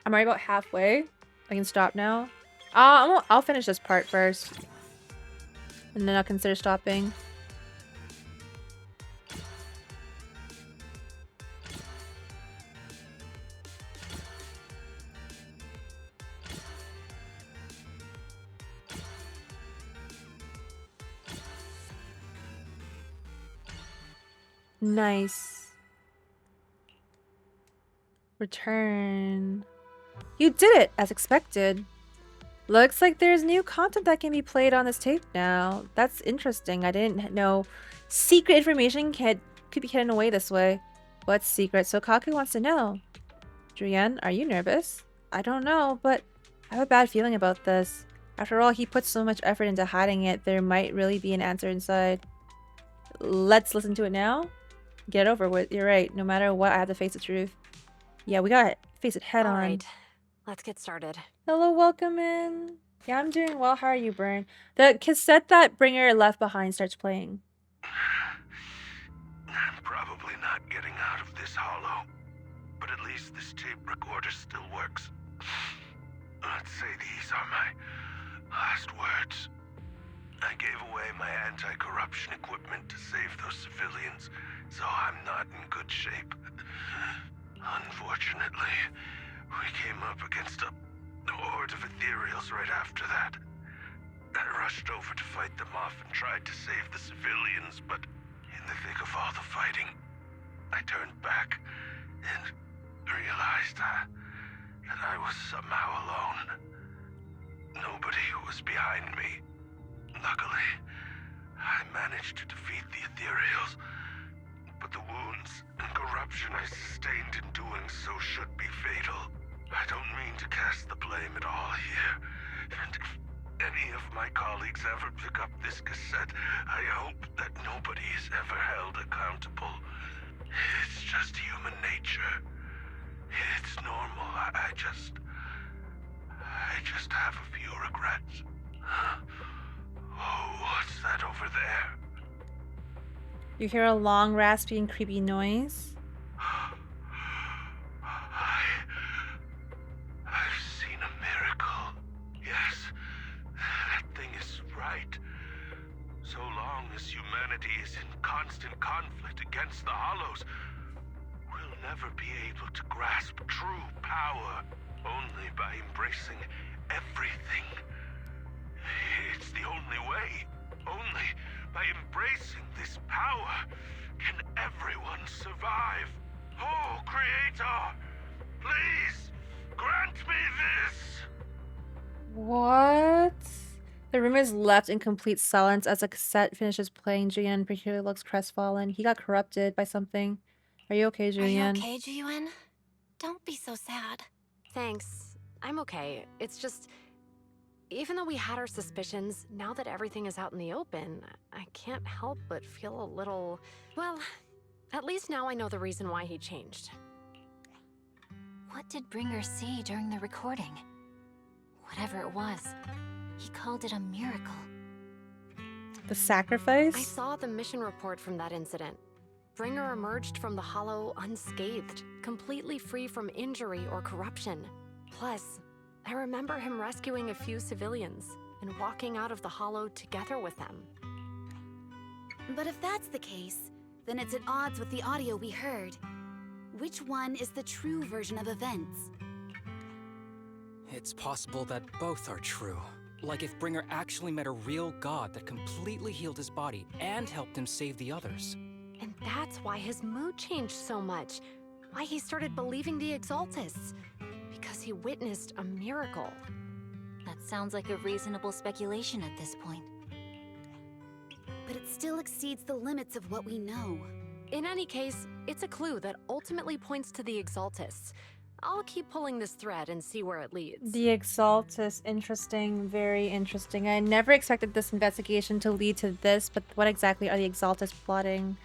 I'm already about halfway. I can stop now. I'll finish this part first. And then I'll consider stopping. Nice. Return. You did it, as expected. Looks like there's new content that can be played on this tape now. That's interesting. I didn't know secret information could be hidden away this way. What's secret? So Kaku wants to know. Julian, are you nervous? I don't know, but I have a bad feeling about this. After all, he put so much effort into hiding it. There might really be an answer inside. Let's listen to it now. Get it over with. You're right. No matter what, I have to face the truth. Yeah, we gotta face it head on. Alright, let's get started. Hello, welcome in. Yeah, I'm doing well. How are you, Bern? The cassette that Bringer left behind starts playing. I'm probably not getting out of this hollow, but at least this tape recorder still works. Let's say these are my last words. I gave away my anti-corruption equipment to save those civilians, so I'm not in good shape. Unfortunately, we came up against a horde of ethereals right after that. I rushed over to fight them off and tried to save the civilians, but in the thick of all the fighting, I turned back and realized that I was somehow alone. Nobody was behind me. Luckily, I managed to defeat the ethereals, but the wounds and corruption I sustained in doing so should be fatal. I don't mean to cast the blame at all here, and if any of my colleagues ever pick up this cassette, I hope that nobody is ever held accountable. It's just human nature. It's normal. I just have a few regrets. Oh, what's that over there? You hear a long, raspy, and creepy noise. right. So long as humanity is in constant conflict against the Hollows, we'll never be able to grasp true power. Only by embracing everything. It's the only way. Only by embracing this power can everyone survive. Oh, Creator, please grant me this. What? The room is left in complete silence as a cassette finishes playing. Julian particularly looks crestfallen. He got corrupted by something. Are you okay, Julian? Are you okay, Jiyuan? Don't be so sad. Thanks. I'm okay. It's just... Even though we had our suspicions, now that everything is out in the open, I can't help but feel a little... Well, at least now I know the reason why he changed. What did Bringer see during the recording? Whatever it was, he called it a miracle. The sacrifice? I saw the mission report from that incident. Bringer emerged from the Hollow unscathed, completely free from injury or corruption. Plus, I remember him rescuing a few civilians and walking out of the Hollow together with them. But if that's the case, then it's at odds with the audio we heard. Which one is the true version of events? It's possible that both are true. Like if Bringer actually met a real god that completely healed his body and helped him save the others. And that's why his mood changed so much. Why he started believing the Exaltists. Because he witnessed a miracle. That sounds like a reasonable speculation at this point. But it still exceeds the limits of what we know. In any case, it's a clue that ultimately points to the Exaltists. I'll keep pulling this thread and see where it leads. The Exaltists. Interesting. Very interesting. I never expected this investigation to lead to this, but what exactly are the Exaltists plotting?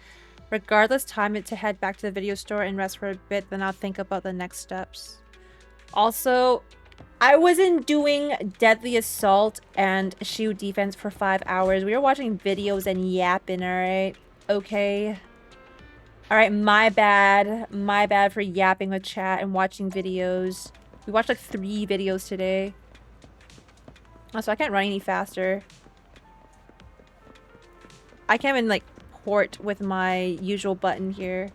Regardless, time it to head back to the video store and rest for a bit, then I'll think about the next steps. Also, I wasn't doing Deadly Assault and Shield Defense for 5 hours. We were watching videos and yapping, alright? Okay. Alright, my bad. My bad for yapping with chat and watching videos. We watched like 3 videos today. Also, I can't run any faster. I can't even like port with my usual button here.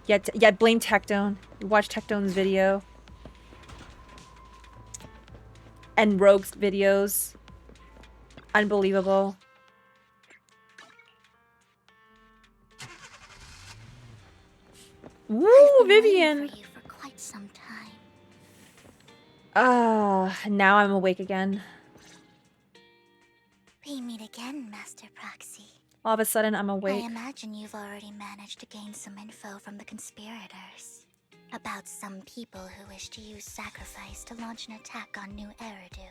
Yeah, blame Tectone. Watch Tectone's video. And Rogue's videos. Unbelievable. Woo, Vivian! For you for quite some time. Now I'm awake again. We meet again, Master Proxy. All of a sudden, I'm awake. I imagine you've already managed to gain some info from the conspirators. About some people who wish to use sacrifice to launch an attack on New Eridu.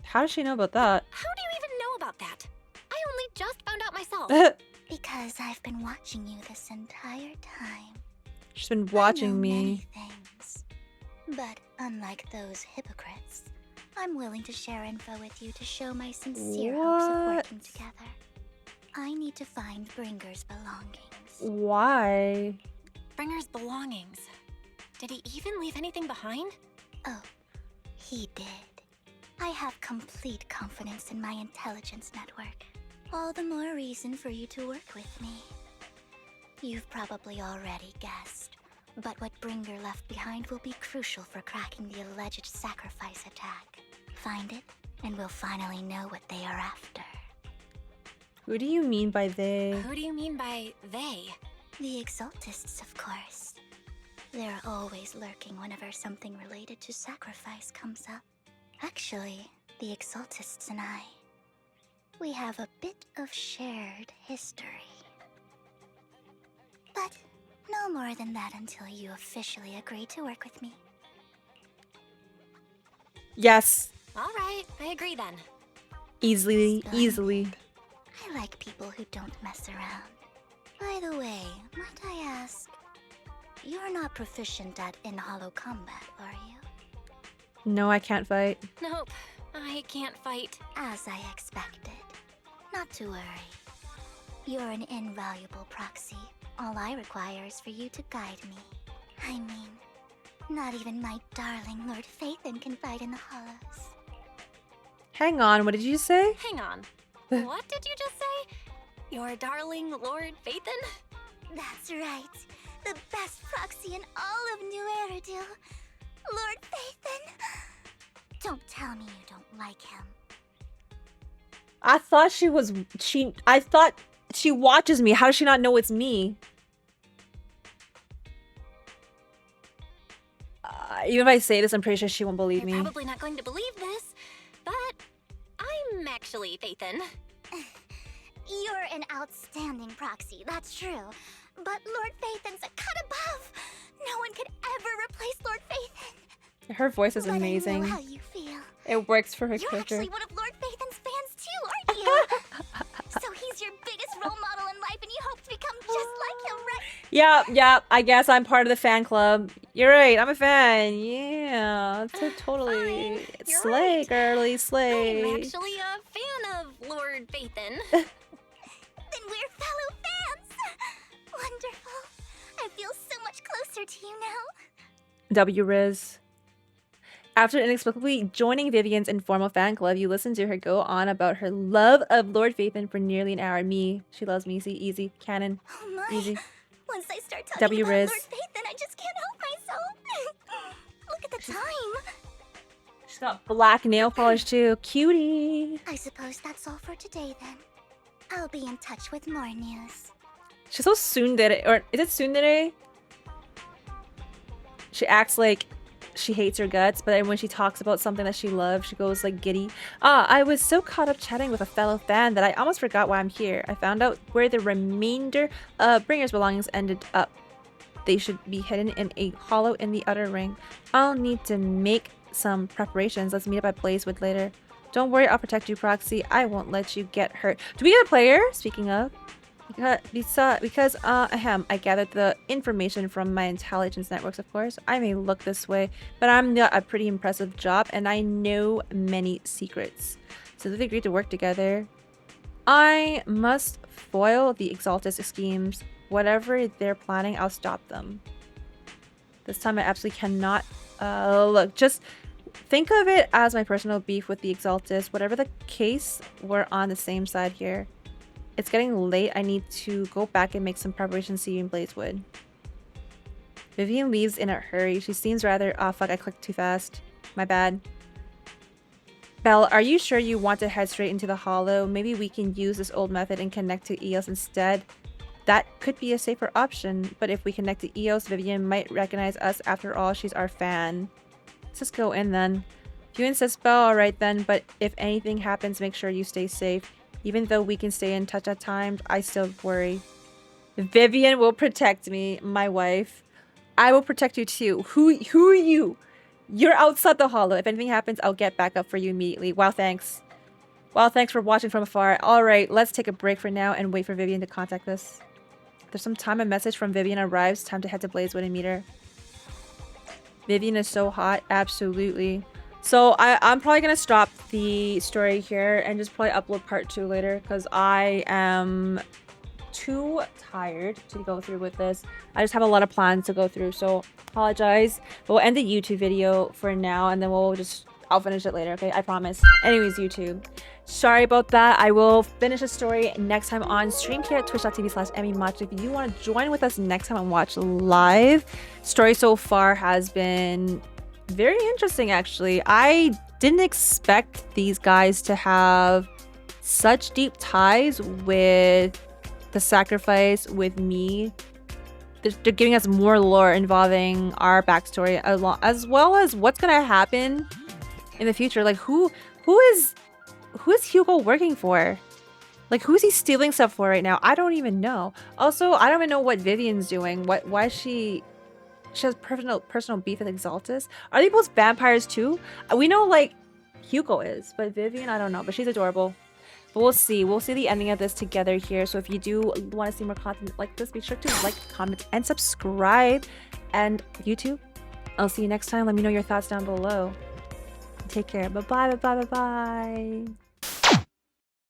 How does she know about that? How do you even know about that? I only just found out myself. Because I've been watching you this entire time. She's been watching I know me. Many things. But unlike those hypocrites, I'm willing to share info with you to show my sincere hopes of working together. I need to find Bringer's belongings. Why? Bringer's belongings. Did he even leave anything behind? Oh, he did. I have complete confidence in my intelligence network. All the more reason for you to work with me. You've probably already guessed, but what Bringer left behind will be crucial for cracking the alleged sacrifice attack. Find it, and we'll finally know what they are after. Who do you mean by they? Who do you mean by they? The Exaltists, of course. They're always lurking whenever something related to sacrifice comes up. Actually, the Exaltists and I, we have a bit of shared history. But no more than that until you officially agree to work with me. Yes. All right, I agree then. Easily. I like people who don't mess around. By the way, might I ask, you're not proficient at in-hollow combat, are you? No, I can't fight. Nope, I can't fight. As I expected. Not to worry. You're an invaluable proxy. All I require is for you to guide me. I mean, not even my darling Lord Phaethon can fight in the Hollows. Hang on, what did you say? Hang on. What did you just say? Your darling Lord Phaethon? That's right. The best proxy in all of New Eridu. Lord Phaethon. Don't tell me you don't like him. I thought I thought she watches me. How does she not know it's me? Even if I say this, I'm pretty sure she won't believe me. You're probably not going to believe this, but I'm actually Phaethon. You're an outstanding proxy, that's true. But Lord Phaethon's a cut above. No one could ever replace Lord Phaethon. Her voice is Let him amazing. know how you feel. It works for her You're character. actually one of Lord Phaethon's fans too, aren't you? So he's your biggest role model in life and you hope to become just like him, right? Yeah, I guess I'm part of the fan club. You're right, I'm a fan. Yeah, it's a totally slay, girly, slay. I'm actually a fan of Lord Phaethon. Then we're fellow fans. Wonderful. I feel so much closer to you now. W Riz. After inexplicably joining Vivian's informal fan club, you listen to her go on about her love of Lord Phaethon for nearly an hour. She loves me. Easy, canon, Oh my. easy. Once I start talking W about Riz. Lord Phaethon, I just can't help myself. Look at the time. She's got black nail polish too. Cutie. I suppose that's all for today then. I'll be in touch with more news. She's so tsundere, or is it tsundere? She acts like she hates her guts, but then when she talks about something that she loves, she goes like giddy. I was so caught up chatting with a fellow fan that I almost forgot why I'm here. I found out where the remainder of Bringer's belongings ended up. They should be hidden in a hollow in the outer ring. I'll need to make some preparations. Let's meet up at Blazewood later. Don't worry, I'll protect you, Proxy. I won't let you get hurt. Do we get a player? Speaking of. I gathered the information from my intelligence networks, of course. I may look this way, but I'm not a pretty impressive job, and I know many secrets. So they've agreed to work together. I must foil the Exaltus schemes. Whatever they're planning, I'll stop them. This time I absolutely cannot... look, just think of it as my personal beef with the Exaltus. Whatever the case, we're on the same side here. It's getting late. I need to go back and make some preparations. See you in Blazewood. Vivian leaves in a hurry. She seems rather... Oh, fuck, I clicked too fast. My bad. Belle, are you sure you want to head straight into the hollow? Maybe we can use this old method and connect to Eos instead. That could be a safer option, but if we connect to Eos, Vivian might recognize us. After all, she's our fan. Let's just go in then. If you insist, Belle, alright then, but if anything happens, make sure you stay safe. Even though we can stay in touch at times, I still worry. Vivian will protect me, my wife. I will protect you too. Who are you? You're outside the hollow. If anything happens, I'll get back up for you immediately. Wow, thanks. Wow, thanks for watching from afar. Alright, let's take a break for now and wait for Vivian to contact us. There's some time a message from Vivian arrives. Time to head to Blazewood and meet her. Vivian is so hot. Absolutely. So I'm probably going to stop the story here and just probably upload part 2 later because I am too tired to go through with this. I just have a lot of plans to go through, so apologize. But we'll end the YouTube video for now and then I'll finish it later, okay? I promise. Anyways, YouTube. Sorry about that. I will finish the story next time on stream here at twitch.tv/EmiMatcha. If you want to join with us next time and watch live, story so far has been very interesting, actually. I didn't expect these guys to have such deep ties with the sacrifice, with me. They're giving us more lore involving our backstory, as well as what's gonna happen in the future. Like, who is Hugo working for? Like, who's he stealing stuff for right now? I don't even know. Also, I don't even know what Vivian's doing. Why is she has personal beef with Exaltus? Are they both vampires too? We know like Hugo is, but Vivian, I don't know. But she's adorable. But we'll see. We'll see the ending of this together here. So if you do want to see more content like this, be sure to like, comment, and subscribe. And YouTube, I'll see you next time. Let me know your thoughts down below. Take care. Bye-bye, bye-bye, bye-bye.